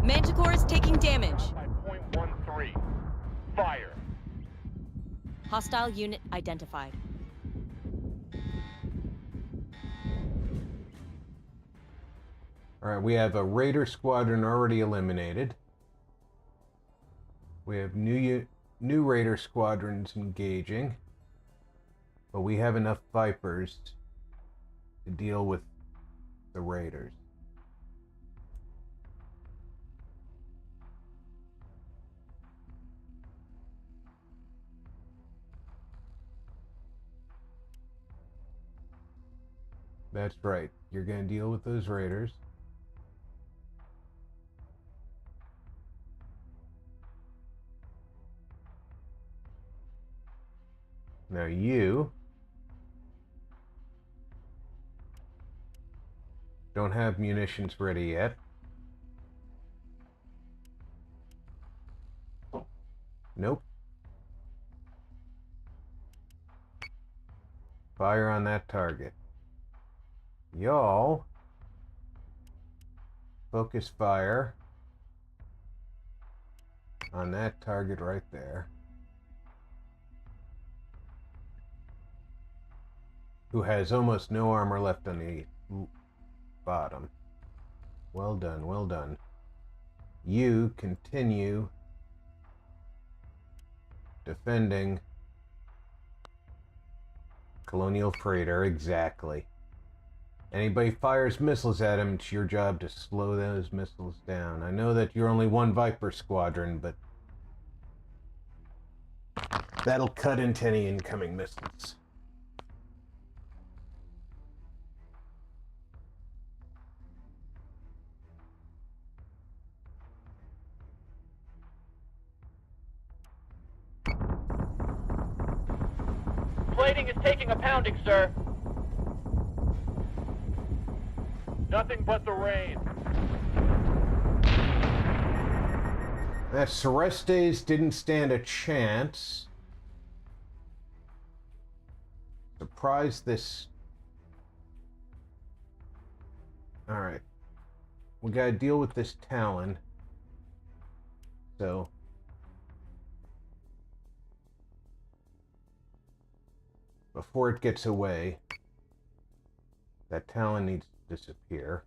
Manticore is taking damage. By .13. Fire. Hostile unit identified. Alright, we have a Raider squadron already eliminated. We have new Raider squadrons engaging. But we have enough Vipers to deal with the Raiders. That's right. You're going to deal with those Raiders. Now you don't have munitions ready yet. Nope. Fire on that target. Y'all focus fire on that target right there, who has almost no armor left on the bottom. Well done, well done. You continue defending Colonial Freighter. Exactly. Anybody fires missiles at him, it's your job to slow those missiles down. I know that you're only 1 Viper squadron, but that'll cut into any incoming missiles. Plating is taking a pounding, sir. Nothing but the rain. That Celestes didn't stand a chance. Surprise this. Alright. We gotta deal with this Talon. So. Before it gets away, that Talon needs to disappear.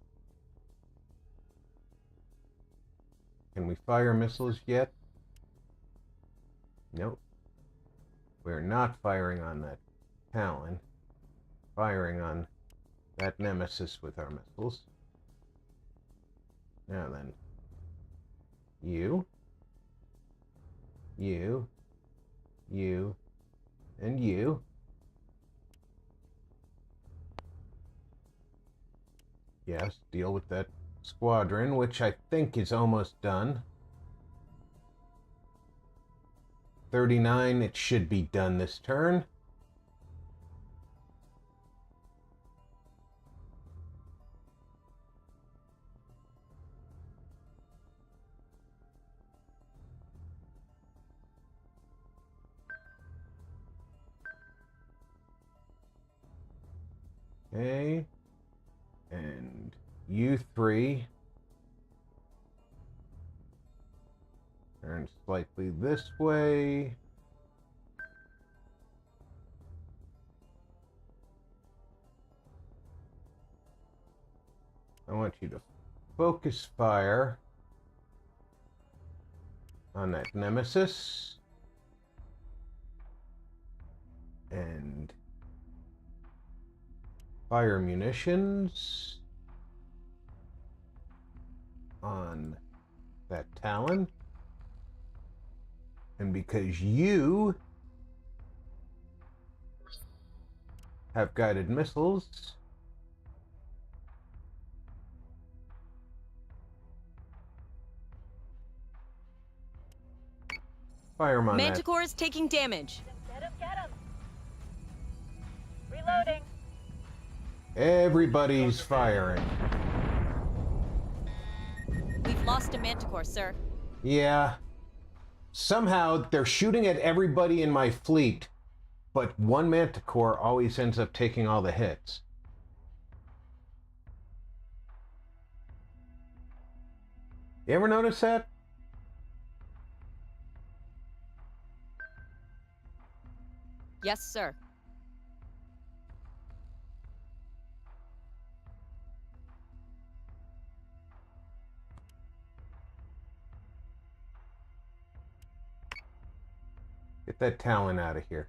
Can we fire missiles yet? Nope. We're not firing on that Talon. Firing on that Nemesis with our missiles. Now then. You, and you. Yes, deal with that squadron, which I think is almost done. 39, it should be done this turn. Okay. And you three turn slightly this way. I want you to focus fire on that Nemesis. And fire munitions on that Talon. And because you have guided missiles, fire 'em on that. Manticore is taking damage. Get him, get him. Reloading. Everybody's firing. We've lost a Manticore, sir. Yeah. Somehow they're shooting at everybody in my fleet, but one Manticore always ends up taking all the hits. You ever notice that? Yes, sir. Get that Talon out of here.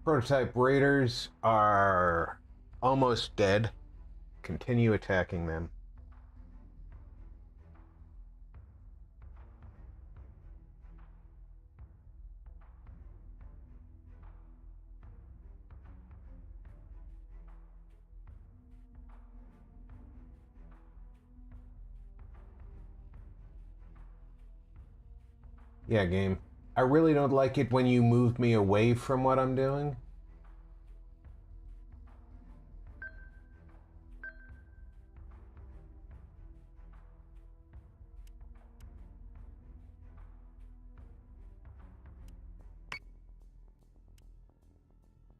Prototype raiders are almost dead. Continue attacking them. Yeah, game. I really don't like it when you move me away from what I'm doing.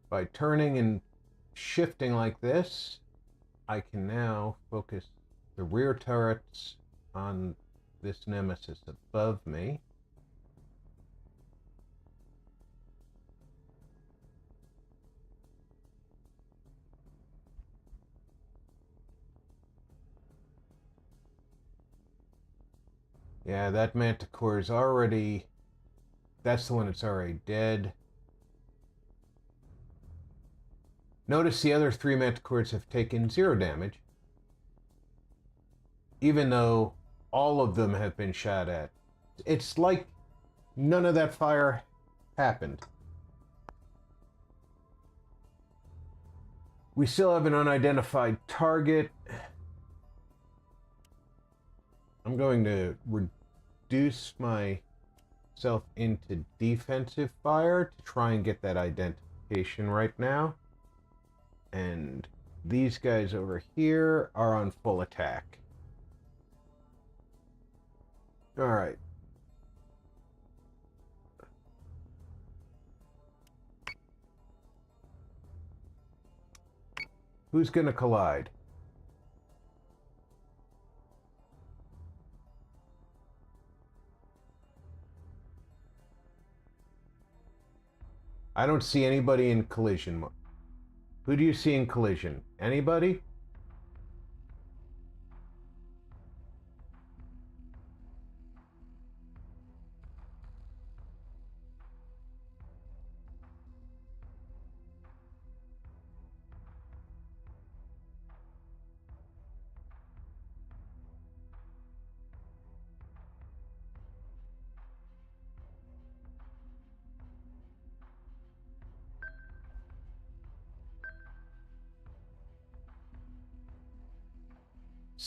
By turning and shifting like this, I can now focus the rear turrets on this Nemesis above me. Yeah, that Manticore is already... That's the one that's already dead. Notice the other three Manticores have taken 0 damage, even though all of them have been shot at. It's like none of that fire happened. We still have an unidentified target. I'm going to reduce myself into defensive fire to try and get that identification right now. And these guys over here are on full attack. All right. Who's going to collide? I don't see anybody in collision mode. Who do you see in collision? Anybody?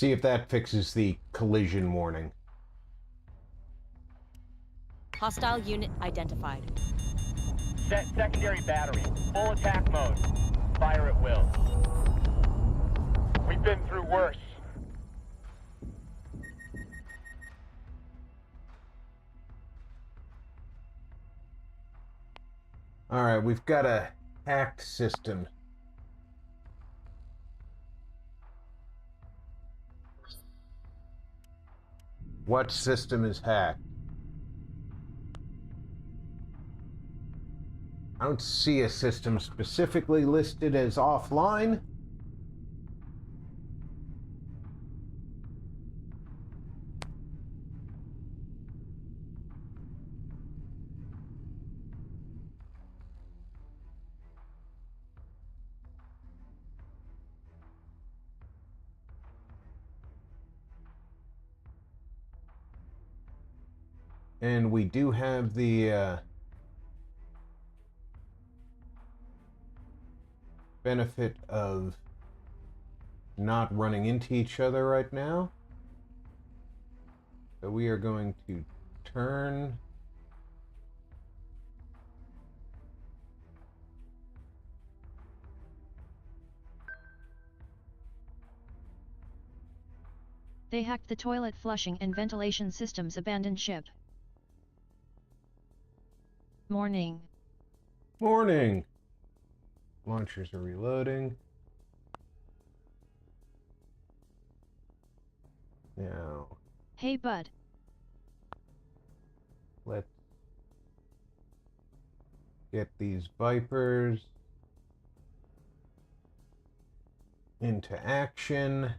See if that fixes the collision warning. Hostile unit identified. Set secondary battery. Full attack mode. Fire at will. We've been through worse. Alright, we've got a hacked system. What system is hacked? I don't see a system specifically listed as offline. And we do have the benefit of not running into each other right now. So we are going to turn They hacked the toilet flushing and ventilation systems abandoned ship. Morning. Morning. Launchers are reloading. Now, Hey bud. let's get these Vipers into action.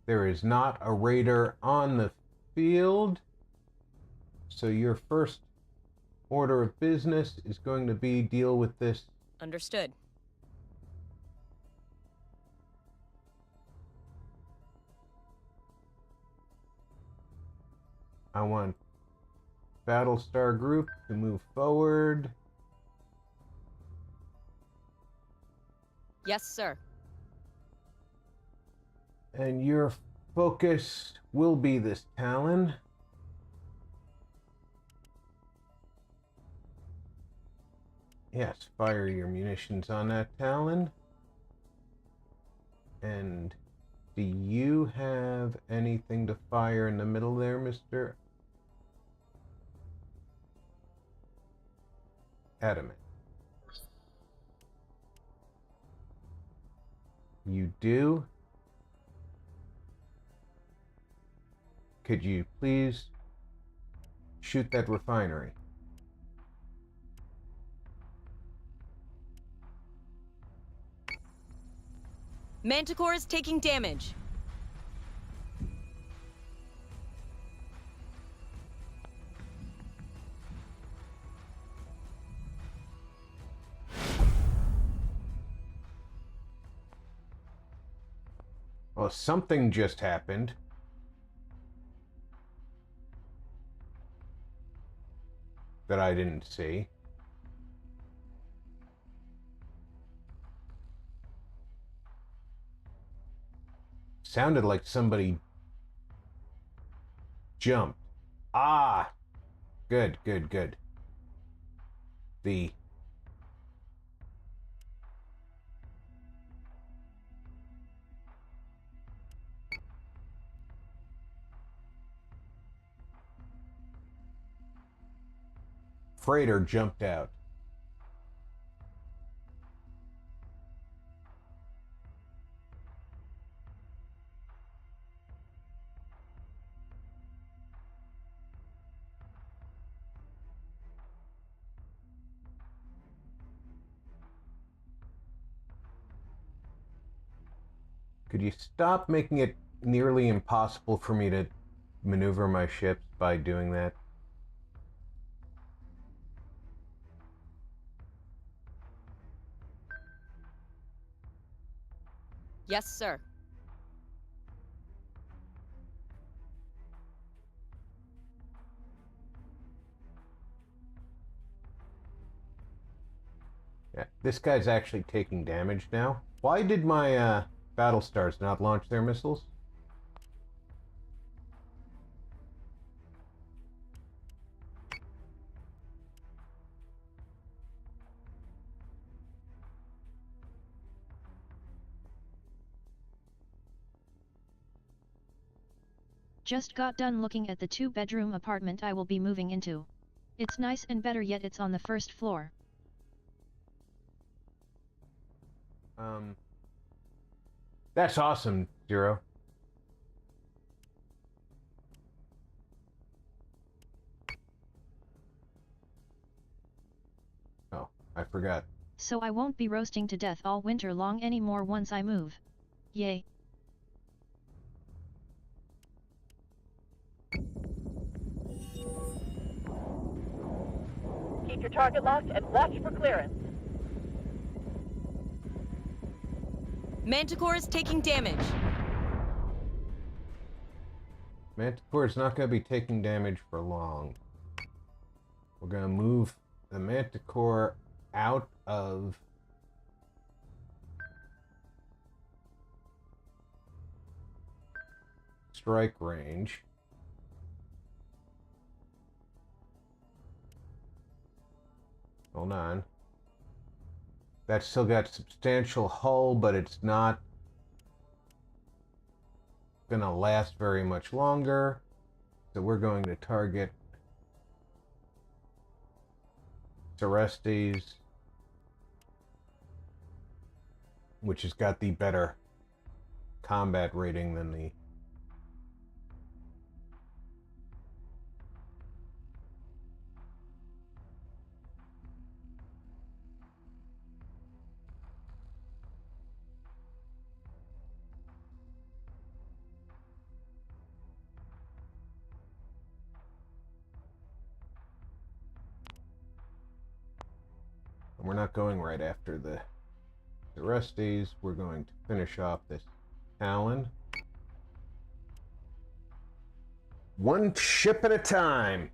There is not a raider on the field, so your first order of business is going to be deal with this. Understood. I want Battlestar group to move forward. Yes, sir. And your focus will be this Talon. Yes, fire your munitions on that Talon. And do you have anything to fire in the middle there, Mr. Adamant? You do? Could you please shoot that refinery? Manticore is taking damage. Well, something just happened. That I didn't see. Sounded like somebody jumped. Ah! Good, good, good. The freighter jumped out. could you stop making it nearly impossible for me to maneuver my ships by doing that? Yes, sir. Yeah, this guy's actually taking damage now. Why did my Battlestars not launch their missiles? Just got done looking at the 2-bedroom apartment I will be moving into. It's nice and better, yet it's on the first floor. That's awesome, Zero. Oh, I forgot. So I won't be roasting to death all winter long anymore once I move. Yay. Keep your target locked and watch for clearance. Manticore is taking damage. Manticore is not going to be taking damage for long. We're going to move the Manticore out of strike range. Hold on. That's still got substantial hull, but it's not gonna last very much longer. So we're going to target Cerestes, which has got the better combat rating than the we're not going right after the Cerestes. We're going to finish off this Talon. One ship at a time.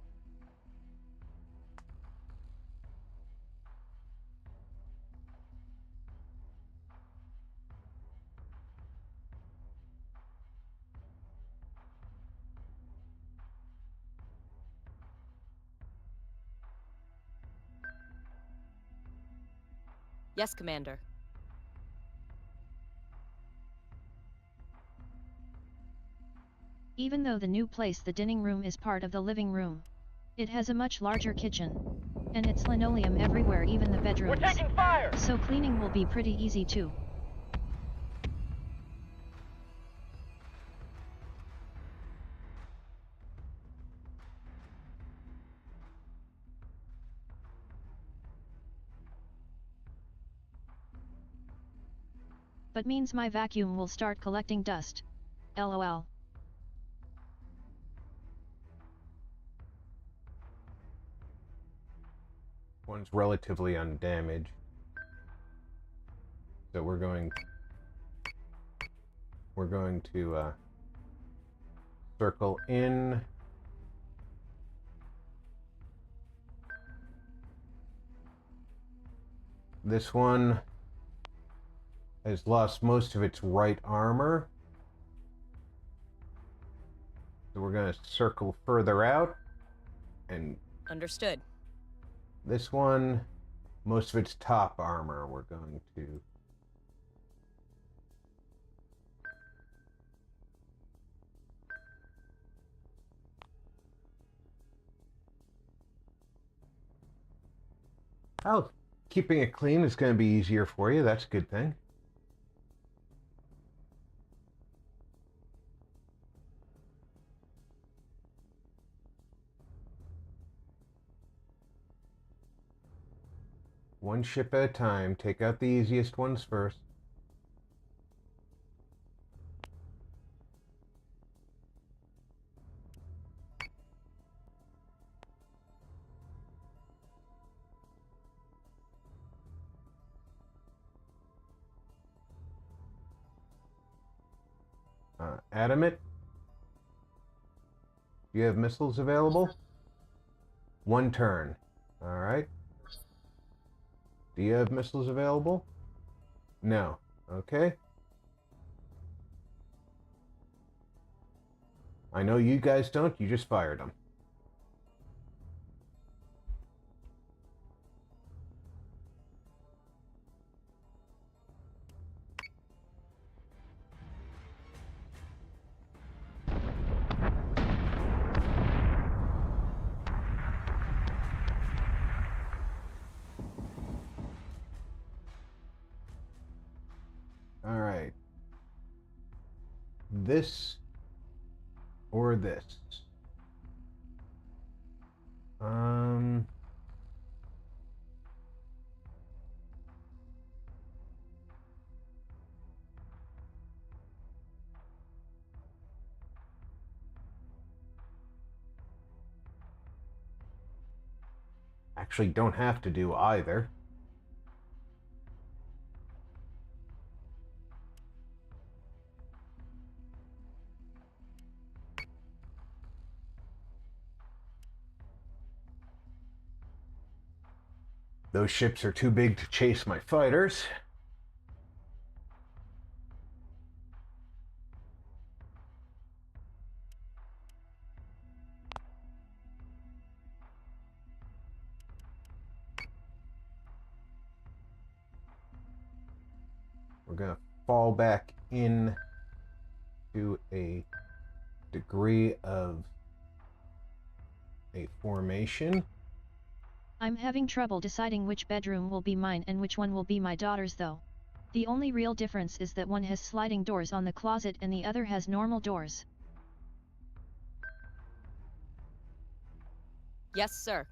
Yes, Commander. Even though the new place, the dining room, is part of the living room, it has a much larger kitchen. And it's linoleum everywhere, even the bedrooms. We're taking fire! So cleaning will be pretty easy too. But means my vacuum will start collecting dust. LOL. One's relatively undamaged. So we're going to circle in. This one has lost most of its right armor. So we're going to circle further out. And Understood. this one, most of its top armor, we're going to oh, keeping it clean is going to be easier for you. That's a good thing. One ship at a time. Take out the easiest ones first. Adamant, do you have missiles available? 1 turn. Alright. Do you have missiles available? No. Okay. I know you guys don't, you just fired them. Alright. This or this? Actually don't have to do either. Those ships are too big to chase my fighters. We're going to fall back in to a degree of a formation. I'm having trouble deciding which bedroom will be mine and which one will be my daughter's though. The only real difference is that one has sliding doors on the closet and the other has normal doors. Yes, sir.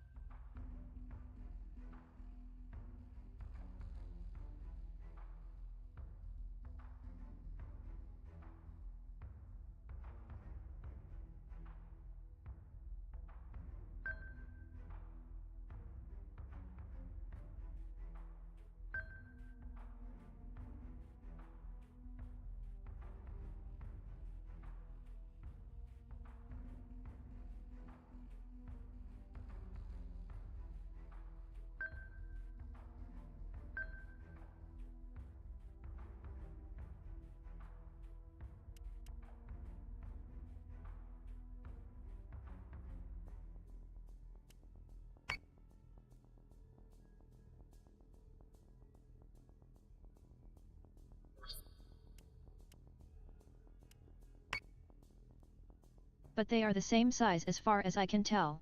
But they are the same size as far as I can tell.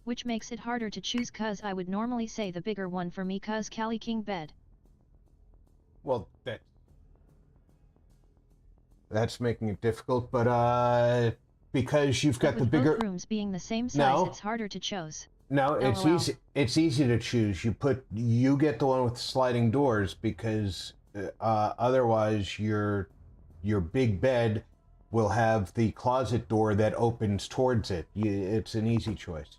Which makes it harder to choose cause I would normally say the bigger one for me cause Cali King bed. Well, that's making it difficult, but because you've got But the with bigger both rooms being the same size, No. it's harder to choose. No, it's LOL. easy. It's easy to choose. You get the one with sliding doors because otherwise your big bed will have the closet door that opens towards it. It's an easy choice.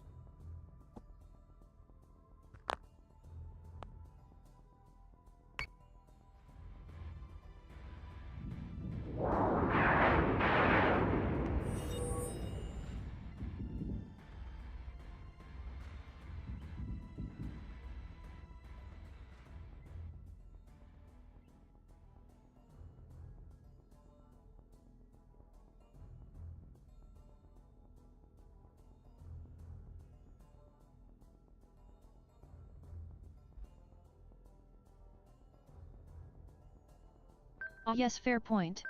Ah yes, fair point.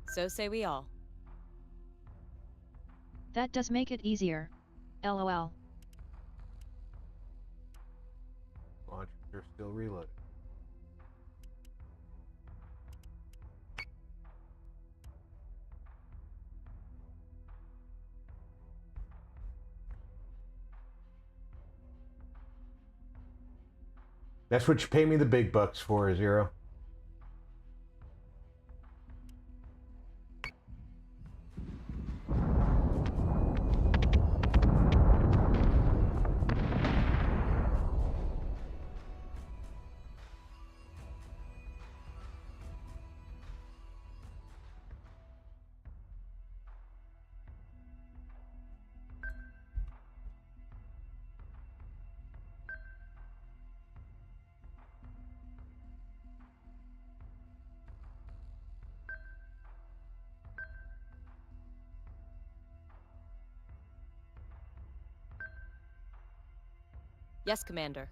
So say we all. That does make it easier. LOL. Launchers are still reloaded. That's what you pay me the big bucks for, Zero. Yes, Commander.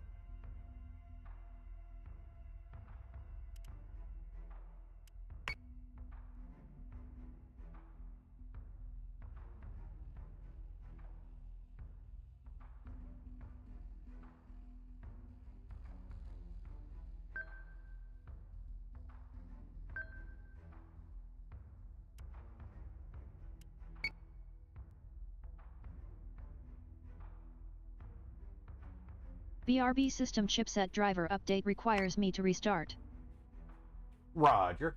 BRB system chipset driver update requires me to restart. Roger.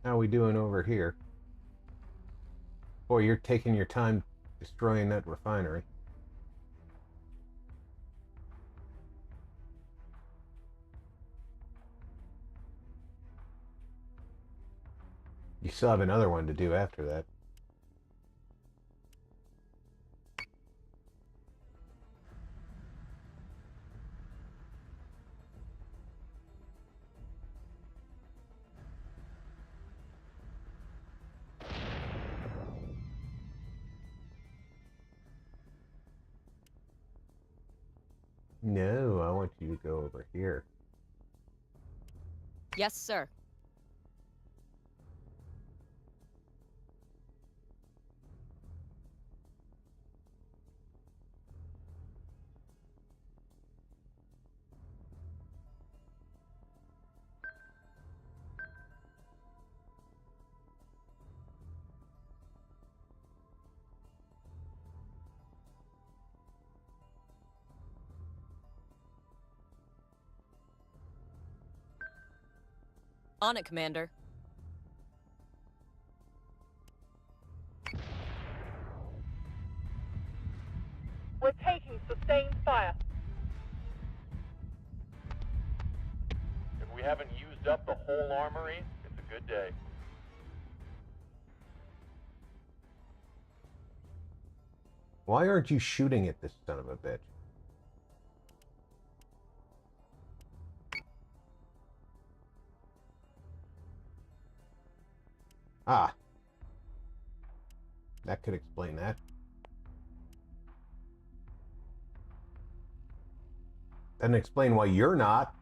How we doing over here? Boy, you're taking your time destroying that refinery. You still have another one to do after that. No, I want you to go over here. Yes, sir. On it, Commander. We're taking sustained fire. If we haven't used up the whole armory, it's a good day. Why aren't you shooting at this son of a bitch? Ah. That could explain that. Doesn't explain why you're not.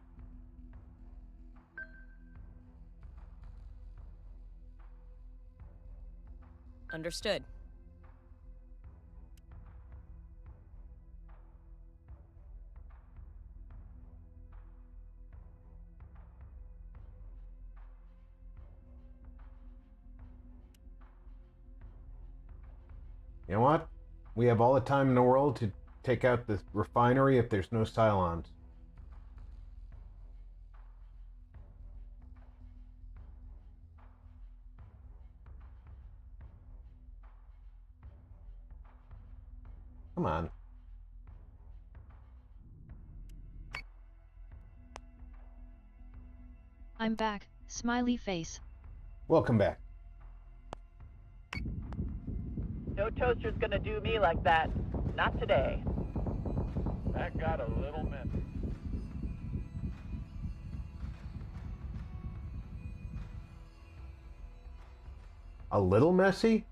Understood. You know what? We have all the time in the world to take out the refinery if there's no Cylons. Come on. I'm back, smiley face. Welcome back. No toaster's gonna do me like that. Not today. That got a little messy. A little messy?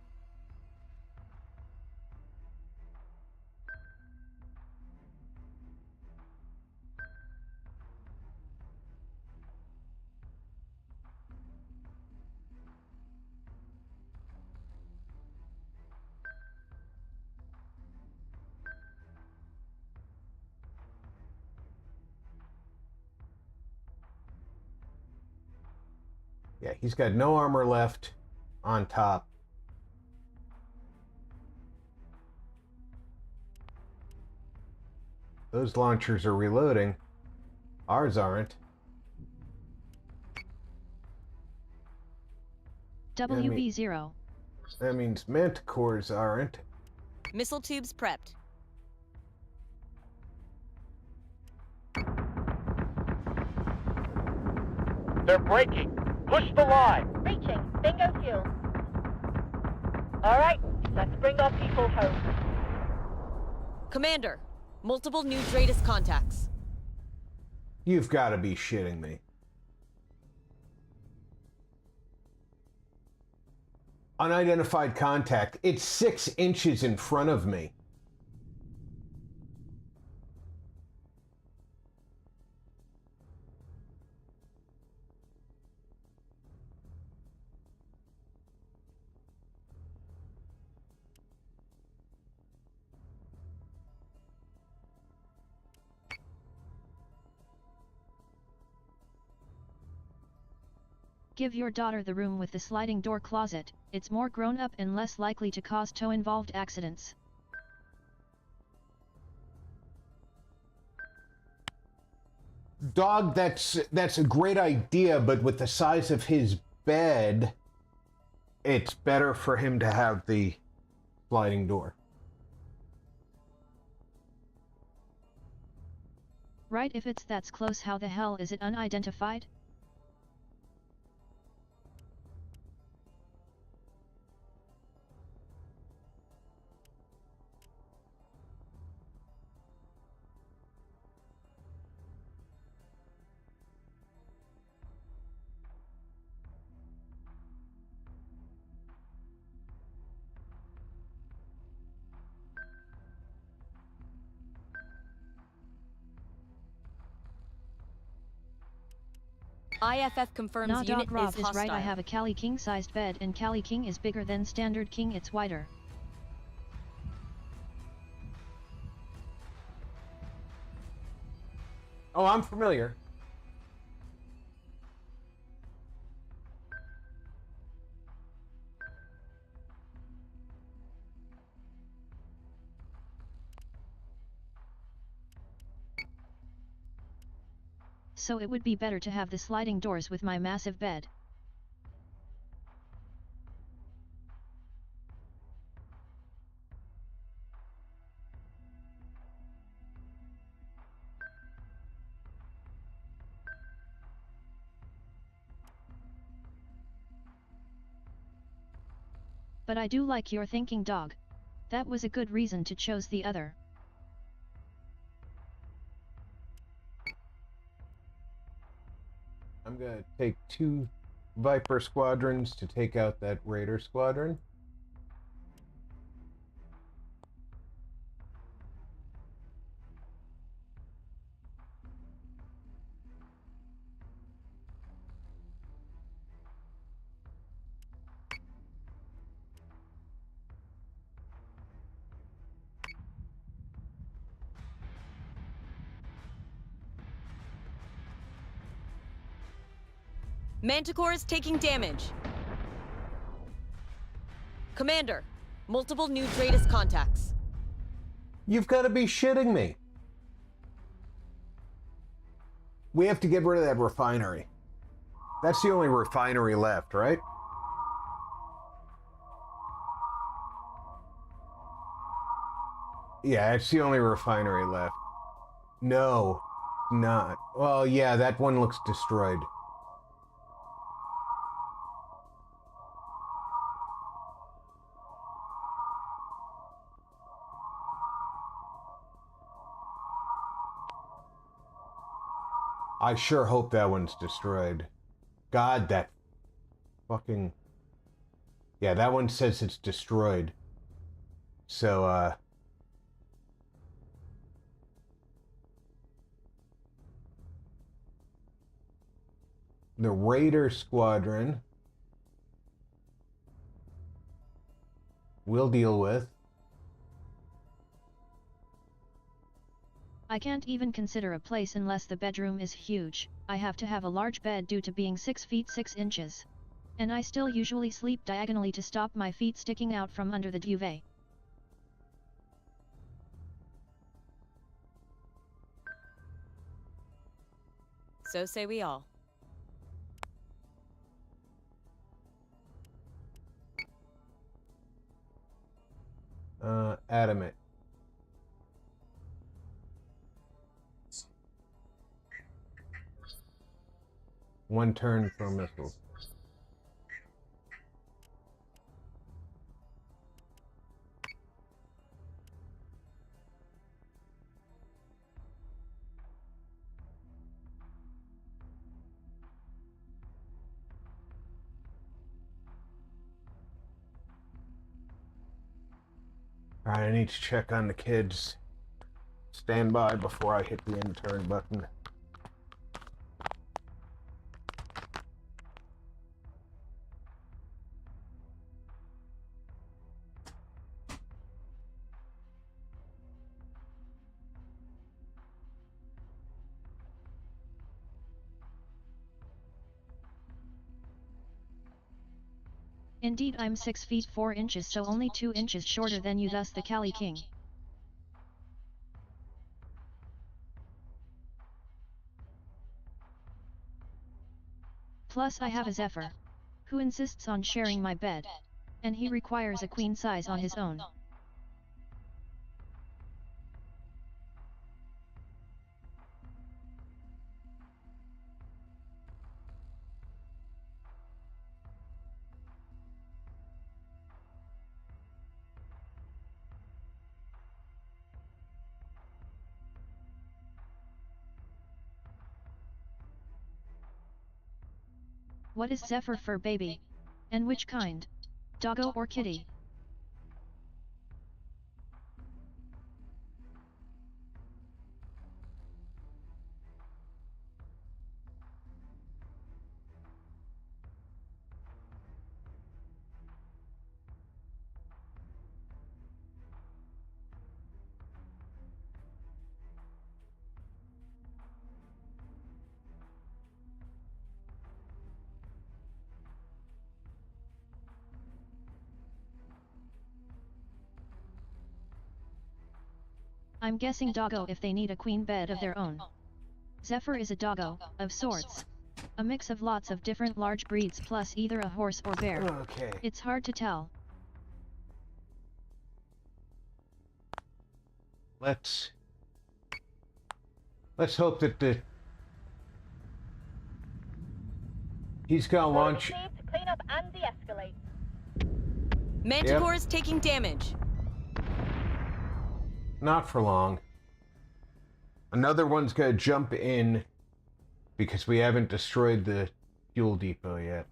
Yeah, he's got no armor left on top. Those launchers are reloading. Ours aren't. WB0. That means Manticores aren't. Missile tubes prepped. They're breaking. Push the line. Reaching. Bingo fuel. All right, let's bring our people home. Commander, multiple new Dratus contacts. You've got to be shitting me. Unidentified contact. It's 6 inches in front of me. Give your daughter the room with the sliding door closet, it's more grown up and less likely to cause toe-involved accidents. Dog, that's a great idea, but with the size of his bed, it's better for him to have the sliding door. Right, if it's that close, how the hell is it unidentified? IFF confirms Nah, unit dog, Rob is is hostile. right, I have a Cali king-sized bed and Cali king is bigger than standard king, it's wider. Oh, I'm familiar. So it would be better to have the sliding doors with my massive bed. But I do like your thinking, dog. That was a good reason to choose the other. I'm gonna take 2 Viper squadrons to take out that Raider squadron. Manticore is taking damage. Commander, multiple new Dratus contacts. You've got to be shitting me. We have to get rid of that refinery. That's the only refinery left, right? Yeah, it's the only refinery left. No, not. Well, yeah, that one looks destroyed. I sure hope that one's destroyed. God, that fucking... Yeah, that one says it's destroyed. So, the Raider Squadron we'll deal with. I can't even consider a place unless the bedroom is huge. I have to have a large bed due to being 6 feet 6 inches. And I still usually sleep diagonally to stop my feet sticking out from under the duvet. So say we all. Adamant. One turn for missiles. Alright, I need to check on the kids. Stand by before I hit the intern button. Indeed, I'm 6 feet 4 inches, so only 2 inches shorter than you, thus the Cali King. Plus I have a Zephyr, who insists on sharing my bed, and he requires a queen size on his own. What is Zephyr fur, baby? And which kind? Doggo or kitty? I'm guessing doggo if they need a queen bed of their own. Zephyr is a doggo, of sorts. A mix of lots of different large breeds plus either a horse or bear. Okay. It's hard to tell. Let's hope that he's gonna launch. Clean up and de-escalate. Manticore is taking damage. Not for long. Another one's gonna jump in because we haven't destroyed the fuel depot yet.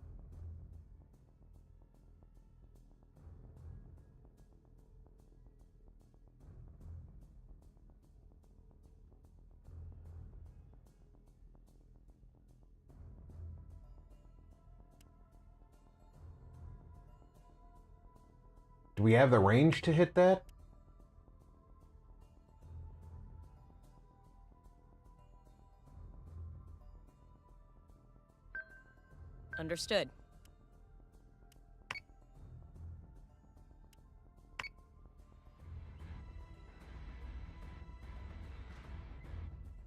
Do we have the range to hit that? Understood.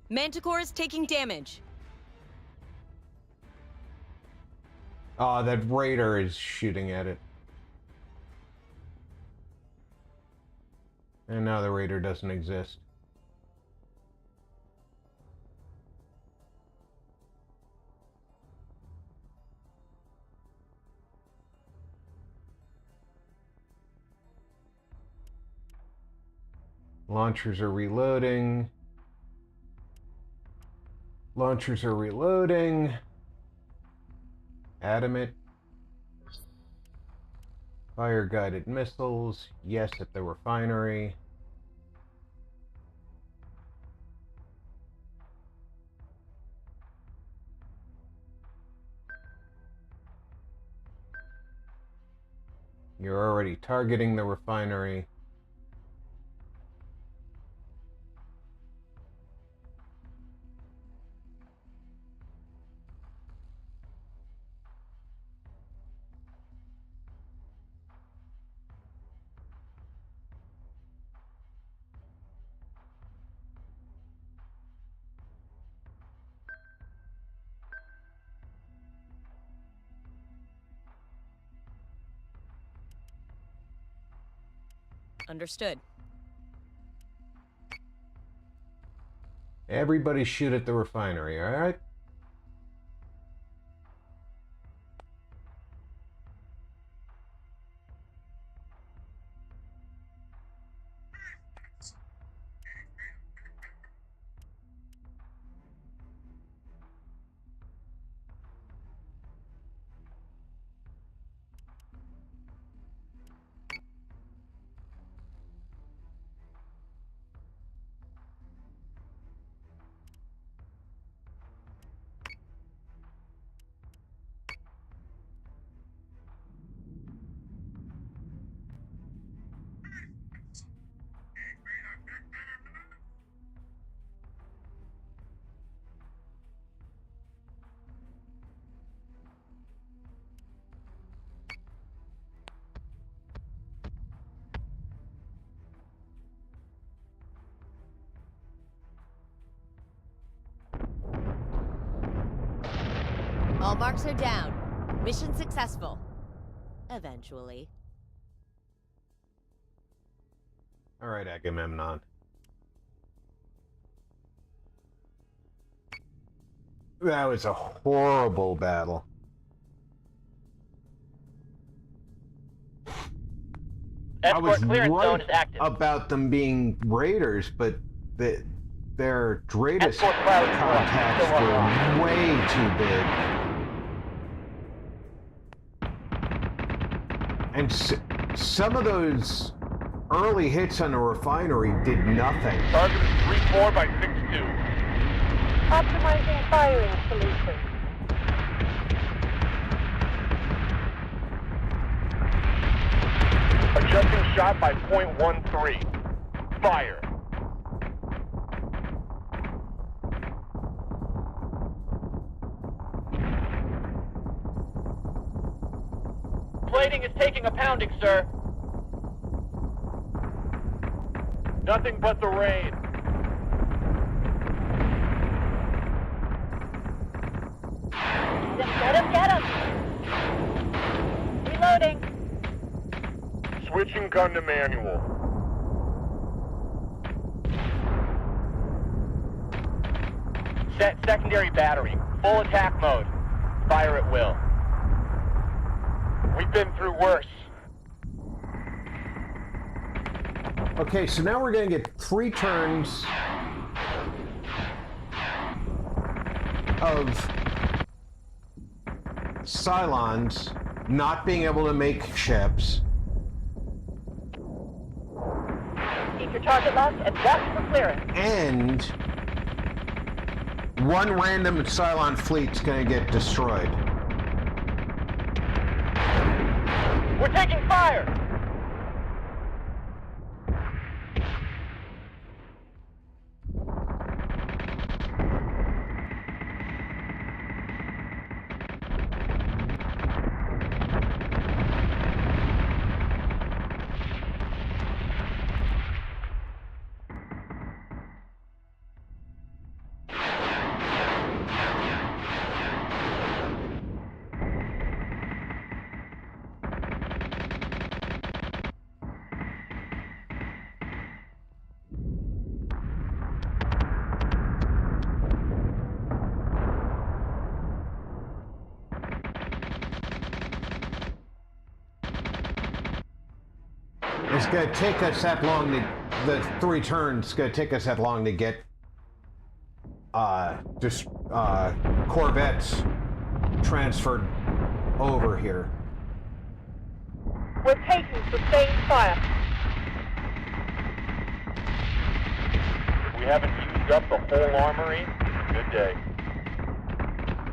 Manticore is taking damage. Oh, that raider is shooting at it. And now the raider doesn't exist. Launchers are reloading. Launchers are reloading. Adamant. Fire-guided missiles. Yes, at the refinery. You're already targeting the refinery. Understood. Everybody shoot at the refinery, alright? All marks are down. Mission successful. Eventually. All right, Agamemnon. That was a horrible battle. I was Escort clearance zone is right active. about them being raiders, but their greatest Escort cloud is contacts still unlocked. were way too big. And some of those early hits on the refinery did nothing. Target is 3-4 by 6-2. Optimizing firing solution. Adjusting shot by .13. Fire. Plating is taking a pounding, sir. Nothing but the rain. Get him, get him! Reloading. Switching gun to manual. Set secondary battery. Full attack mode. Fire at will. We've been through worse. Okay, so now we're going to get 3 turns of Cylons not being able to make ships. Keep your target locked and watch for clearance. And one random Cylon fleet's going to get destroyed. We're taking fire! It's going to take us that long to... The 3 turns going to take us that long to get... Corvettes transferred over here. We're taking sustained fire. We haven't used up the whole armory. Good day.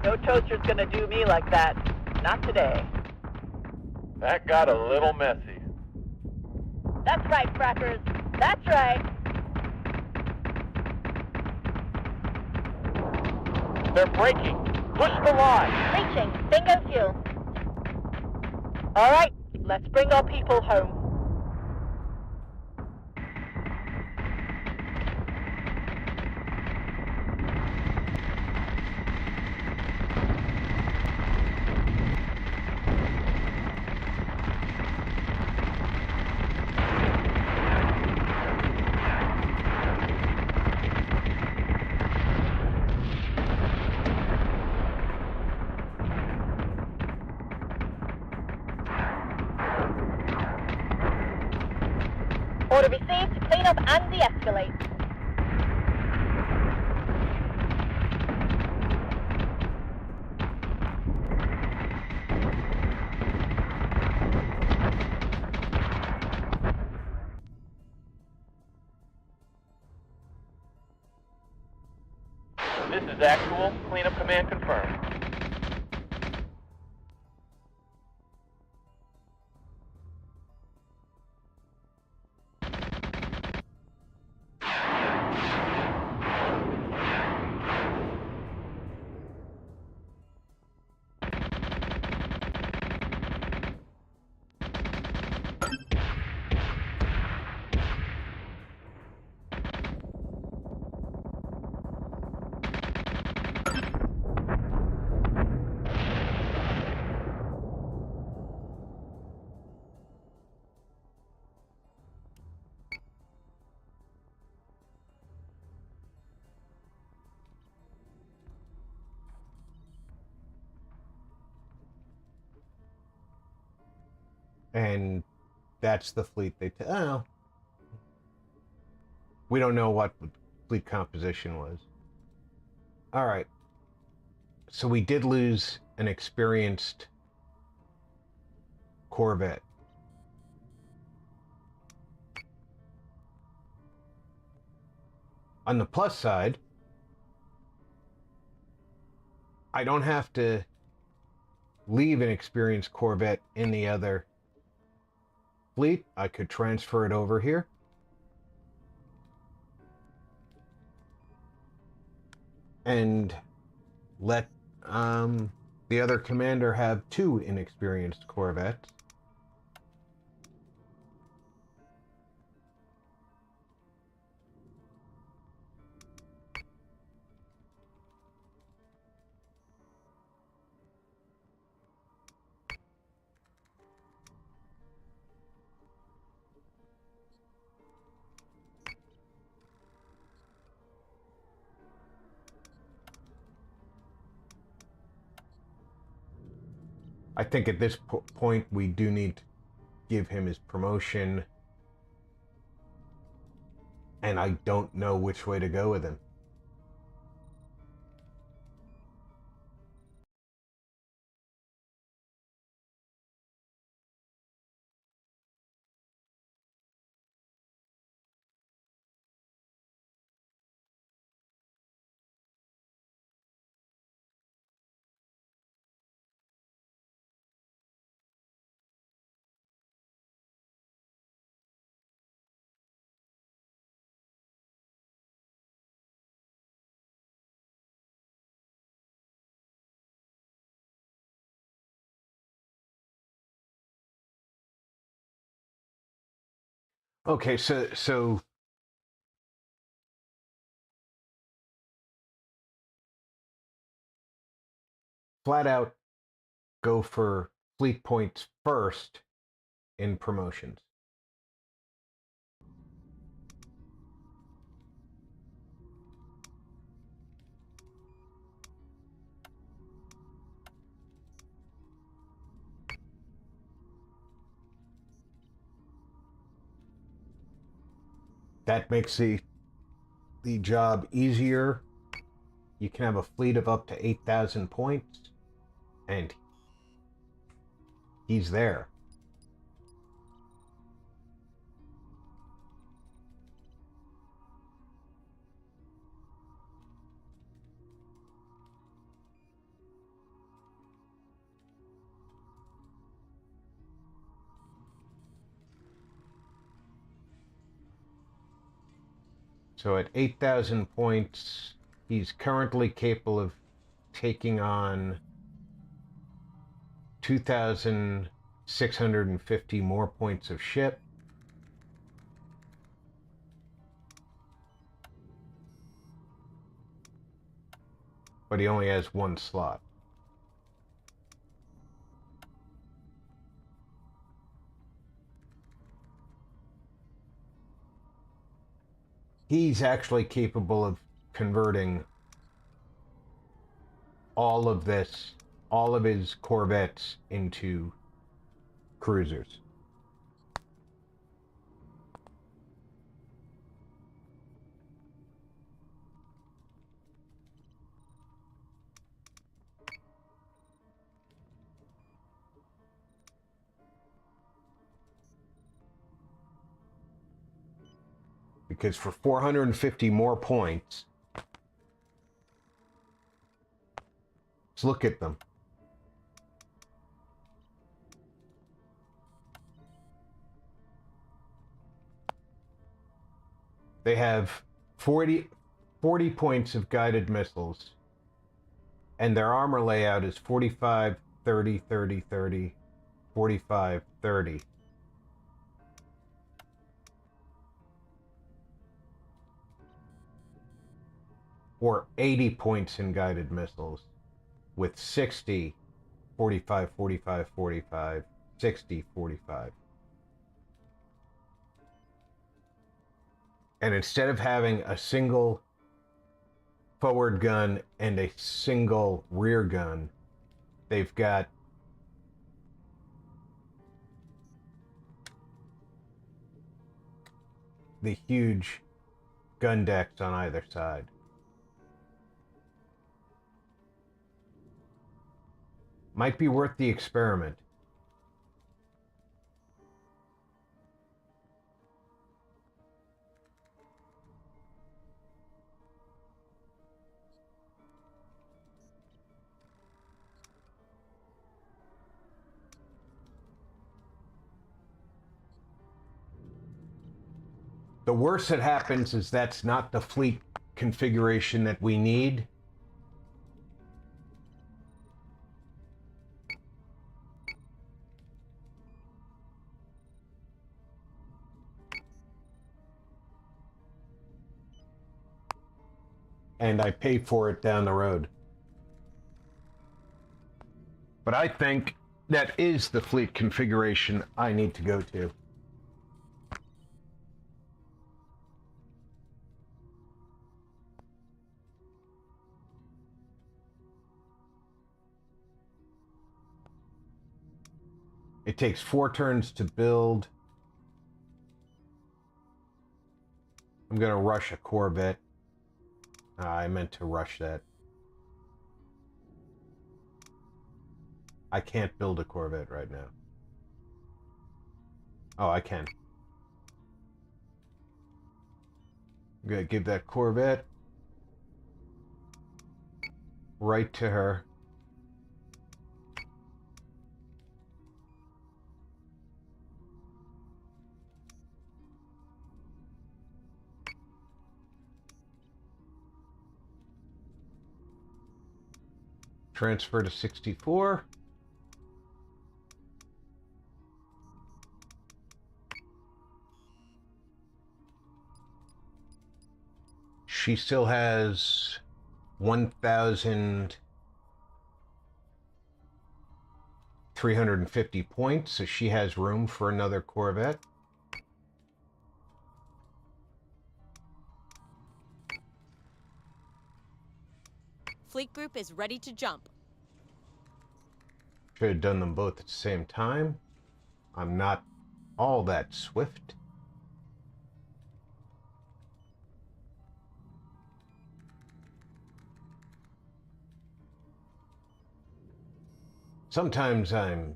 No toaster's gonna do me like that. Not today. That got a little messy. That's right, frackers. That's right. They're breaking. Push the line. Reaching. Bingo fuel. All right, let's bring our people home. Order received. Clean up and de-escalate. This is actual. Cleanup command confirmed. And that's the fleet oh, we don't know what the fleet composition was. All right. So we did lose an experienced corvette. On the plus side, I don't have to leave an experienced corvette in the other fleet. I could transfer it over here. And let the other commander have 2 inexperienced corvettes. I think at this point we do need to give him his promotion, and I don't know which way to go with him. Okay, so flat out go for fleet points first in promotions. That makes the job easier. You can have a fleet of up to 8,000 points, and he's there. So at 8,000 points, he's currently capable of taking on 2,650 more points of ship. But he only has 1 slot. He's actually capable of converting all of his corvettes into cruisers. Because for 450 more points, let's look at them. They have 40 points of guided missiles, and their armor layout is 45, 30, 30, 30, 45, 30. Or 80 points in guided missiles, with 60, 45, 45, 45, 60, 45. And instead of having a single forward gun and a single rear gun, they've got the huge gun decks on either side. Might be worth the experiment. The worst that happens is that's not the fleet configuration that we need. And I pay for it down the road. But I think that is the fleet configuration I need to go to. It takes 4 turns to build. I'm going to rush a Corvette. I meant to rush that. I can't build a Corvette right now. Oh, I can. I'm going to give that Corvette right to her. Transfer to 64. She still has 1,350 points, so she has room for another Corvette. Fleet group is ready to jump. Should have done them both at the same time. I'm not all that swift. Sometimes I'm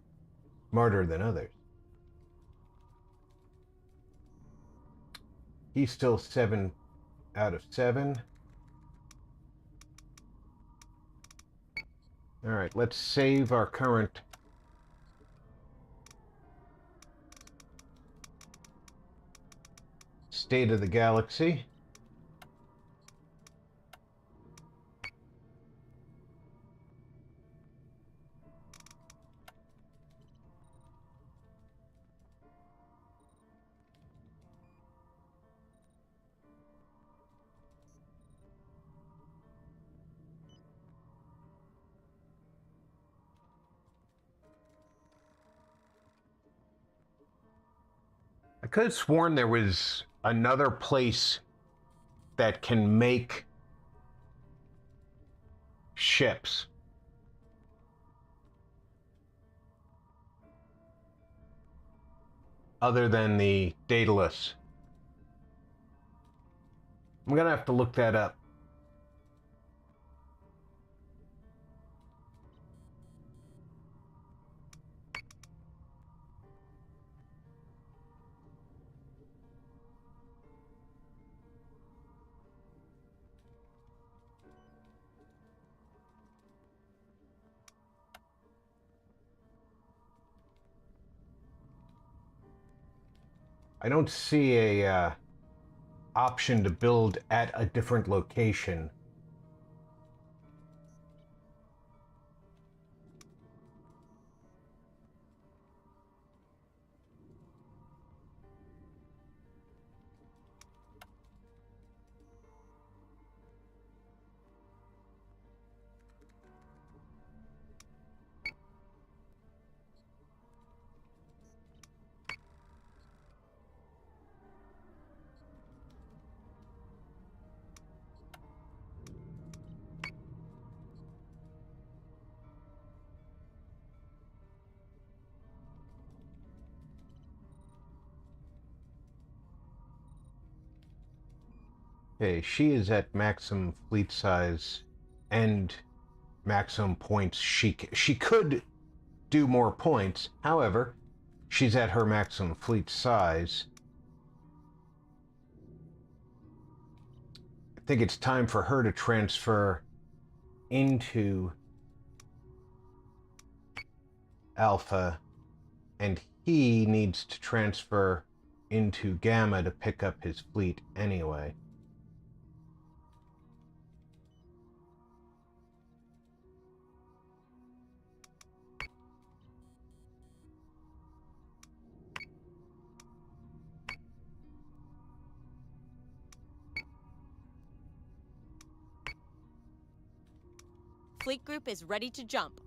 smarter than others. He's still 7 out of 7. All right, let's save our current state of the galaxy. I could have sworn there was another place that can make ships. Other than the Daedalus. I'm gonna have to look that up. I don't see a option to build at a different location. Okay, she is at maximum fleet size and maximum points. She could do more points. However, she's at her maximum fleet size. I think it's time for her to transfer into Alpha, and he needs to transfer into Gamma to pick up his fleet anyway. Fleet group is ready to jump.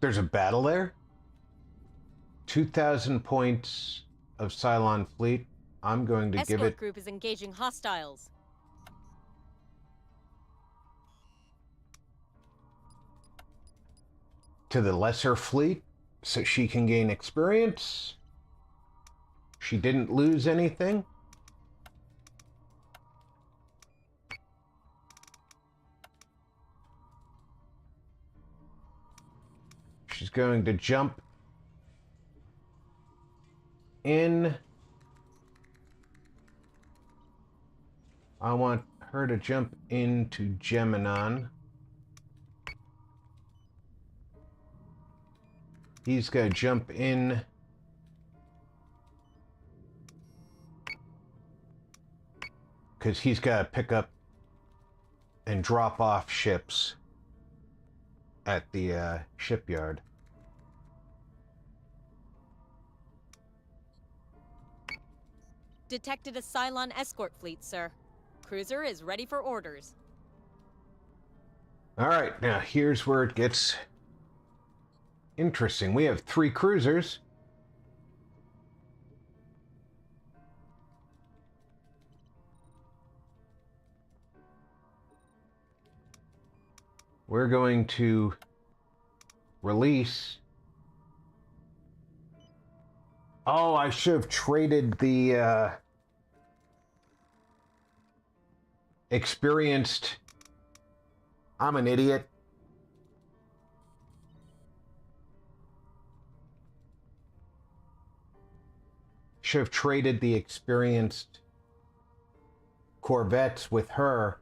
There's a battle there? 2,000 points of Cylon fleet. I'm going to give it... Escort group is engaging hostiles. to the lesser fleet so she can gain experience. She didn't lose anything. She's going to jump in. I want her to jump into Geminon. He's going to jump in because he's got to pick up and drop off ships at the shipyard. Detected a Cylon escort fleet, sir. Cruiser is ready for orders. All right, now here's where it gets interesting. We have 3 cruisers. We're going to release. Oh, I should have traded the experienced. I'm an idiot. Should have traded the experienced corvettes with her.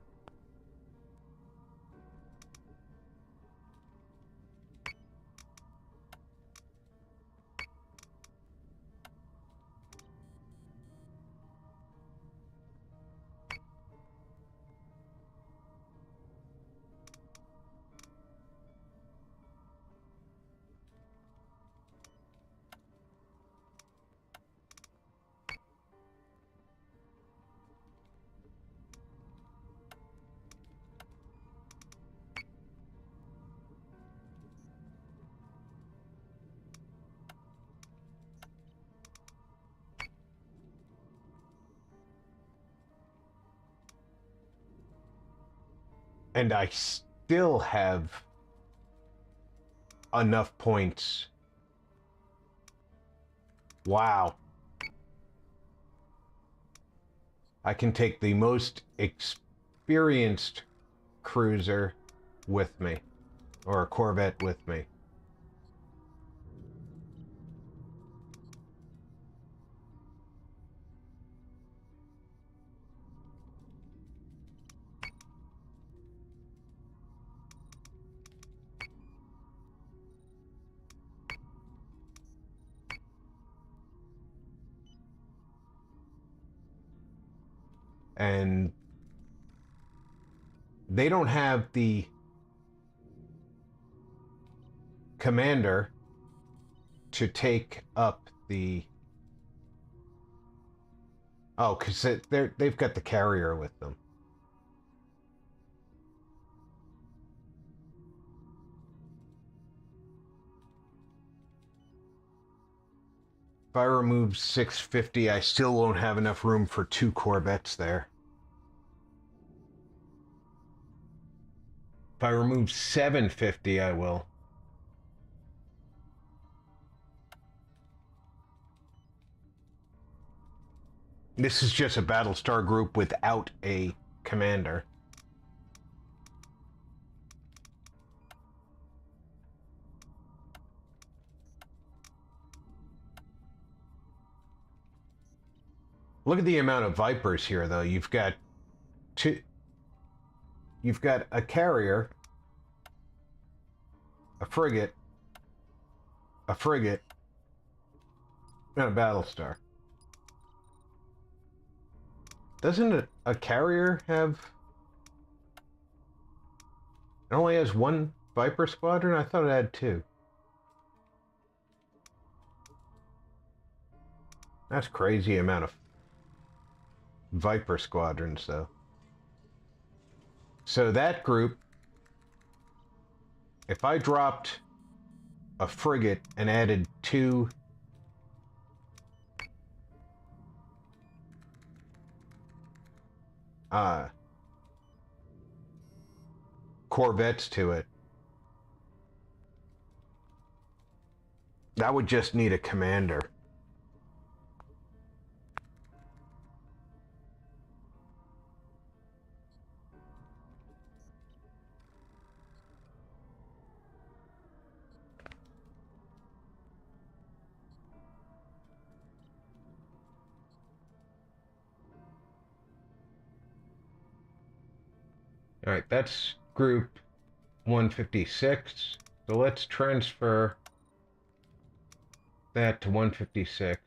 And I still have enough points. Wow. I can take the most experienced cruiser with me, or a corvette with me. And they don't have the commander to take up the... Oh, because they've got the carrier with them. If I remove 650, I still won't have enough room for 2 corvettes there. I remove 750, I will. This is just a Battlestar group without a commander. Look at the amount of Vipers here, though. You've got a carrier, a frigate, and a Battlestar. Doesn't a carrier have... It only has one Viper squadron? I thought it had two. That's crazy amount of Viper squadrons, though. So that group, if I dropped a frigate and added two corvettes to it, that would just need a commander. All right, that's group 156. So let's transfer that to 156.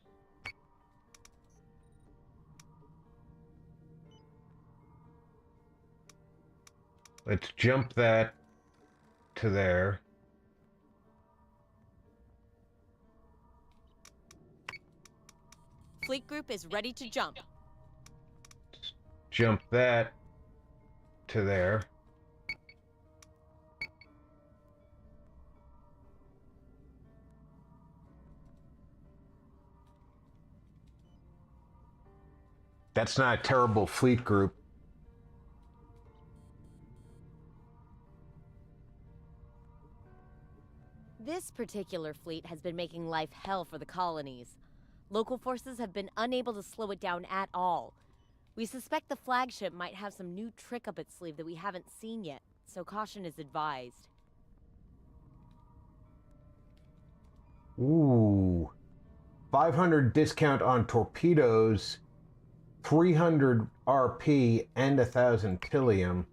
Let's jump that to there. Fleet group is ready to jump. Jump that to there. That's not a terrible fleet group. This particular fleet has been making life hell for the colonies. Local forces have been unable to slow it down at all. We suspect the flagship might have some new trick up its sleeve that we haven't seen yet, so caution is advised. Ooh. 500 discount on torpedoes, 300 RP, and 1,000 Tilium.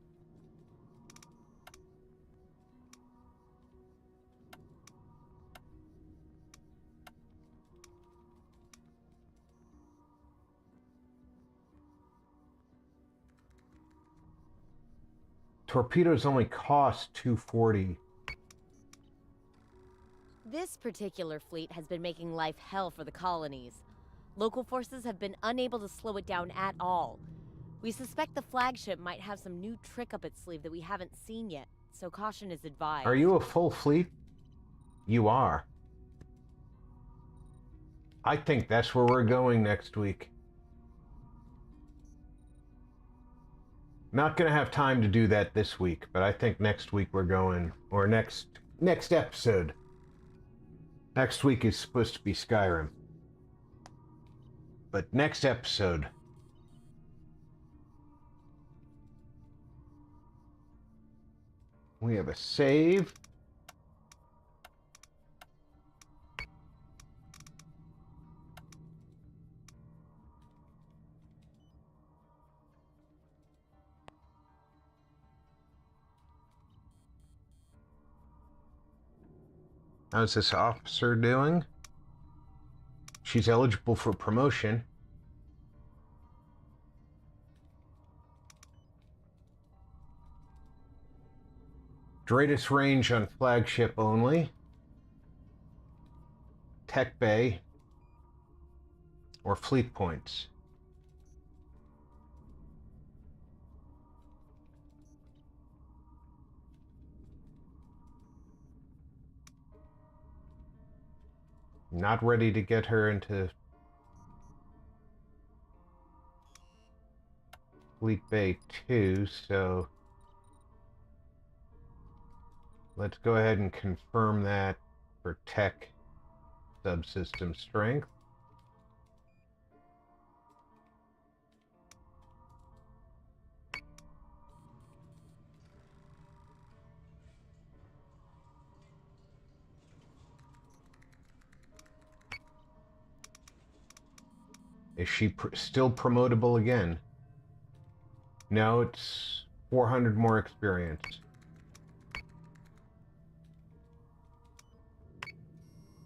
Torpedoes only cost 240. This particular fleet has been making life hell for the colonies. Local forces have been unable to slow it down at all. We suspect the flagship might have some new trick up its sleeve that we haven't seen yet, so caution is advised. Are you a full fleet? You are. I think that's where we're going next week. Not gonna have time to do that this week, but I think next week we're going, or next episode. Next week is supposed to be Skyrim. But next episode. We have a save. How's this officer doing? She's eligible for promotion. Greatest range on flagship only. Tech bay. Or fleet points. Not ready to get her into Fleet Bay 2, so let's go ahead and confirm that for tech subsystem strength. Is she still promotable again? No, it's 400 more experience.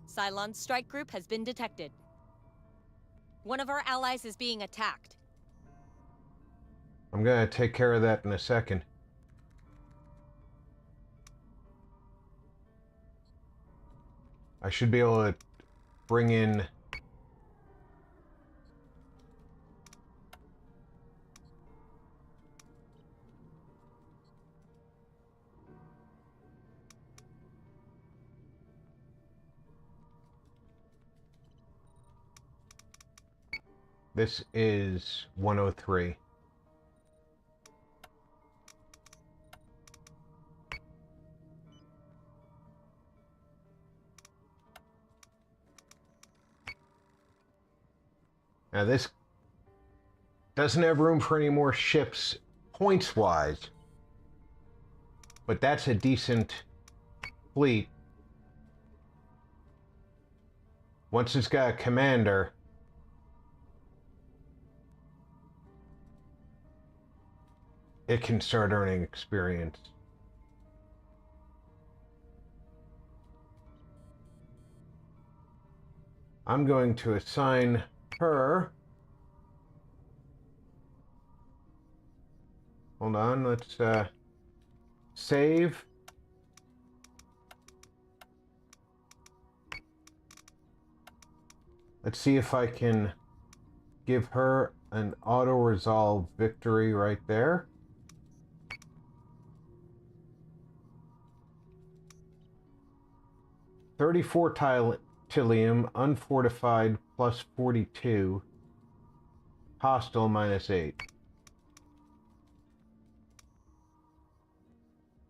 Cylon's strike group has been detected. One of our allies is being attacked. I'm gonna take care of that in a second. I should be able to bring in... This is 103. Now this doesn't have room for any more ships points-wise, but that's a decent fleet. Once it's got a commander, it can start earning experience. I'm going to assign her... Hold on, let's save. Let's see if I can give her an auto-resolve victory right there. $34 tilium, unfortified, plus 42. Hostile, minus 8.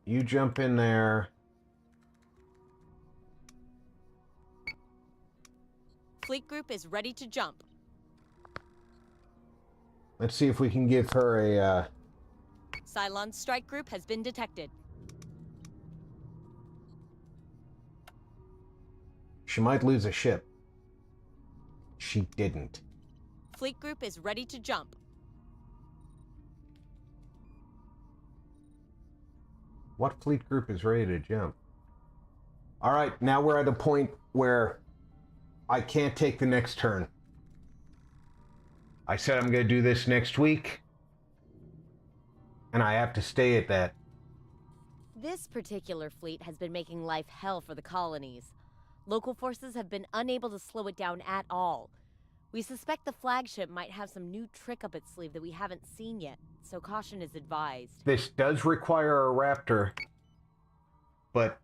You jump in there. Fleet group is ready to jump. Let's see if we can give her a... Cylon's strike group has been detected. She might lose a ship. She didn't. Fleet group is ready to jump. What fleet group is ready to jump? All right, now we're at a point where I can't take the next turn. I said I'm going to do this next week, and I have to stay at that. This particular fleet has been making life hell for the colonies. Local forces have been unable to slow it down at all. We suspect the flagship might have some new trick up its sleeve that we haven't seen yet, so caution is advised. This does require a Raptor, but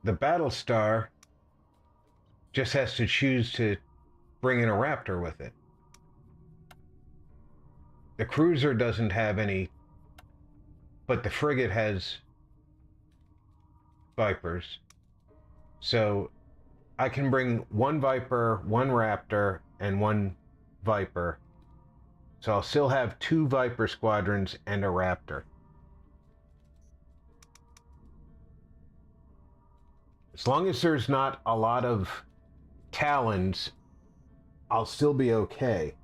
the Battlestar just has to choose to bring in a Raptor with it. The cruiser doesn't have any, but the frigate has Vipers. So I can bring one Viper, one Raptor, and one Viper. So I'll still have 2 Viper squadrons and a Raptor. As long as there's not a lot of Talons, I'll still be okay.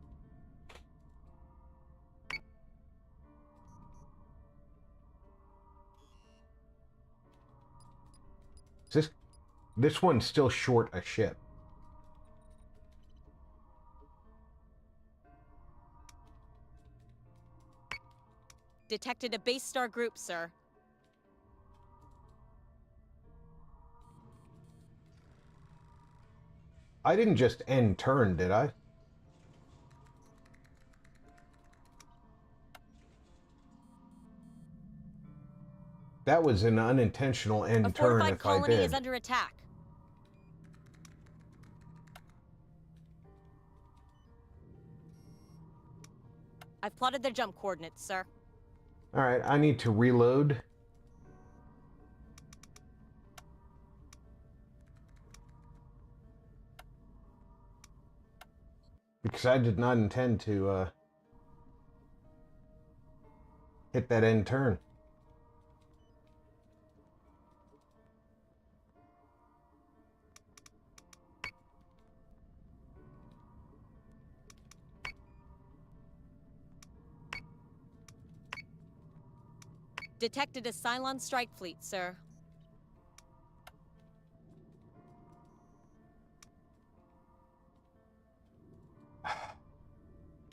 This one's still short a ship. Detected a base star group, sir. I didn't just end turn, did I? That was an unintentional end A turn fortified if I colony did. is under attack. I've plotted their jump coordinates, sir. All right, I need to reload. Because I did not intend to hit that end turn. Detected a Cylon strike fleet, sir.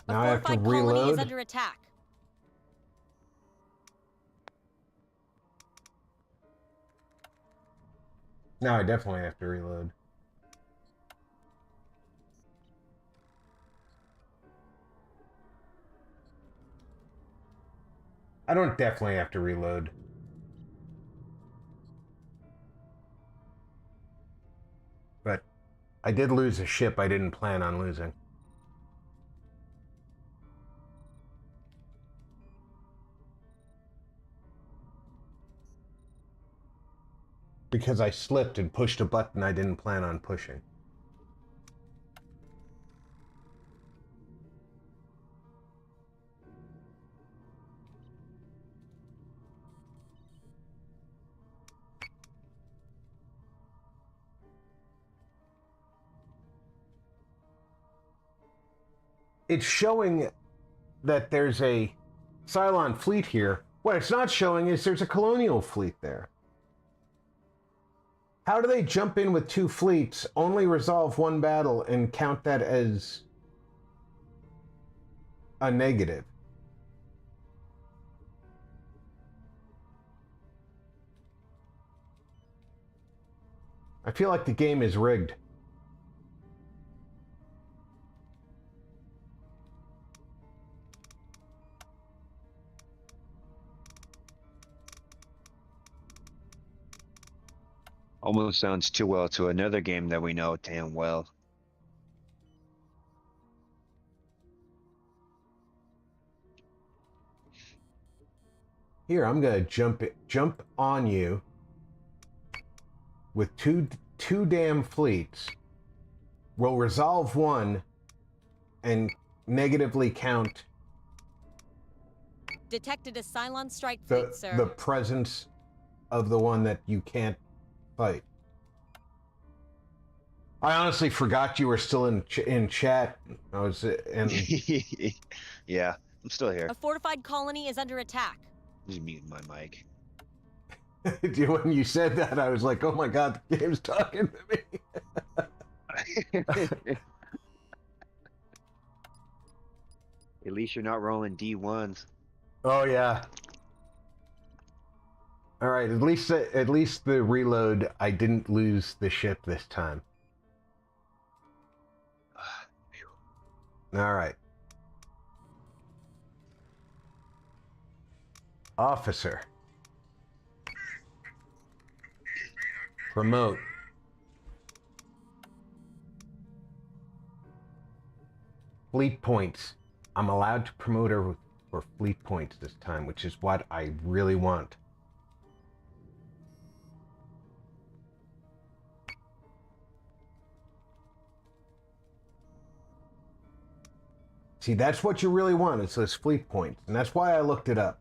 Now A I have to fortified colony is reload. under attack. Now I definitely have to reload. I don't definitely have to reload. But I did lose a ship I didn't plan on losing. Because I slipped and pushed a button I didn't plan on pushing. It's showing that there's a Cylon fleet here. What it's not showing is there's a colonial fleet there. How do they jump in with two fleets, only resolve one battle, and count that as a negative? I feel like the game is rigged. Almost sounds too well to another game that we know damn well. Here, I'm gonna jump on you with two damn fleets. We'll resolve one and negatively count Detected a Cylon strike the fleet, sir. the presence of the one that you can't fight. I honestly forgot you were still in chat. I was and Yeah, I'm still here. A fortified colony is under attack. Just muting my mic. when you said that, I was like, "Oh my god, the game's talking to me." At least you're not rolling D1s. Oh yeah. All right. At least the reload, I didn't lose the ship this time. All right. Officer. Promote. Fleet points. I'm allowed to promote her for fleet points this time, which is what I really want. See, that's what you really want, is those fleet points. And that's why I looked it up.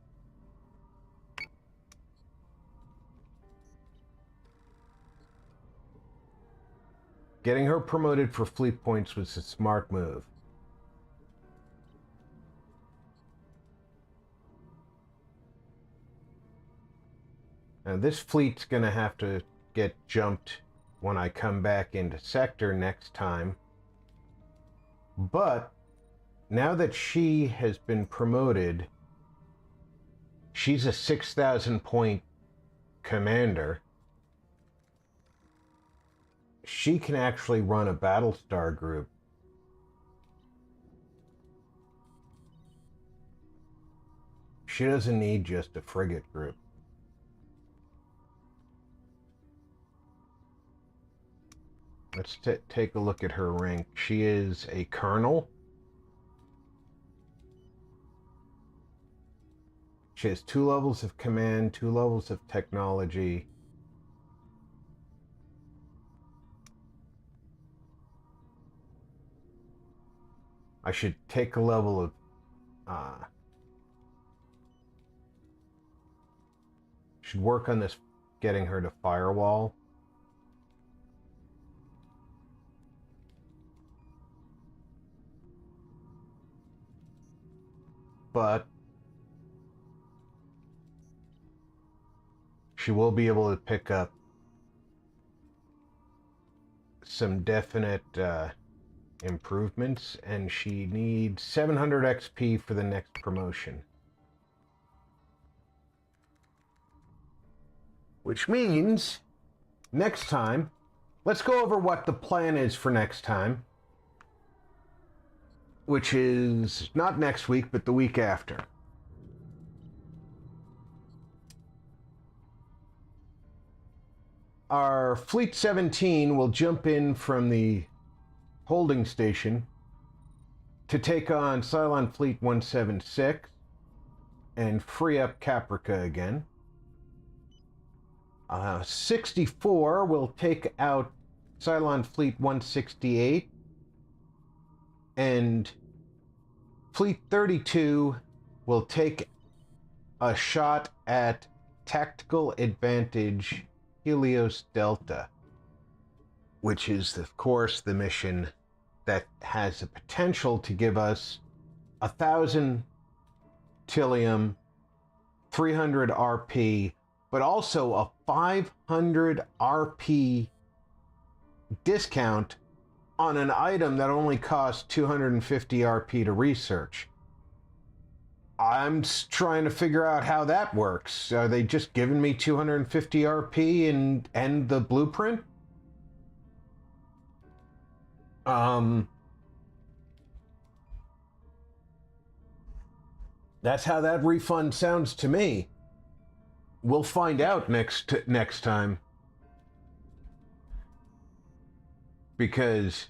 Getting her promoted for fleet points was a smart move. Now this fleet's gonna have to get jumped when I come back into sector next time. But now that she has been promoted, she's a 6,000 point commander. She can actually run a Battlestar group. She doesn't need just a frigate group. Let's take a look at her rank. She is a colonel. She has 2 levels of command, 2 levels of technology. I should take a level of should work on this, getting her to firewall. But she will be able to pick up some definite improvements, and she needs 700 XP for the next promotion. Which means, next time, let's go over what the plan is for next time. Which is not next week, but the week after. Our Fleet 17 will jump in from the holding station to take on Cylon Fleet 176 and free up Caprica again. 64 will take out Cylon Fleet 168, and Fleet 32 will take a shot at Tactical Advantage Helios Delta, which is, of course, the mission that has the potential to give us 1,000 Tilium, 300 RP, but also a 500 RP discount on an item that only costs 250 RP to research. I'm trying to figure out how that works. Are they just giving me 250 RP and the blueprint? That's how that refund sounds to me. We'll find out next time. Because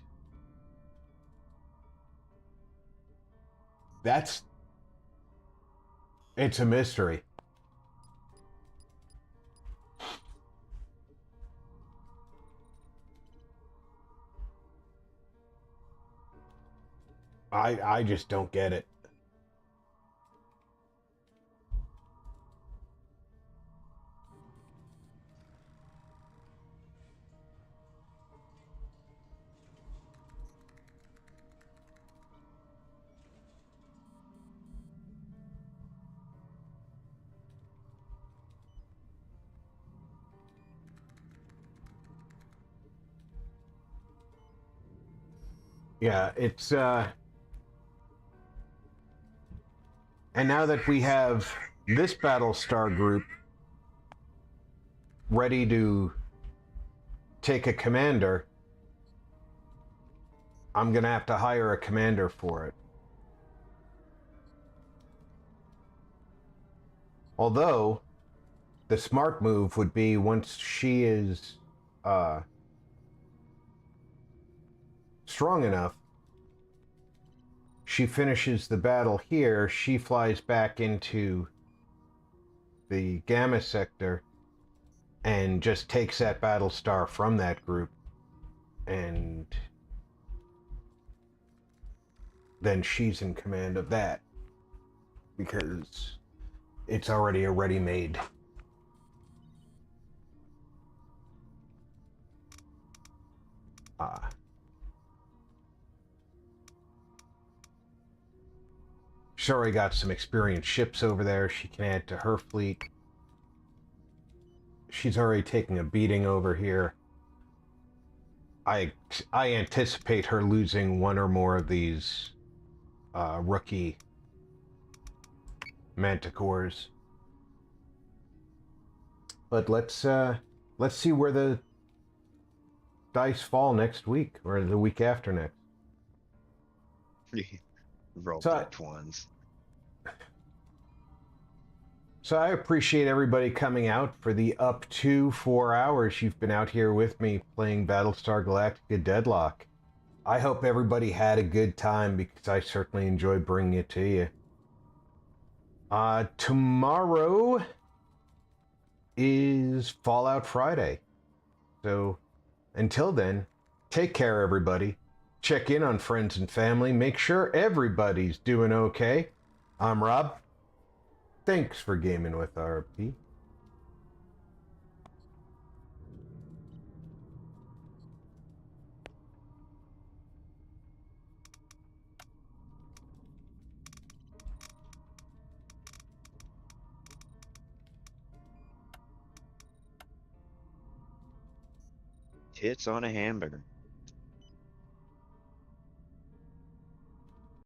it's a mystery. I just don't get it. Yeah, it's and now that we have this Battlestar group ready to take a commander, I'm gonna have to hire a commander for it. Although, the smart move would be, once she is strong enough, she finishes the battle here, she flies back into the Gamma sector and just takes that Battlestar from that group, and then she's in command of that, because it's already a ready-made. She's already got some experienced ships over there she can add to her fleet. She's already taking a beating over here. I anticipate her losing one or more of these rookie manticores. But let's see where the dice fall next week, or the week after next. Roll picked ones. So I appreciate everybody coming out for the up to 4 hours you've been out here with me playing Battlestar Galactica Deadlock. I hope everybody had a good time, because I certainly enjoyed bringing it to you. Tomorrow is Fallout Friday. So until then, take care, everybody. check in on friends and family, make sure everybody's doing okay. I'm Rob. Thanks for gaming with RP. Tits on a hamburger.